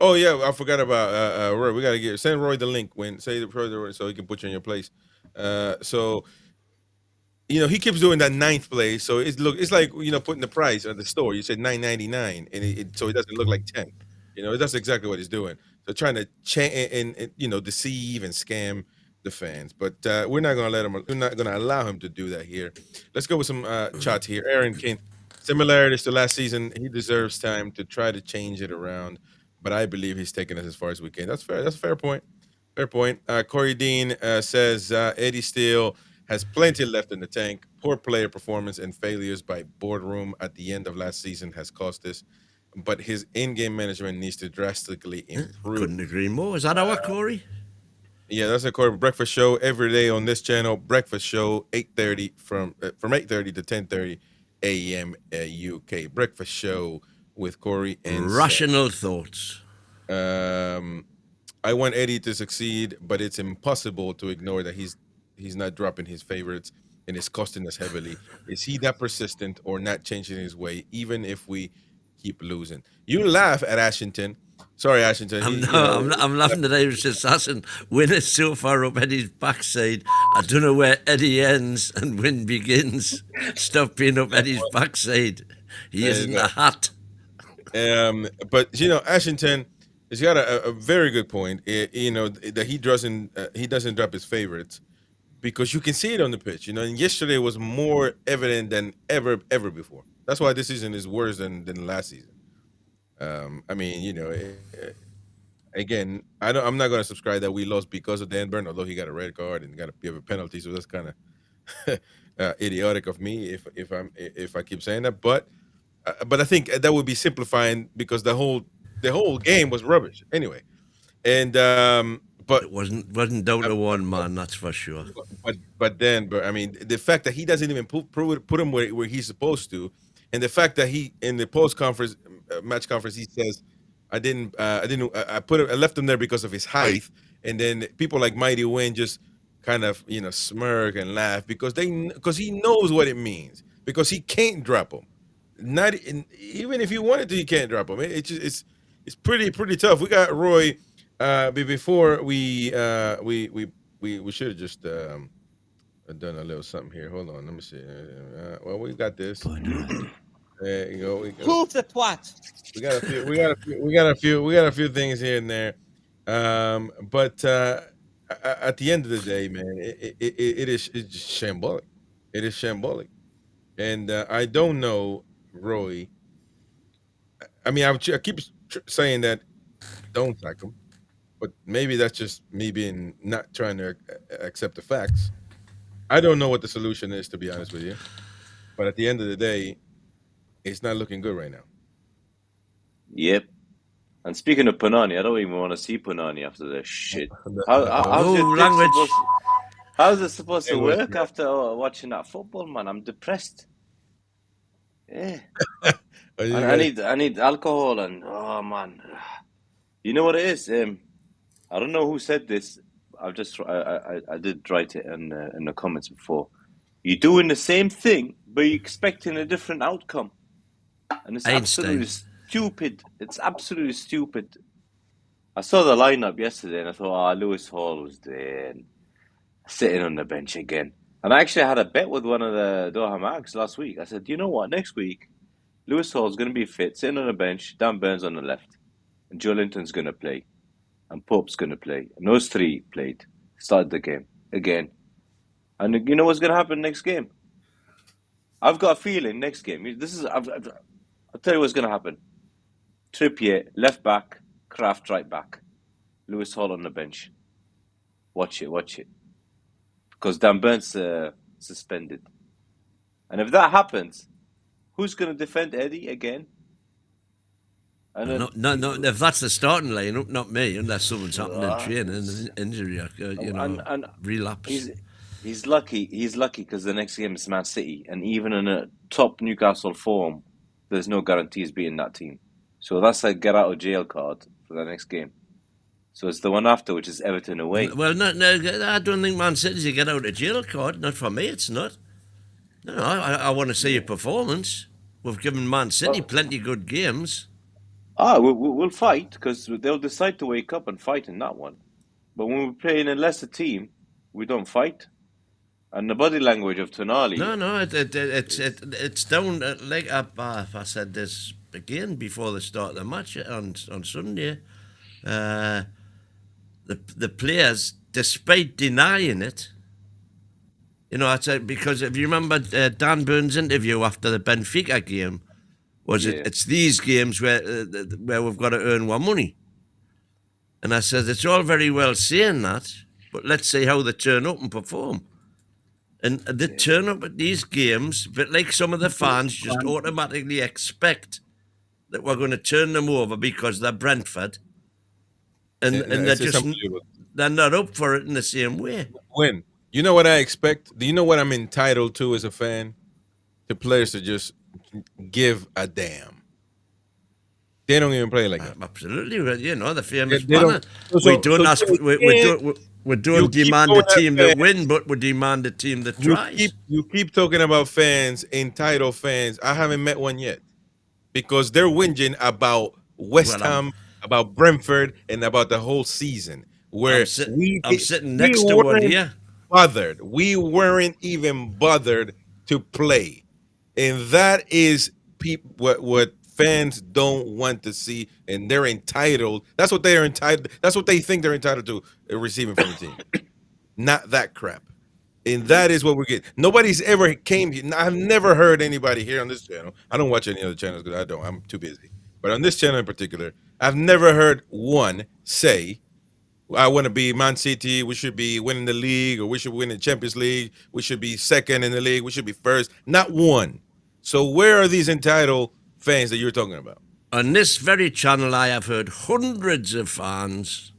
oh yeah, I forgot about Roy. We gotta send Roy the link so he can put you in your place. So he keeps doing that 9th place, so it's like putting the price at the store. You said $9.99, and so it doesn't look like 10. That's exactly what he's doing. So trying to and deceive and scam the fans, but we're not gonna let him. We're not gonna allow him to do that here. Let's go with some chats here. Aaron Kane. Similarities to last season, he deserves time to try to change it around, but I believe he's taken us as far as we can. That's fair. That's a fair point. Fair point. Corey Dean says Eddie still has plenty left in the tank. Poor player performance and failures by boardroom at the end of last season has cost us, but his in-game management needs to drastically improve. Couldn't agree more. Is that our Corey? Yeah, that's a Corey Breakfast Show every day on this channel. Breakfast Show 8:30 from 8:30 to 10:30. AM UK Breakfast Show with Corey and Rational Thoughts. I want Eddie to succeed, but it's impossible to ignore that he's not dropping his favorites and it's costing us heavily. Is he that persistent or not changing his way, even if we keep losing? You laugh at Ashington. Sorry, Ashington. I'm laughing at Irish Assassin. Win is so far up Eddie's backside. I don't know where Eddie ends and win begins. Stop being up Eddie's backside. He isn't a hat. But Ashington has got a very good point. That he doesn't drop his favorites because you can see it on the pitch. And yesterday was more evident than ever before. That's why this season is worse than last season. Again, I'm not going to subscribe that we lost because of Dan Burn, although he got a red card and got to give a penalty. So that's kind of idiotic of me if I keep saying that. But I think that would be simplifying because the whole game was rubbish anyway. And but it wasn't down to one man, that's for sure. But the fact that he doesn't even put him where he's supposed to, and the fact that he in the post-conference match conference he says I left him there because of his height, and then people like Mighty Wayne just kind of smirk and laugh because he knows what it means, because he can't drop him. Even if he wanted to, he can't drop him. It's pretty tough. We got Roy. Before we should have just done a little something here. Hold on, let me see. Well, we got this. There you go. Prove the twat. We got a few things here and there. But at the end of the day, man, it's just shambolic. It is shambolic, and I don't know, Roy. I mean, I keep saying that don't sack him, but maybe that's just me being not trying to accept the facts. I don't know what the solution is, to be honest with you. But at the end of the day, it's not looking good right now. Yep. And speaking of Panani, I don't even want to see Panani after this shit. Language. How's it supposed It to was work rough. after watching that football, man? I'm depressed. Yeah. Are you I guys- need alcohol and oh man. You know what it is? I don't know who said this. I did write it in the comments before. You're doing the same thing, but you're expecting a different outcome, and it's Einstein. absolutely stupid. It's absolutely stupid. I saw the lineup yesterday, and I thought, Lewis Hall was there, and sitting on the bench again. And I actually had a bet with one of the Doha Mags last week. I said, you know what? Next week, Lewis Hall's going to be fit, sitting on the bench. Dan Burns on the left, and Joe Linton's going to play. And Pope's going to play. And those three played. Started the game again. And you know what's going to happen next game? I've got a feeling next game. I'll tell you what's going to happen. Trippier, left back. Kraft, right back. Lewis Hall on the bench. Watch it. Because Dan Burns suspended. And if that happens, who's going to defend Eddie again? No, if that's the starting lineup, not me, unless someone's happened in training, an injury, relapse. He's lucky because the next game is Man City, and even in a top Newcastle form, there's no guarantees beating that team. So that's a get out of jail card for the next game. So it's the one after, which is Everton away. Well, no, I don't think Man City's a get out of jail card. Not for me, it's not. No, I want to see a performance. We've given Man City plenty good games. We'll fight because they'll decide to wake up and fight in that one. But when we're playing a lesser team, we don't fight. And the body language of Toon Army. No, it's down. Like I said this again before the start of the match on Sunday. The players, despite denying it, I'd say, because if you remember Dan Burns' interview after the Benfica game. It's these games where we've got to earn our money. And I said, it's all very well saying that, but let's see how they turn up and perform. And they turn up at these games, but like some of the fans just automatically expect that we're going to turn them over because they're Brentford. And they're not up for it in the same way. When? You know what I expect? Do you know what I'm entitled to as a fan? The players to just give a damn. They don't even play like that. Absolutely, the famous banner. We don't demand a team that win, but we demand a team that tries. You keep talking about fans, entitled fans. I haven't met one yet because they're whinging about West Ham, about Brentford, and about the whole season. Where I'm sitting next to one here. We weren't even bothered to play. And that is what fans don't want to see, and they're entitled. That's what they are entitled. That's what they think they're entitled to receiving from the team. Not that crap. And that is what we're getting. Nobody's ever came here. I've never heard anybody here on this channel. I don't watch any other channels because I'm too busy. But on this channel in particular, I've never heard one say, I want to be Man City, we should be winning the league, or we should win the Champions League, we should be second in the league, we should be first. Not one. So where are these entitled fans that you're talking about? On this very channel, I have heard hundreds of fans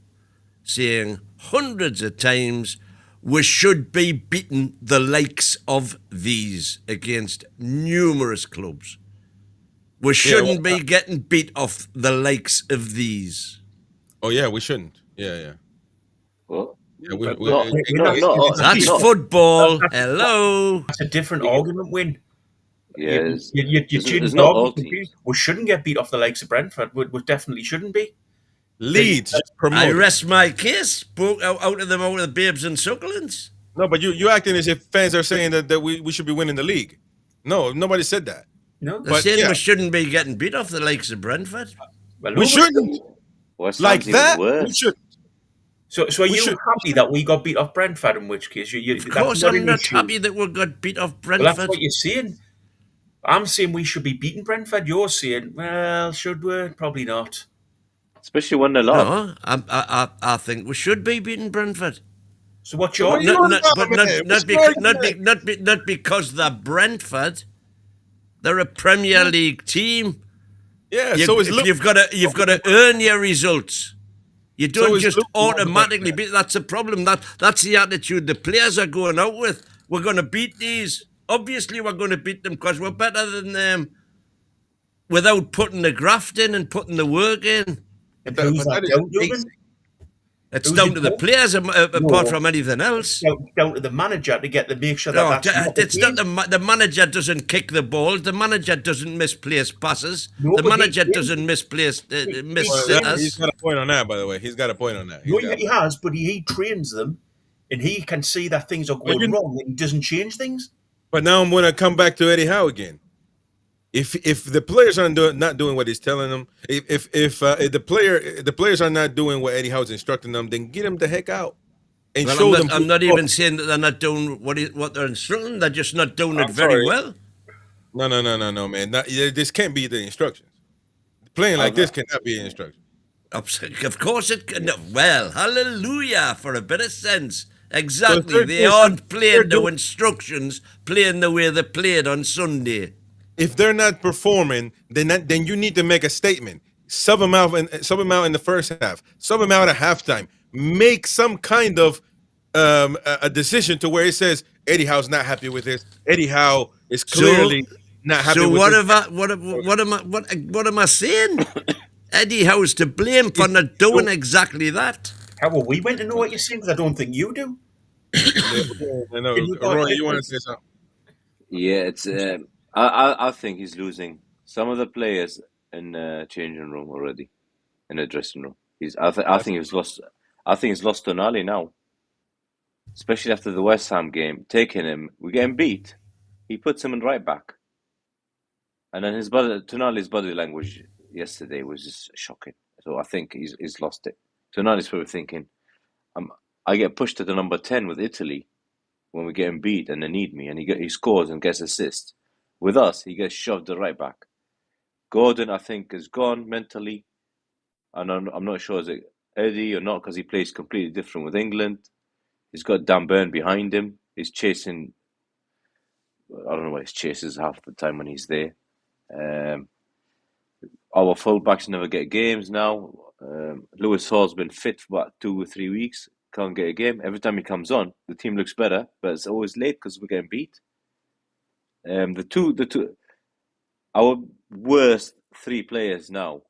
saying hundreds of times, we should be beating the likes of these against numerous clubs. We shouldn't be getting beat off the likes of these. Oh, yeah, we shouldn't. Yeah. Well, that's football. Hello. That's a different argument, Win. Yes. We shouldn't get beat off the likes of Brentford. We definitely shouldn't be. Leeds. I rest my case. Out of the babes and sucklings. No, but you acting as if fans are saying that we should be winning the league. No, nobody said that. No, they're saying we shouldn't be getting beat off the likes of Brentford. Well, we shouldn't. Like that, we shouldn't. So are you happy that we got beat off Brentford? In which case, of course, I'm not happy that we got beat off Brentford. Well, that's what you're saying. I'm saying we should be beating Brentford. You're saying, well, should we? Probably not. Especially when they're low. No, I think we should be beating Brentford. So what's your? Not because they're Brentford. They're a Premier League team. Yeah. You've got to earn your results. You don't So just Luke automatically beat. That's the problem. That's the attitude the players are going out with. We're going to beat these. Obviously, we're going to beat them because we're better than them without putting the graft in and putting the work in. And who's that down to then? It's down to the players apart from anything else. Down to the manager to make sure that it's not the manager doesn't kick the ball. The manager doesn't misplace passes. No, the manager doesn't misplace sitters. He's got a point on that, by the way. He's got a point on that. He has, but he trains them, and he can see that things are going wrong, and he doesn't change things. But now I'm going to come back to Eddie Howe again. If the players are not doing what he's telling them, if the players are not doing what Eddie Howe's instructing them, then get them the heck out and show them. I'm not even saying that they're not doing what they're instructing. They're just not doing it very well. No, man. This can't be the instructions. Playing like this cannot be an instruction. Of course it can. Well, hallelujah, for a bit of sense. Exactly. They aren't playing the instructions, playing the way they played on Sunday. If they're not performing, then you need to make a statement. Sub them out in the first half. Sub them out at halftime. Make some kind of a decision to where it says Eddie Howe's not happy with this. Eddie Howe is clearly not happy with this. What am I saying? Eddie Howe's to blame for not doing exactly that. How will we want to know what you're saying? Because I don't think you do. I know. Roy, you want to say something? Yeah, it's. I think he's losing some of the players in the changing room already, in the dressing room. I think he's lost. I think he's lost Toon Army now, especially after the West Ham game. Taking him, we're getting beat. He puts him in right back, and then Toon Army's body language yesterday was just shocking. So I think he's lost it. Toon Army's probably thinking, I get pushed to the number 10 with Italy when we're getting beat and they need me, and he scores and gets assists. With us, he gets shoved to right back. Gordon, I think, is gone mentally. And I'm not sure is it Eddie or not, because he plays completely different with England. He's got Dan Burn behind him. He's chasing. I don't know what his chases half the time when he's there. Our fullbacks never get games now. Lewis Hall's been fit for about 2 or 3 weeks. Can't get a game. Every time he comes on, the team looks better, but it's always late because we're getting beat. Our worst 3 players now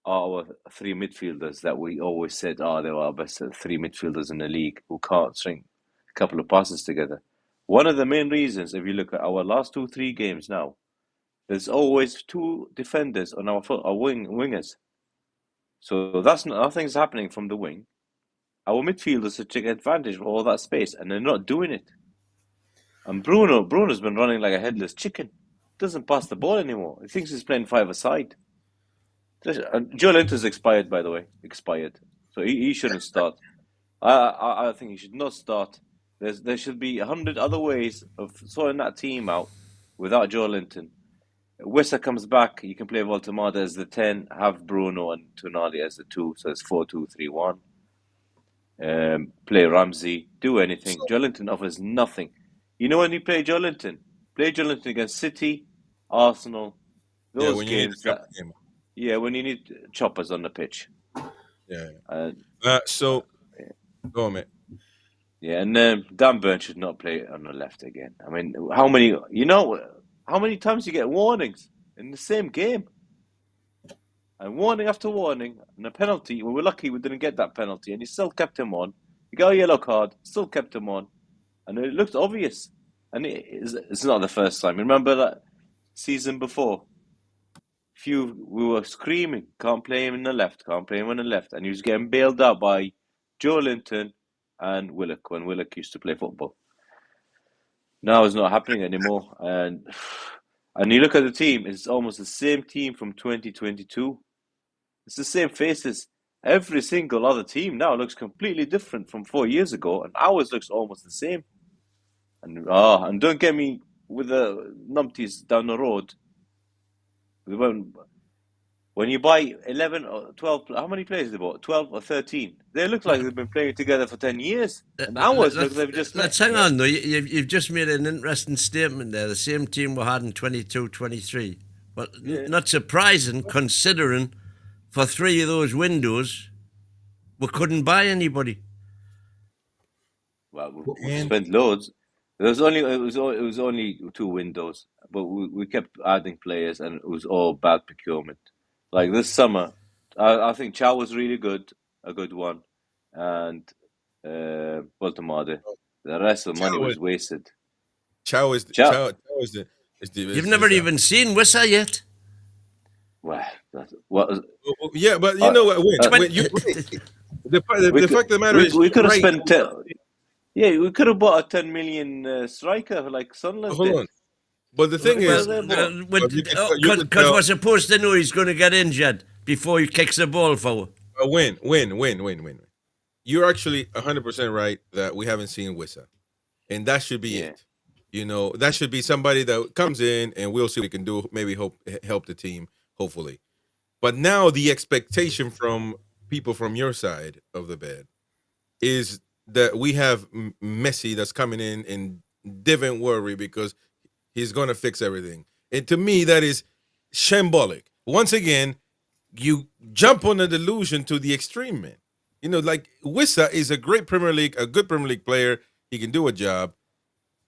are our 3 midfielders that we always said, they were our best 3 midfielders in the league who can't string a couple of passes together. One of the main reasons, if you look at our last 2-3 games now, there's always 2 defenders on our wingers. So nothing's happening from the wing. Our midfielders are taking advantage of all that space, and they're not doing it. And Bruno's been running like a headless chicken. Doesn't pass the ball anymore. He thinks he's playing 5-a-side. Joe Linton's expired, by the way. So he shouldn't start. I think he should not start. There should be 100 other ways of sorting that team out without Joe Linton. Wissa comes back. You can play Voltemada as the 10, have Bruno and Toon Army as the 2. So it's 4-2-3-1. Play Ramsey. Do anything. Joe Linton offers nothing. You know when you play Joe Linton? Play Joe Linton against City, Arsenal, those games. When you need choppers on the pitch. Yeah. So, go on, mate. Yeah, and Dan Burn should not play on the left again. I mean, how many times you get warnings in the same game? And warning after warning, and a penalty. We were lucky we didn't get that penalty, and he still kept him on. He got a yellow card, still kept him on. And it looked obvious. And it's not the first time. Remember that season before? We were screaming, can't play him in the left. And he was getting bailed out by Joe Linton and Willock when Willock used to play football. Now it's not happening anymore. And you look at the team, it's almost the same team from 2022. It's the same faces. Every single other team now looks completely different from 4 years ago, and ours looks almost the same. And don't get me with the numpties down the road. When you buy 11 or 12, how many players they bought? 12 or 13. They look like they've been playing together for 10 years. And ours look like they've just... Let's hang on, though. You've just made an interesting statement there. The same team we had in 22-23. But not surprising, considering for 3 of those windows, We couldn't buy anybody. Well, we spent loads. It was only 2 windows, but we kept adding players, and it was all bad procurement. Like this summer, I think Chow was really good, a good one, and Baltimore. The rest of the money was wasted. Chow is Chow. You've never even seen Wissa yet. Well, yeah, but you know what? The fact of the matter is, we could have spent. We could have bought a 10 million striker like Sunderland. Hold on, but the thing is, because we're supposed to know he's going to get injured before he kicks the ball forward. Win. You're actually 100% right that we haven't seen Wissa, and that should be it. You know, that should be somebody that comes in, and we'll see what he can do. Maybe help the team, hopefully. But now the expectation from people from your side of the bed is that we have Messi that's coming in and didn't worry because he's going to fix everything. And to me, that is shambolic. Once again, you jump on the delusion to the extreme, man. You know, like Wissa is a good Premier League player. He can do a job.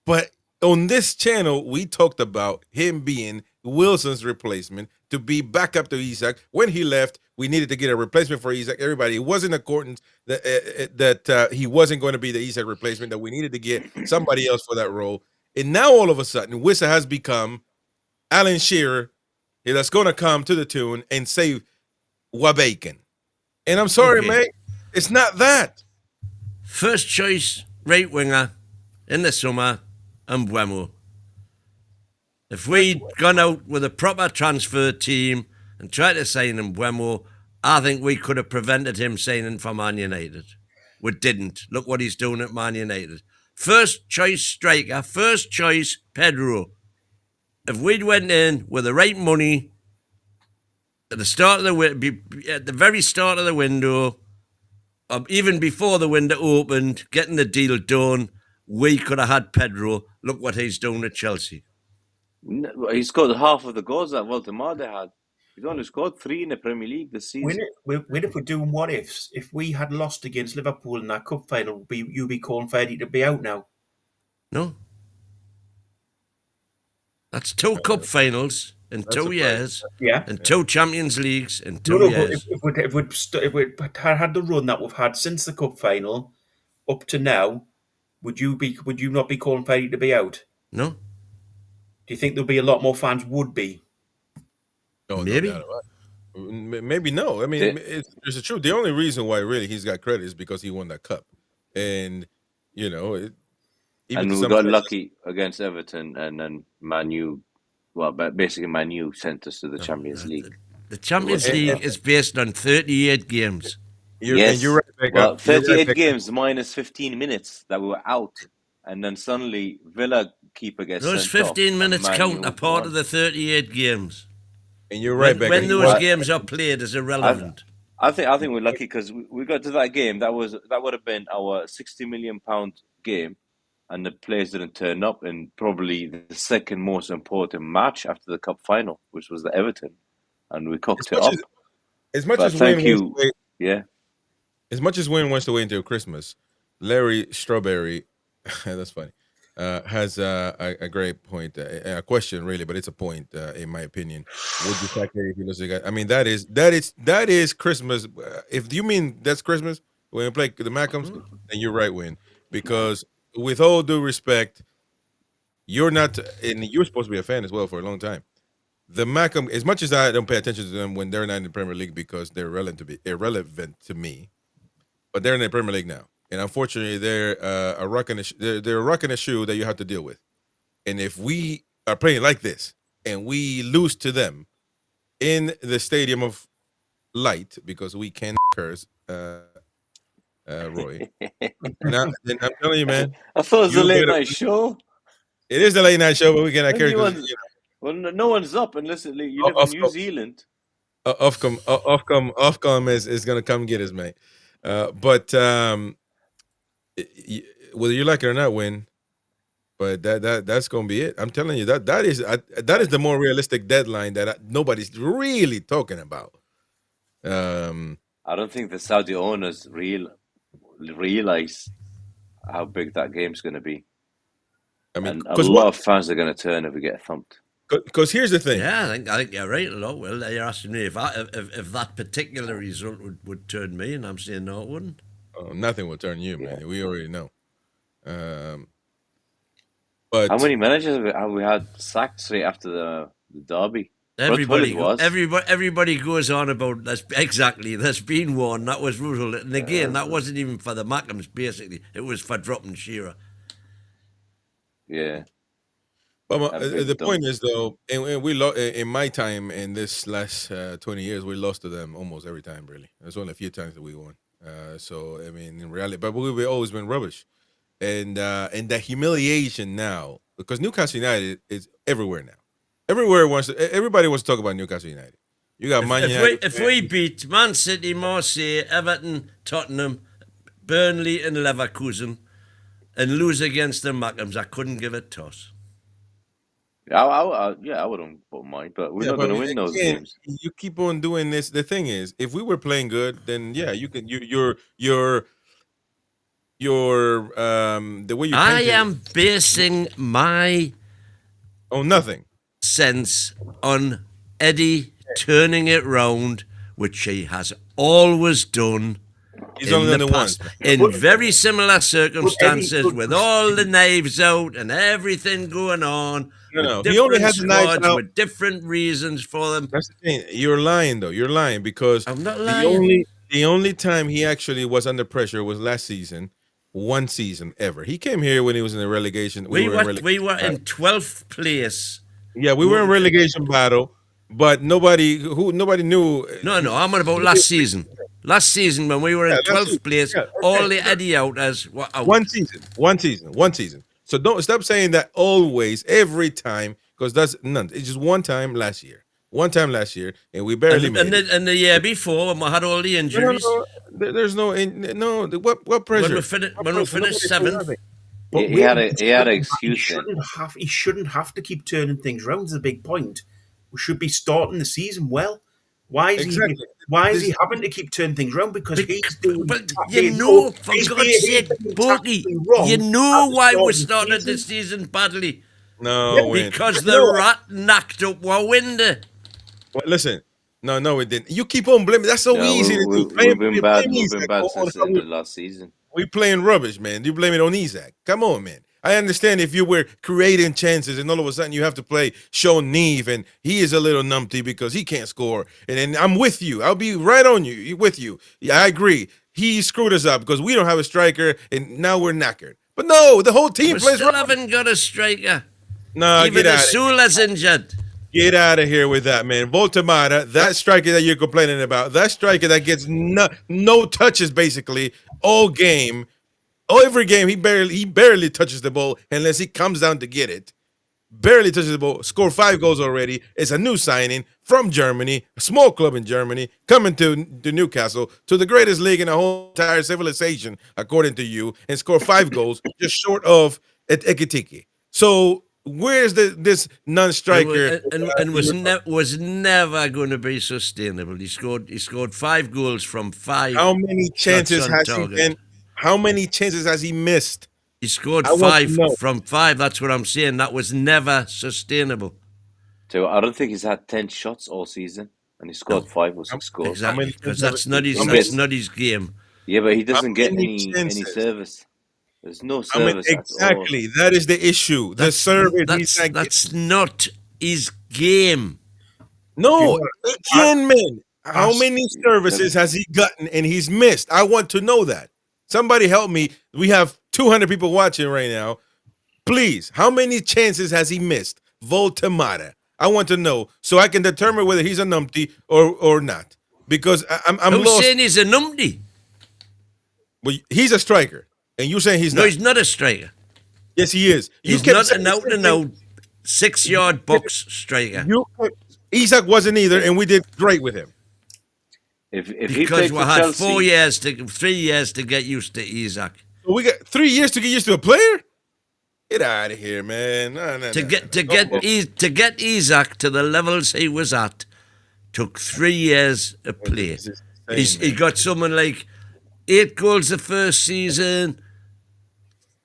But on this channel, we talked about him being Wilson's replacement to be back up to Isak. When he left, we needed to get a replacement for Isak. Everybody, it wasn't accordance that he wasn't going to be the Isak replacement, that we needed to get somebody else for that role. And now all of a sudden, Wissa has become Alan Shearer that's going to come to the Toon and save Wabacon. And I'm sorry, mate, it's not that. First choice right winger in the summer, Mbeumo. If we'd gone out with a proper transfer team and tried to sign Mbeumo, I think we could have prevented him signing for Man United. We didn't. Look what he's doing at Man United. First choice striker, first choice Pedro. If we'd went in with the right money at the very start of the window, even before the window opened, getting the deal done, we could have had Pedro. Look what he's doing at Chelsea. He scored half of the goals that Baltimore had. He's only scored 3 in the Premier League this season. When if we're doing what ifs, if we had lost against Liverpool in that cup final, you'd be calling for Eddie to be out now. No. That's 2 cup finals in 2 years. Yeah. And 2 Champions Leagues in 2 years. If we'd had the run that we've had since the cup final up to now, would you not be calling for Eddie to be out? No. Do you think there'll be a lot more fans would be? No, maybe. Maybe no. I mean, it's the truth. The only reason why really he's got credit is because he won that cup. And, you know... and we got lucky against Everton, and then Man U, basically Man U sent us to the Champions League. The Champions League is based on 38 games. You're right, 38 games minus 15 minutes that we were out. And then suddenly Villa keeper gets those sent 15 off, minutes count a part of the 38 games. And you're right, when those games are played is irrelevant. I think we're lucky because we got to that game. That would have been our £60 million game, and the players didn't turn up in probably the second most important match after the cup final, which was the Everton, and we cocked it up. As much as Wayne wants to wait until Christmas, Larry Strawberry, that's funny, has a great point, a question really, but it's a point in my opinion. Would you sack Eddie if you lose the guy? I mean, that is Christmas. If you mean that's Christmas when we play the Mackhams, then you're right, Wayne, because with all due respect, you're not, and you're supposed to be a fan as well for a long time. The Mackham, as much as I don't pay attention to them when they're not in the Premier League because they're irrelevant to me, but they're in the Premier League now. And unfortunately, they're a rock in a shoe that you have to deal with. And if we are playing like this and we lose to them in the Stadium of Light, because we can curse, Roy. then I'm telling you, man. I thought it was a late night show. It is a late night show, but we cannot curse. Well, no one's up unless you live in New Zealand. Ofcom is going to come get us, mate. But whether you like it or not, Win. But that's going to be it. I'm telling you that is the more realistic deadline that nobody's really talking about. I don't think the Saudi owners realize how big that game's going to be. I mean, and a lot of fans are going to turn if we get thumped. Because here's the thing. Yeah, I think you're right a lot. Well, you're asking me if that particular result would turn me, and I'm saying no, it wouldn't. Oh, nothing will turn you, man. We already know. But how many managers have we had sacked straight after the derby? Everybody goes on about this. Exactly, there's been one that was brutal, and again, that wasn't even for the Mackems. Basically, it was for dropping Shearer. Yeah. But the point is, though, and we in my time in this last 20 years, we lost to them almost every time. Really, there's only a few times that we won. So I mean, in reality, but we've always been rubbish, and the humiliation now, because Newcastle United is everywhere now. Everybody wants to talk about Newcastle United. You got Man United. If we beat Man City, Marseille, Everton, Tottenham, Burnley, and Leverkusen, and lose against the Mackems, I couldn't give a toss. I wouldn't mind, but we're not going to win those games. You keep on doing this. The thing is, if we were playing good, then yeah, you can. Your the way you. I am basing my nothing sense on Eddie turning it round, which he has always done. He's only done it once. In very similar circumstances, with all the knives out and everything going on. No, he only had the knives out with different reasons for them. That's the thing. You're lying, though. You're lying because I'm not lying. The only time he actually was under pressure was last season. One season ever. He came here when he was in the relegation. We were in 12th place. Yeah, we were in relegation battle, but nobody knew. No, I'm on about last season. Last season when we were in 12th place, all the Eddie outers were out. One season. So don't stop saying that always, every time, because that's none. It's just one time last year, and we barely made it. And the year before, when we had all the injuries. There's no. What pressure? When we finished 7th. He had an excuse. He shouldn't have to keep turning things around. Is a big point. We should be starting the season well. Why is he having to keep turning things around? Because he's doing. But you know, for God's sake, Borky, you know why we started the season badly. No, because the rat knocked up our window. Well, listen, no, it didn't. You keep on blaming. That's so easy to do. We've been bad since the end of last season. We playing rubbish, man. You blame it on Isaac. Come on, man. I understand if you were creating chances and all of a sudden you have to play Sean Neve and he is a little numpty because he can't score. And then I'm with you. I'll be right on you. With you. Yeah, I agree. He screwed us up because we don't have a striker and now we're knackered. But no, the whole team plays still haven't got a striker. No, even Asula's injured. Get out of here with that, man. Voltemata, that striker that you're complaining about, that striker that gets no touches basically all game. Every game, he barely touches the ball unless he comes down to get it. Barely touches the ball. Scored 5 goals already. It's a new signing from Germany, a small club in Germany, coming to Newcastle, to the greatest league in the whole entire civilization, according to you, and scored 5 goals, just short of Ekitike. So where's this non-striker? And was never going to be sustainable. He scored 5 goals from 5. How many chances has he been? How many chances has he missed? He scored 5 from 5. That's what I'm saying. That was never sustainable. So I don't think he's had 10 shots all season, and he scored 5 or 6 goals. Exactly, because that's not his game. Yeah, but he doesn't get any service. There's no service. Exactly, that is the issue. The service. That's not his game. No, again, man. How many services has he gotten and he's missed? I want to know that. Somebody help me. We have 200 people watching right now. Please, how many chances has he missed? Voltemata. I want to know so I can determine whether he's a numpty or not. Because I'm Who's lost. saying he's a numpty? Well, he's a striker, and you're saying he's not. No, he's not a striker. Yes, he is. He's not an out-and-out 6-yard box striker. Isaac wasn't either, and we did great with him. Because we had 3 years to get used to Isaac. So we got 3 years to get used to a player? Get out of here, man. To get Isaac to the levels he was at took 3 years of play. He got someone like 8 goals the first season,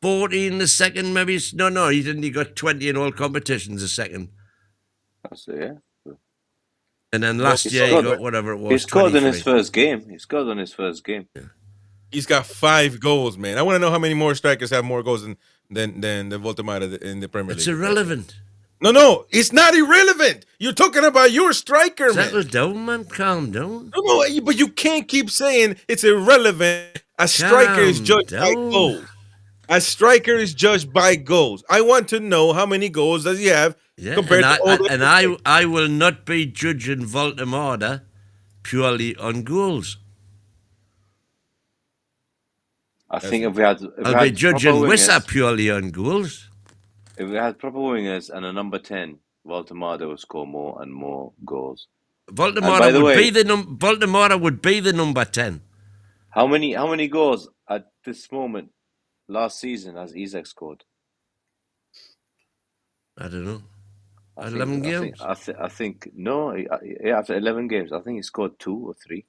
14 the second, maybe. No, he didn't. He got 20 in all competitions the second. That's it, yeah. And then last year he got whatever it was. He scored 23. in his first game. He scored on his first game. Yeah. He's got 5 goals, man. I want to know how many more strikers have more goals than Voltemade in the Premier League. It's irrelevant. No, it's not irrelevant. You're talking about your striker, man. Settle down, man. Calm down. No, but you can't keep saying it's irrelevant. A striker is judged by goals. A striker is judged by goals. I want to know how many goals does he have compared to all the And I will not be judging Voltemade purely on goals. I think if we had... I'll be judging Wissa purely on goals. If we had proper wingers and a number 10, Voltemade would score more and more goals. Voltemade would be the number 10. How many goals at this moment last season has Isak scored? I don't know. 11 games? I think no. After 11 games, I think he scored 2 or 3.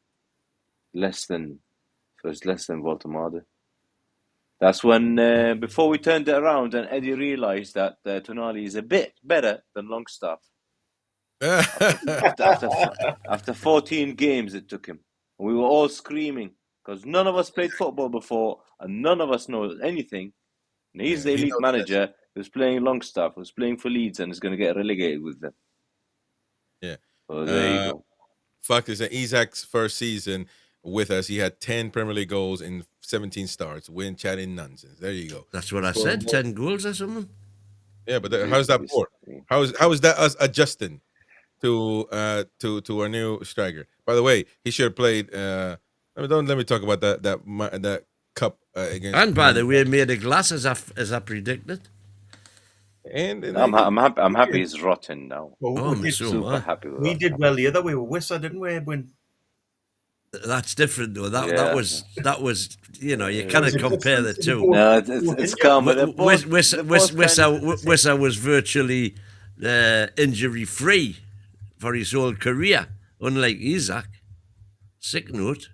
Less than Voltemade. That's when, before we turned it around and Eddie realised that Toon Army is a bit better than Longstaff. after 14 games it took him. We were all screaming because none of us played football before and none of us knows anything. And he's the elite manager who's playing Longstaff, who's playing for Leeds and is going to get relegated with them. Yeah. So there you go. Fuck this. Isak's first season with us, he had 10 Premier League goals in 17 starts. We're chatting nonsense. There you go. That's what I said. 10 goals or something. Yeah, but how's that for? How is that us adjusting to our new striker? By the way, he should have played. Don't let me talk about that cup against. And by the way, made a glass as I predicted. And I'm happy he's rotten now. Well, I'm super happy with we did well the other way with Wissa, didn't we, Edwin? That's different though. That was you cannot compare the two. No, it's calm. Wissa was virtually injury free for his whole career, unlike Isak. Sick note.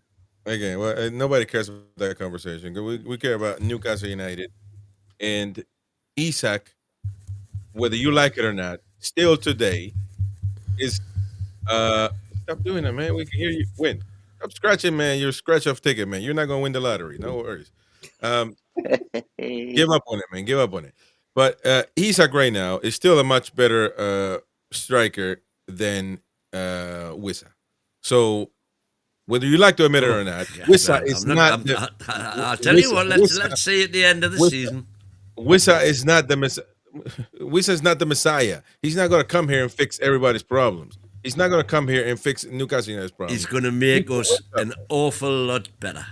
Again, well, nobody cares about that conversation. We care about Newcastle United and Isak, whether you like it or not. Still today is stop doing that, man. We can hear you win. Stop scratching, man. You're a scratch-off ticket, man. You're not going to win the lottery. No worries. Give up on it, man. Give up on it. But Isak right now is still a much better striker than Wissa. So whether you like to admit it or not, Wissa is not. I'll tell you what. Let's see at the end of the season. Wissa is not the Wissa is not the Messiah. He's not going to come here and fix everybody's problems. He's not going to come here and fix Newcastle United's problems. He's going to make us an awful lot better.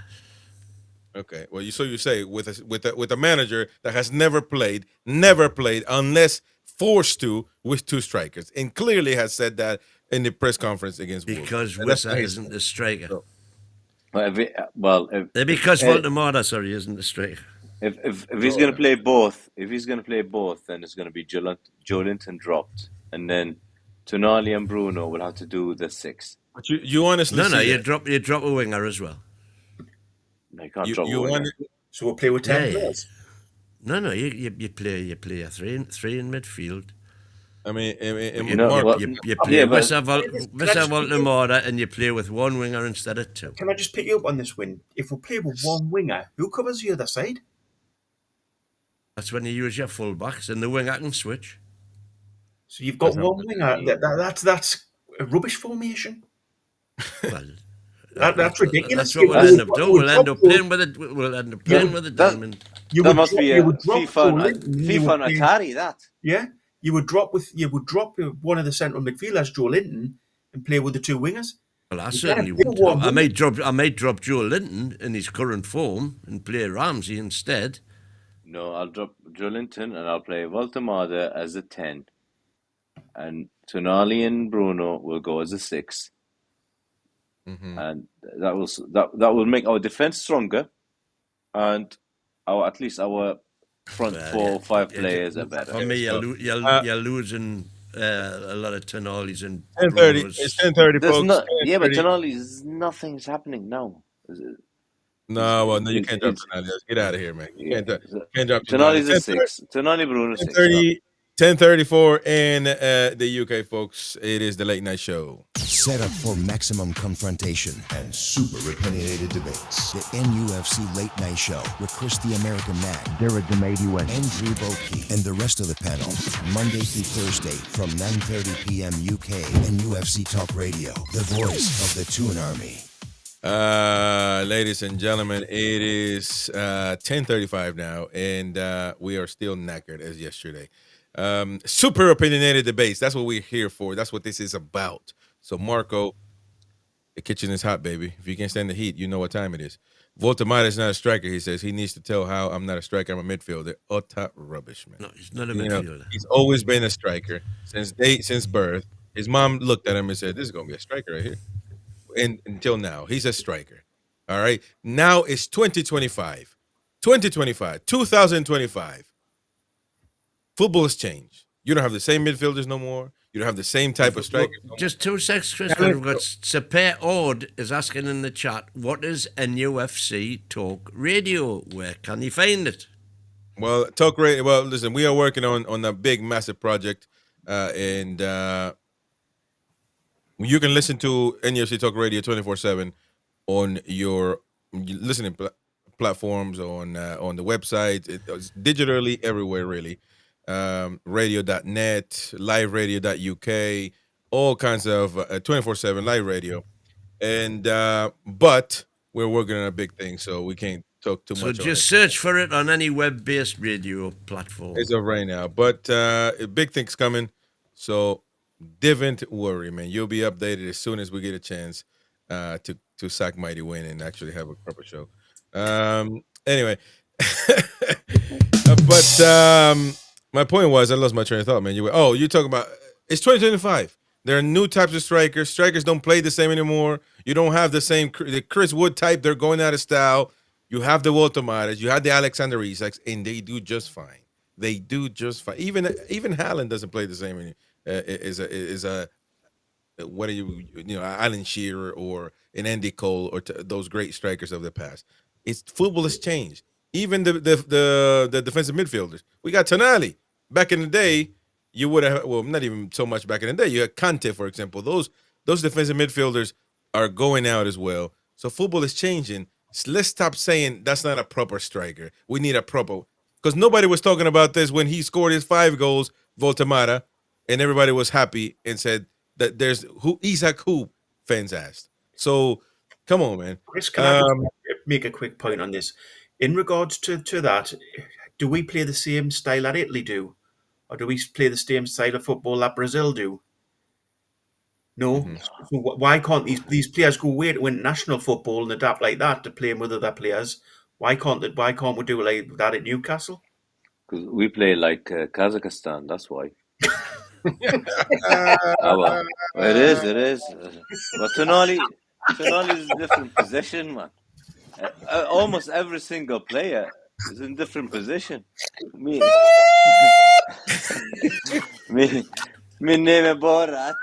Okay. Well, you say with a manager that has never played unless forced to with 2 strikers, and clearly has said that in the press conference against Wolves. Because Wissa isn't the striker. So. Because Voltemade, isn't the striker. If he's going to play both, then it's going to be Joelinton dropped, and then Tonali and Bruno will have to do the 6. But you honestly you drop a winger as well. No, you can't drop a winger. So we'll play with 10 players. No, you play a 3 in midfield. I mean, you play Wissa Voltemade and you play with 1 winger instead of 2. Can I just pick you up on this, Win? If we play with 1 winger, who covers the other side? That's when you use your fullbacks and the winger can switch. So you've got 1 winger. That's a rubbish formation. Well, that's ridiculous. That's what we'll end up doing. We'll end up playing with it. We'll end up playing with it. That must be a FIFA Atari. That. Yeah, you would drop one of the central midfielders, Joelinton, and play with the 2 wingers. Well, I certainly would. I might drop Joelinton in his current form and play Ramsey instead. No, I'll drop Joelinton and I'll play Voltemade as a 10. And Tonali and Bruno will go as a 6. Mm-hmm. And that will make our defense stronger, and at least our front 4 or 5 players are better. For me, you're losing a lot of Tonalis and 10:30. Brunos. It's 10:30, There's folks. not. Yeah, but 10:30. Tonali's nothing's happening now. No, well, no, you It's- can't drop it's- Tonali. Get out of here, man. You Yeah. can't drop Tonali's Tonali. a 6. Tonali Bruno 6. 10:34 in the UK, folks. It is the late night show. Set up for maximum confrontation and super opinionated debates. The NUFC Late Night Show with Chris the American Man, Derek Demadiwan, Andrew Boki, and the rest of the panel. Monday through Thursday from 9:30 p.m. UK and UFC Talk Radio, the voice of the Toon Army. Ladies and gentlemen, it is 10:35 now, and we are still knackered as yesterday. Super opinionated debates. That's what we're here for. That's what this is about. So, Marco, the kitchen is hot, baby. If you can't stand the heat, you know what time it is. Voltamata is not a striker. He says he needs to tell how I'm not a striker. I'm a midfielder. Utter rubbish, man. No, he's not a midfielder. He's always been a striker since birth. His mom looked at him and said, "This is gonna be a striker right here." And until now, he's a striker. All right. Now it's 2025. 2025. Football has changed. You don't have the same midfielders no more. You don't have the same type of strikers. Just 2 seconds, Chris. We've got Sapir Ord is asking in the chat, what is NUFC Talk Radio? Where can you find it? Well, Talk Radio. Well, listen, we are working on a big, massive project, and you can listen to NUFC Talk Radio 24/7 on your listening platforms, on the website, digitally everywhere, really. Radio.net, liveradio.uk, all kinds of 24/7 live radio. And but we're working on a big thing, so we can't talk too much. So just search for it on any web-based radio platform. It's over right now, but big things coming. So don't worry, man. You'll be updated as soon as we get a chance to sack Mighty Win and actually have a proper show. Anyway, but my point was, I lost my train of thought, man. You talking about it's 2025. There are new types of strikers. Strikers don't play the same anymore. You don't have the same the Chris Wood type. They're going out of style. You have the Walter Matas. You have the Alexander Isaks, and they do just fine. They do just fine. Even Haaland doesn't play the same what are Alan Shearer or an Andy Cole or those great strikers of the past. Football has changed. Even the defensive midfielders. We got Tonali. Back in the day, you would have, well, not even so much back in the day. You had Kante, for example. Those defensive midfielders are going out as well. So football is changing. So let's stop saying that's not a proper striker. We need a proper, because nobody was talking about this when he scored his 5 goals, Voltamata, and everybody was happy and said that there's Isaac who fans asked. So come on, man. Chris, can I make a quick point on this? In regards to that, do we play the same style that Italy do? Or do we play the same style of football that Brazil do? No. Mm-hmm. So why can't these players go away to international football and adapt like that to play with other players? Why can't we do like that at Newcastle? Because we play like Kazakhstan, that's why. Well, it is. But Tonali is a different position, man. Almost every single player is in different position. Me name Borat.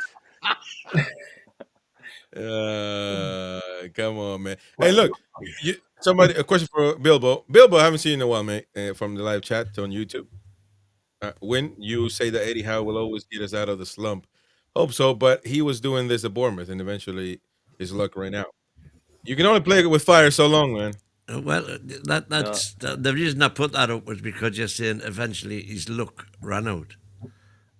Come on, man. Hey, look, a question for Bilbo. Bilbo, I haven't seen you in a while, mate, from the live chat on YouTube. When you say that Eddie Howe will always get us out of the slump, hope so, but he was doing this at Bournemouth, and eventually his luck ran out. You can only play with fire so long, man. Well, that's the reason I put that up was because you're saying eventually his luck ran out.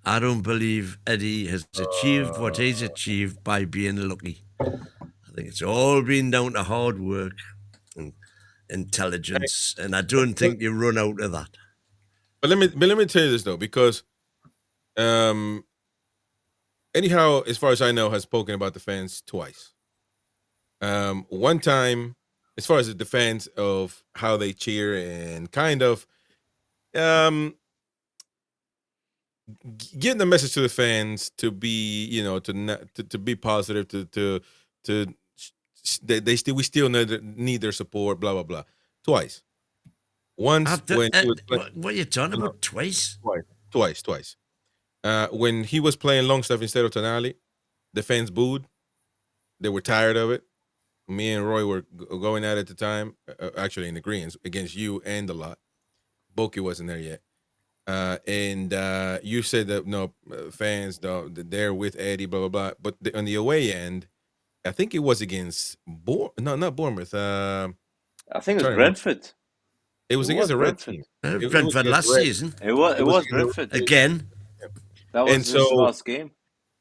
I don't believe Eddie has achieved what he's achieved by being lucky. I think it's all been down to hard work and intelligence, and I don't think you run out of that. But let me tell you this though, because Eddie Howe, as far as I know, has spoken about the fans twice. One time, as far as the defense of how they cheer and kind of getting the message to the fans to be, to be positive, we still need their support, blah blah blah. Twice. Once when what are you talking about? Twice. When he was playing Longstaff instead of Tonali, the fans booed. They were tired of it. Me and Roy were going at it at the time, actually in the greens against you and the lot. Boki wasn't there yet. And you said that no fans, they're with Eddie, blah, blah, blah. But on the away end, I think it was against not Bournemouth. I think it was Brentford. It was against the Red team. Brentford last season. It was Brentford. Again. That was his last game.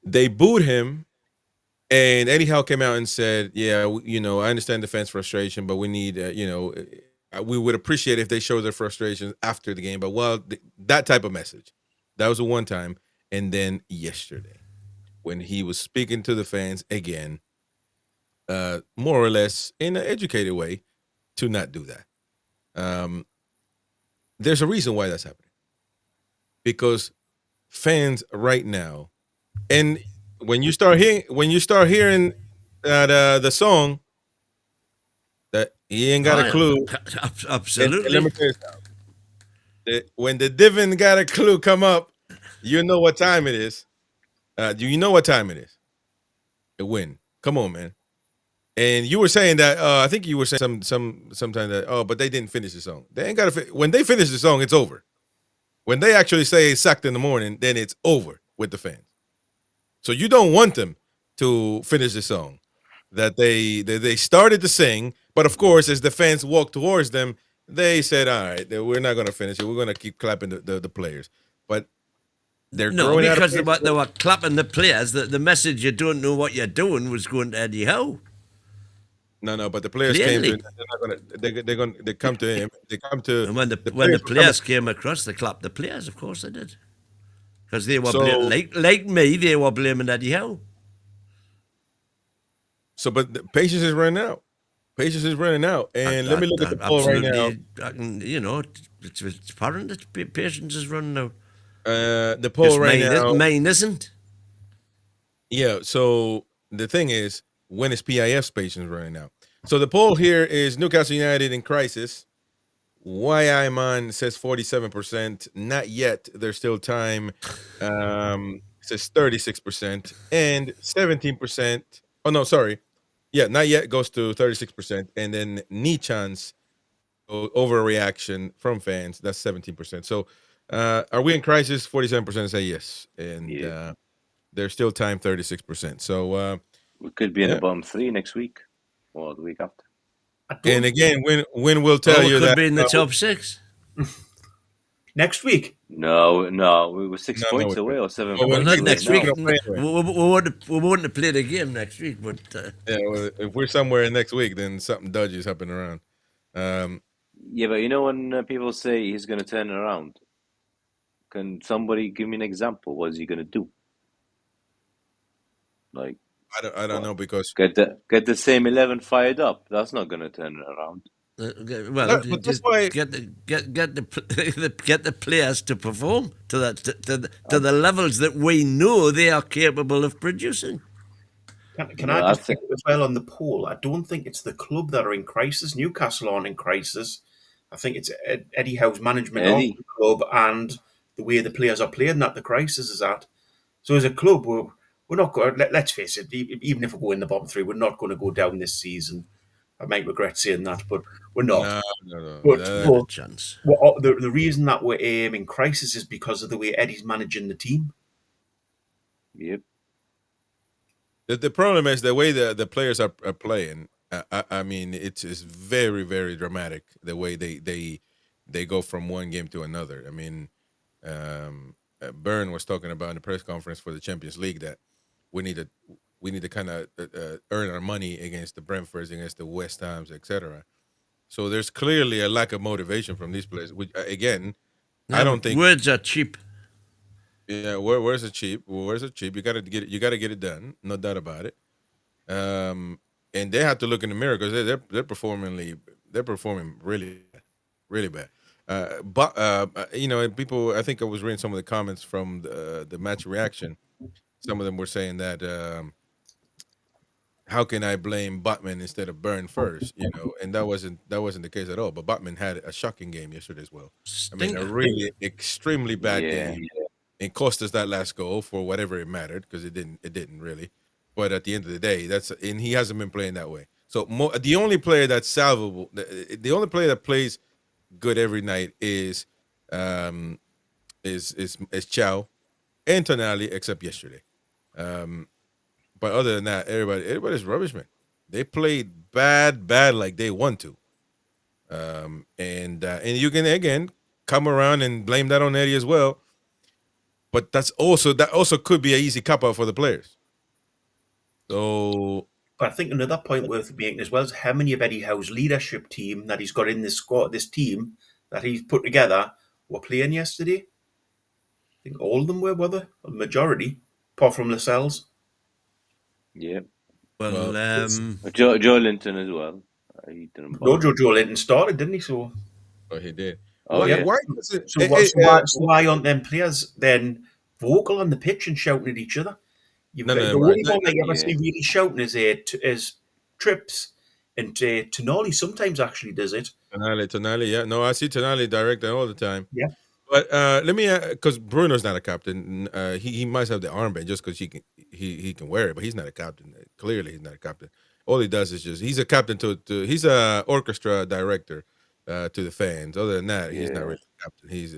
They booed him. And Eddie Howe came out and said, yeah, I understand the fans' frustration, but we need, we would appreciate if they show their frustration after the game. But, that type of message, that was the one time. And then yesterday, when he was speaking to the fans again, more or less in an educated way, to not do that. There's a reason why that's happening. Because fans right now, and when you start hearing that the song, that he ain't got a clue. Absolutely. And let me tell you something. When the divin got a clue come up, you know what time it is. Do you know what time it is? A win. Come on, man. And you were saying that I think you were saying sometime that but they didn't finish the song. They ain't got to. When they finish the song, it's over. When they actually say "sacked" in the morning, then it's over with the fans. So you don't want them to finish the song that they started to sing, but of course, as the fans walked towards them, they said, "All right, we're not going to finish it. We're going to keep clapping the players." But they're because they were clapping the players. The message "you don't know what you're doing" was going to Eddie Howe. No, but the players came to him. They come to him. They come to. And when the players came across, they clapped the players. Of course, they did. Because they were like me, they were blaming Eddie Howe. So, but the patience is running out. Patience is running out. And let me look at the poll right now. It's apparent that patience is running out. The poll right now. Mine isn't. Yeah, so the thing is, when is PIF's patience running out? So the poll here is Newcastle United in crisis. Why I'm on says 47%. Not yet. There's still time. Says 36% and 17%. Oh no, sorry. Yeah, not yet goes to 36%, and then knee chants overreaction from fans. That's 17%. So, are we in crisis? 47% say yes, and there's still time. 36%. So we could be in the bottom three next week or the week after. And again, when we'll tell you could that be in the top six next week. No, we were 6 points away or 7 points away. Not next week. We wouldn't have played a game next week, but if we're somewhere next week, then something dodgy is happening around. Yeah, but when people say he's going to turn it around, can somebody give me an example? What is he going to do? Like, I don't know, because get the same 11 fired up. That's not going to turn it around. But just get the players to perform to the levels that we know they are capable of producing. Can I just think as well on the poll? I don't think it's the club that are in crisis. Newcastle aren't in crisis. I think it's Eddie Howe's management of the club and the way the players are playing that the crisis is at. So as a club, we're not going. Let's face it. Even if we go in the bottom three, we're not going to go down this season. I might regret saying that, but we're not. No. But chance. The reason that we're in crisis is because of the way Eddie's managing the team. Yep. The problem is the way the players are playing. I mean, it's very, very dramatic the way they go from one game to another. I mean, Byrne was talking about in the press conference for the Champions League that we need to kind of earn our money against the Brentfords, against the West Hams, etc. So there's clearly a lack of motivation from these players. Which, again, I don't think words are cheap. Yeah, where's it cheap? Where's it cheap? You got to get it. You got to get it done. No doubt about it. And they have to look in the mirror because they're performing really, really bad. But people. I think I was reading some of the comments from the match reaction. Some of them were saying that how can I blame Botman instead of Byrne first? And that wasn't the case at all. But Botman had a shocking game yesterday as well. I mean, a really extremely bad game. It cost us that last goal for whatever it mattered, because it didn't really. But at the end of the day, and he hasn't been playing that way. So the only player that's salvable, the only player that plays good every night is Chow and Tonali, except yesterday. But other than that, everybody's rubbish, man. They played bad like they want to. And you can again come around and blame that on Eddie as well. But that also could be an easy cop out for the players. So, but I think another point worth making as well is how many of Eddie Howe's leadership team that he's got in this squad, this team that he's put together, were playing yesterday. I think all of them were they? A majority, apart from Lascelles. Yeah. Well, Joe Linton as well. He didn't. Joe Linton started, didn't he? So. Oh, he did. Oh, yeah. Why does it? So why aren't them players then vocal on the pitch and shouting at each other? The only one that you ever see really shouting is Trips, and Tonali sometimes actually does it. Tonali, yeah. No, I see Tonali direct all the time. Yeah. But let me, because Bruno's not a captain. He might have the armband just because he can wear it, but he's not a captain. Clearly, he's not a captain. All he does is he's a captain he's a orchestra director to the fans. Other than that, he's not really a captain. He's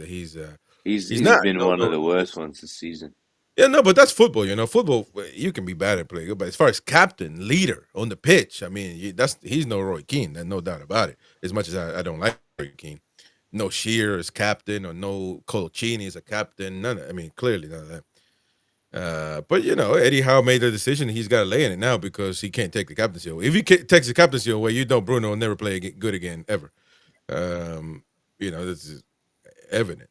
been one of the worst ones this season. Yeah, no, but that's football. Football, you can be bad at playing, but as far as captain, leader on the pitch, I mean, he's no Roy Keane, no doubt about it. As much as I don't like Roy Keane, no Shearer is captain, or no Colaccini is a captain. Clearly none of that. But Eddie Howe made the decision; he's got to lay in it now because he can't take the captaincy away. If he takes the captaincy away, Bruno will never play good again ever. This is evident.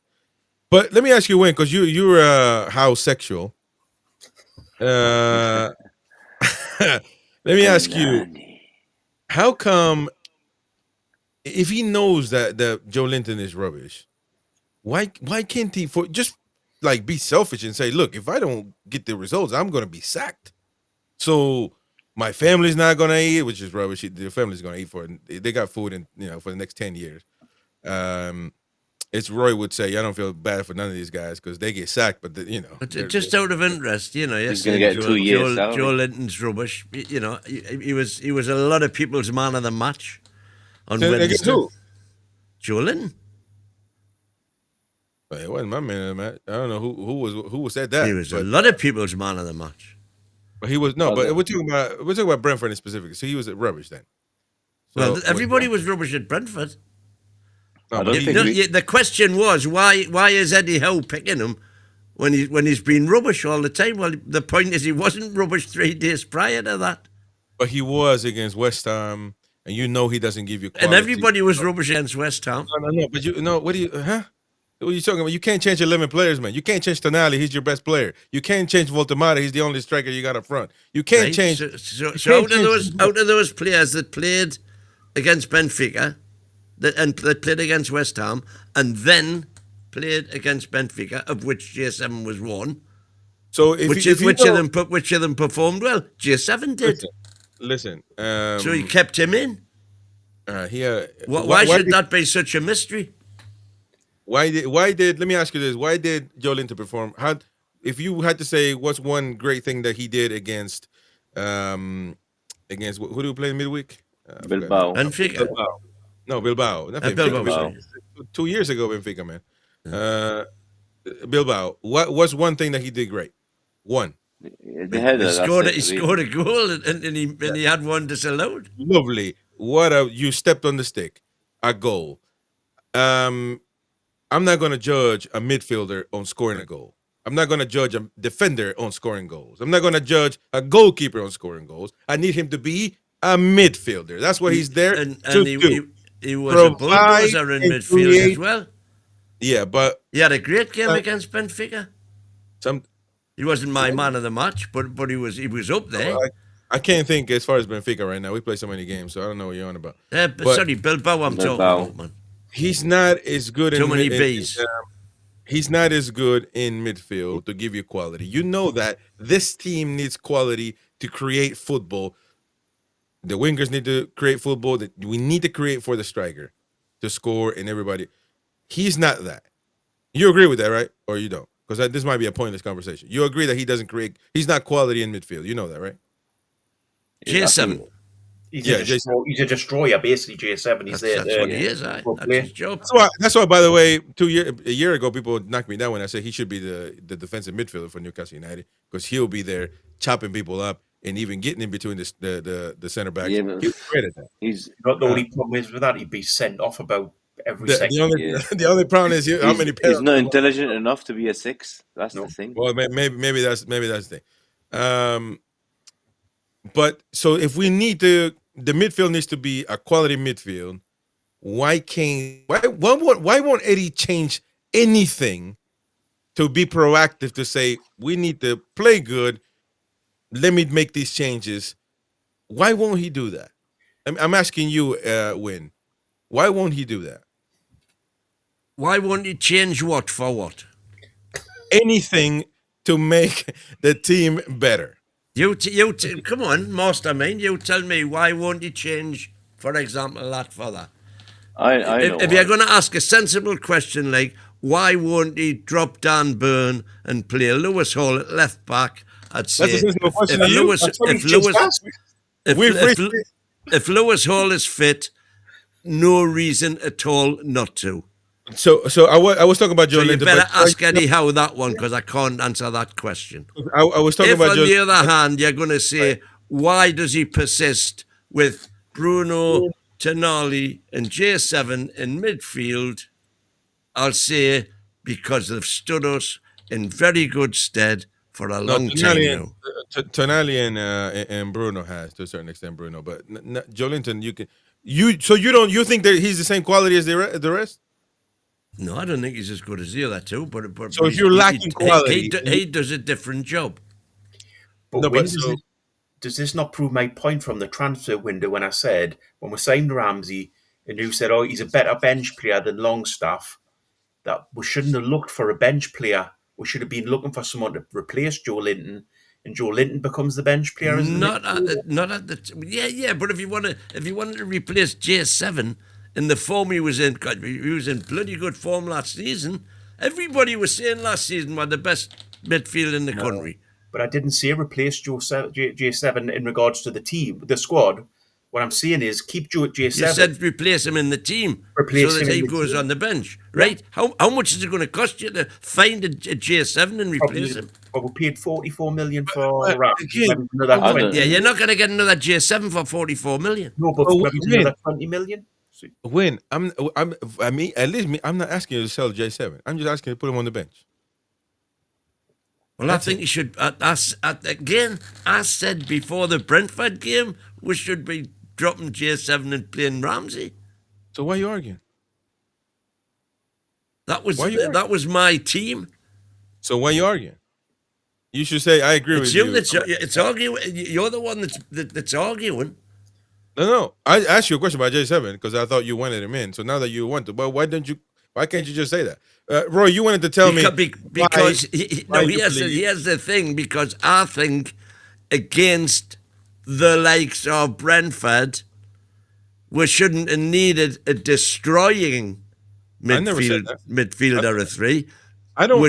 But let me ask you, Wayne, because you're how sexual. Let me ask you, how come, if he knows that Joe Linton is rubbish, why can't he just be selfish and say, look, if I don't get the results, I'm going to be sacked. So my family's not going to eat, which is rubbish. The family's going to eat for it. They got food for the next 10 years. It's Roy would say, I don't feel bad for none of these guys because they get sacked, but But just out of interest, he's going to get 2 years. Joe Linton's rubbish. He was a lot of people's man of the match on Wednesday. Who? Joe Linton. But it wasn't my man of the match. I don't know who said that. He was a lot of people's man of the match. But he was but we're talking about Brentford in specific. So he was rubbish then. So, everybody was rubbish at Brentford. No, the question was why is Eddie Howe picking him when he's been rubbish all the time? Well, the point is he wasn't rubbish 3 days prior to that. But he was against West Ham, and he doesn't give you quality. And everybody was rubbish against West Ham. No. But what are you talking about? You can't change 11 players, man. You can't change Tonali. He's your best player. You can't change Voltemata. He's the only striker you got up front. You can't change. So out of those players that played against Benfica, that played against West Ham, and then played against Benfica, of which J7 was one. So which of them performed well? J7 did. Listen. So he kept him in. Why should that be such a mystery? Why did? Let me ask you this: why did Joe Linton perform? If you had to say, what's one great thing that he did against who do we play in midweek? Bilbao. Benfica. No, Bilbao. Not Bilbao. 2 years ago, Benfica, man. Bilbao. What was one thing that he did great? One. He scored a goal and he had one disallowed. Lovely. You stepped on the stick. A goal. I'm not going to judge a midfielder on scoring a goal. I'm not going to judge a defender on scoring goals. I'm not going to judge a goalkeeper on scoring goals. I need him to be a midfielder. That's what he's there to do. He was a bulldozer in midfield as well. Yeah, but he had a great game against Benfica. He wasn't my man of the match, but he was up there. I can't think as far as Benfica right now. We play so many games, so I don't know what you're on about. Sorry, Bilbao. I'm talking about, man. He's not as good. Too many B's. He's not as good in midfield to give you quality. You know that this team needs quality to create football. The wingers need to create football. We need to create for the striker to score and everybody. He's not that. You agree with that, right? Or you don't? because this might be a pointless conversation. You agree that he doesn't create. He's not quality in midfield. You know that, right? J7. He's a destroyer, basically. J7. He's That's what he is. That's his job. That's why. By the way, a year ago, people knocked me down when I said he should be the defensive midfielder for Newcastle United because he'll be there chopping people up and even getting in between the center backs. Yeah, but He's great at that. He's not the only problem is with that. He'd be sent off about every second. The only problem is how many. He's not intelligent enough to be a 6. That's the thing. Well, maybe that's the thing. But so if we need the midfield needs to be a quality midfield, why won't Eddie change anything to be proactive to say we need to play good? Let me make these changes. Why won't he do that? I'm asking you, Win. Why won't he do that? Why won't he change what for what? Anything to make the team better. Come on, mastermind. You tell me why won't he change, for example, that for that? I know. If you're going to ask a sensible question like why won't he drop Dan Burn and play Lewis Hall at left back, I'd say if Lewis Hall is fit, no reason at all not to. So I was talking about Joe Linton. You better ask Eddie Howe that one because I can't answer that question. I was talking about. On the other hand, you're going to say, why does he persist with Bruno, Tonali, and J7 in midfield? I'll say because they've stood us in very good stead for a long time now. Tonali and Bruno has to a certain extent, Bruno, but Joe Linton, you think that he's the same quality as the rest? No, I don't think he's as good as the other two. But so if you're lacking quality, he does a different job. But does this not prove my point from the transfer window when I said when we signed Ramsey and you said, oh, he's a better bench player than Longstaff, that we shouldn't have looked for a bench player. We should have been looking for someone to replace Joe Linton, and Joe Linton becomes the bench player. But if you wanted to replace J7. In the form he was in bloody good form last season. Everybody was saying last season we're the best midfield in the country. But I didn't say replace J7 in regards to the squad. What I'm saying is keep Joe at J7. You said replace him in the team so that he goes on the bench, right? Yeah. How much is it going to cost you to find a J7 and replace him? Well, we paid 44 million for You're not going to get another J7 for 44 million. No, but another 20 million. When I'm not asking you to sell J7. I'm just asking you to put him on the bench. Well, I think you should. Again, I said before the Brentford game, we should be dropping J7 and playing Ramsey. So why are you arguing? That was my team. So why are you arguing? You should say I agree with you. It's arguing. You're the one that's arguing. No. I asked you a question about J7 because I thought you wanted him in. So now that you want to, well, why can't you just say that? Roy, you wanted to tell me because here's the thing. Because I think against the likes of Brentford, we shouldn't have needed a destroying midfielder of 3. I don't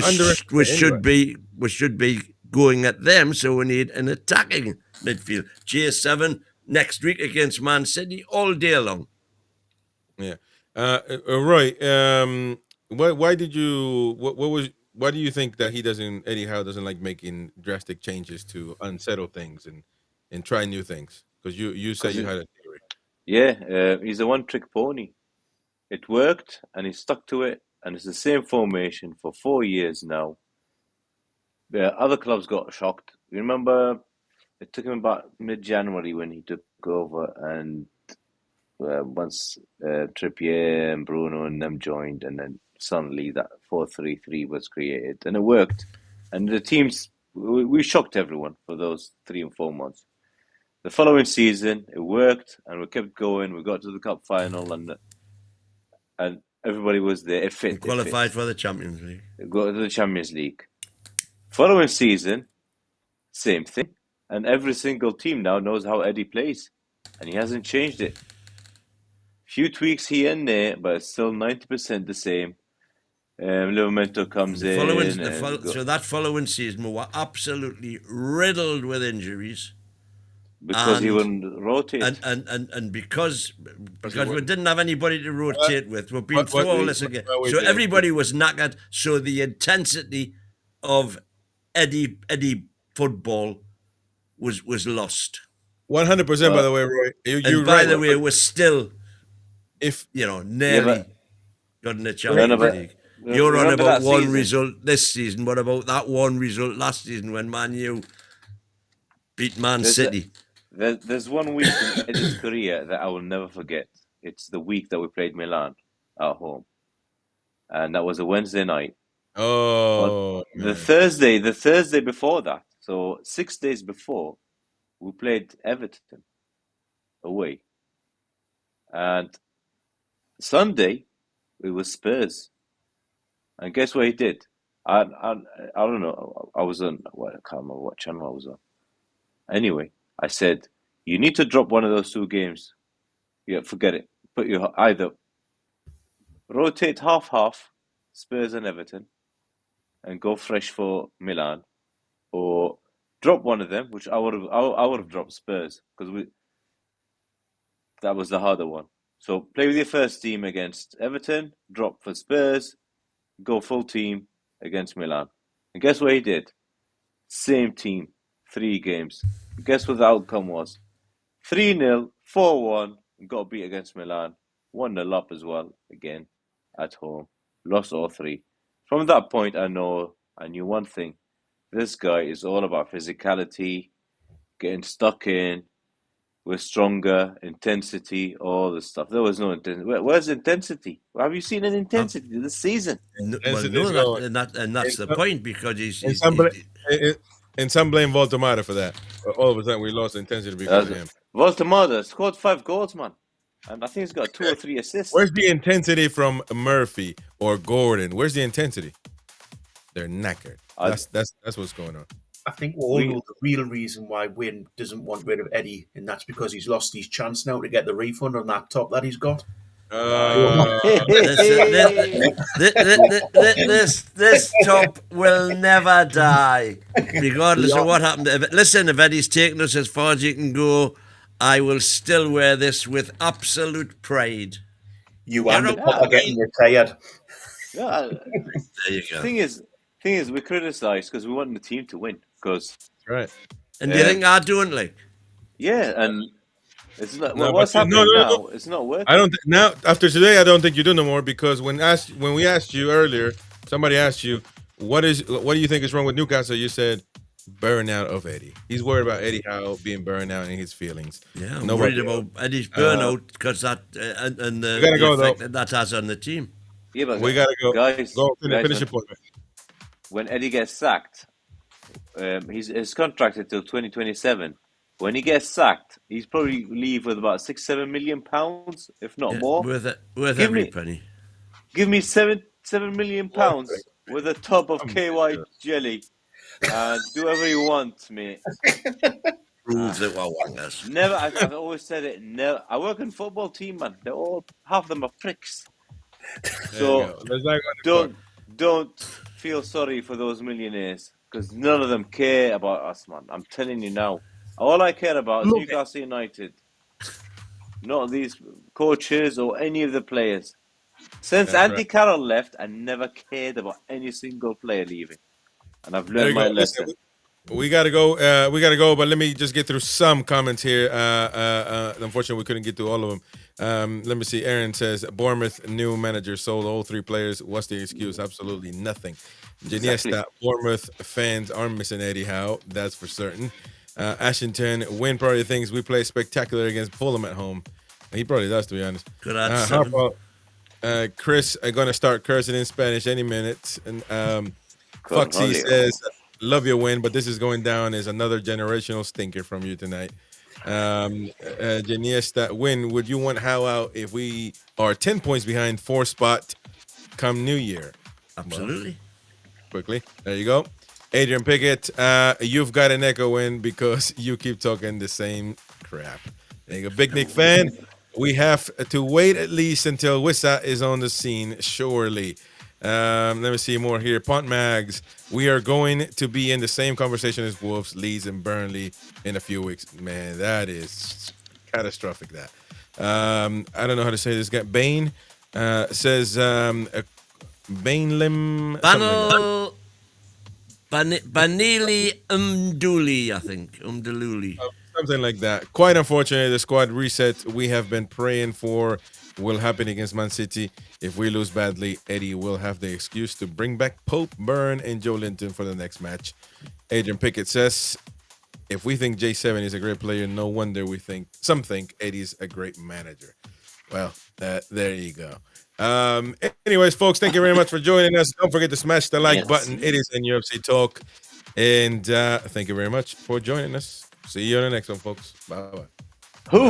we should be going at them. So we need an attacking midfield. J7. Next week against Man City all day long. Yeah, Roy. Why do you think that Eddie Howe doesn't like making drastic changes to unsettle things and try new things? Because you said you had a theory. Yeah, he's a one-trick pony. It worked, and he stuck to it, and it's the same formation for 4 years now. The other clubs got shocked. You remember? It took him about mid-January when he took over, and once Trippier and Bruno and them joined, and then suddenly that 4-3-3 was created, and it worked. And the teams, we shocked everyone for those 3 and 4 months. The following season, it worked, and we kept going. We got to the cup final, and everybody was there. It fit. Qualified for the Champions League. Go to the Champions League. Following season, same thing. And every single team now knows how Eddie plays. And he hasn't changed it. Few tweaks here and there, but it's still 90% the same. Livramento comes So that following season, we were absolutely riddled with injuries. Because he wouldn't rotate. And because we didn't have anybody to rotate with, we've been through all this again. So everybody was knackered. So the intensity of Eddie football was lost. 100%. By the way, Roy. And by the way, we're still, nearly gotten a Champions League. You're on about one result this season. What about that one result last season when Man U beat Man City? There's 1 week in Eddie's career that I will never forget. It's the week that we played Milan at home. And that was a Wednesday night. Oh. The Thursday before that, so 6 days before, we played Everton away. And Sunday, it was Spurs. And guess what he did? I don't know. I was on, I can't remember what channel I was on. Anyway, I said, you need to drop one of those 2 games. Yeah, forget it. Put your either rotate half, Spurs and Everton, and go fresh for Milan, or drop one of them, which I would have dropped Spurs because that was the harder one. So play with your first team against Everton, drop for Spurs, go full team against Milan. And guess what he did? Same team, 3 games. Guess what the outcome was? 3-0, 4-1, got beat against Milan. 1-0 up as well, again, at home. Lost all 3. From that point, I knew one thing. This guy is all about physicality, getting stuck in, we're stronger, intensity, all this stuff. There was no intensity. Where's intensity? Have you seen an intensity this season? And that's the point, because and some blame Voltemada for that. All of a sudden, we lost intensity because of him. Voltemada scored 5 goals, man. And I think he's got 2 or 3 assists. Where's the intensity from Murphy or Gordon? Where's the intensity? They're knackered. That's what's going on. I think we all know the real reason why Wayne doesn't want rid of Eddie, and that's because he's lost his chance now to get the refund on that top that he's got. This top will never die, regardless of what happened. If Eddie's taken us as far as he can go, I will still wear this with absolute pride. You and the top are getting retired. Yeah, there you go. Thing is, we criticise because we want the team to win. Because right. And do you think I don't like? Yeah, and it's not. What's happening now? It's not working. I don't now. After today, I don't think you do no more, because when we asked you earlier, somebody asked you what do you think is wrong with Newcastle? You said burnout of Eddie. He's worried about Eddie Howe being burned out in his feelings. Yeah, I'm worried about Eddie's burnout because that and the effect that has on the team. Yeah, but we gotta go. Guys, finish your point. When Eddie gets sacked, he's contracted till 2027. When he gets sacked, he's probably leave with about £6-7 million, if not more. Worth every penny. Give me £7 million with a tub of KY jelly, and do whatever you want, mate. Proves that I want this. Never. I've always said it. Never. I work in a football team, man. Half of them are pricks. So don't feel sorry for those millionaires, because none of them care about us, man. I'm telling you now. All I care about is Newcastle United, not these coaches or any of the players. Since Andy Carroll left, I never cared about any single player leaving, and I've learned my lesson. We gotta go. But let me just get through some comments here. Unfortunately, we couldn't get through all of them. Let me see. Aaron says Bournemouth new manager sold all 3 players. What's the excuse? Absolutely nothing. Janiesta, Bournemouth fans aren't missing Eddie Howe. That's for certain. Ashington, Wynn probably thinks we play spectacular against Fulham at home. He probably does, to be honest. Good answer. Chris, I'm gonna start cursing in Spanish any minute. And Foxy says, love your win, but this is going down as another generational stinker from you tonight. Janiesta, Win, would you want Howe out if we are 10 points behind 4 spot come New Year? Absolutely. Well, quickly, there you go. Adrian Pickett, you've got an echo in because you keep talking the same crap. There you go. Big Nick fan, we have to wait at least until Wissa is on the scene, surely. Let me see more here. Pont Mags, we are going to be in the same conversation as Wolves, Leeds, and Burnley in a few weeks. Man, that is catastrophic. That I don't know how to say this guy. Bain says Bainlim. Banili Umduli, I think. Umdaluli. Something like that. Quite unfortunately, the squad reset we have been praying for will happen against Man City. If we lose badly, Eddie will have the excuse to bring back Pope, Byrne, and Joe Linton for the next match. Adrian Pickett says, if we think J7 is a great player, no wonder some think Eddie's a great manager. Well, there you go. Anyways, folks, thank you very much for joining us. Don't forget to smash the like button. It is NUFC Talk. And thank you very much for joining us. See you on the next one, folks. Bye-bye.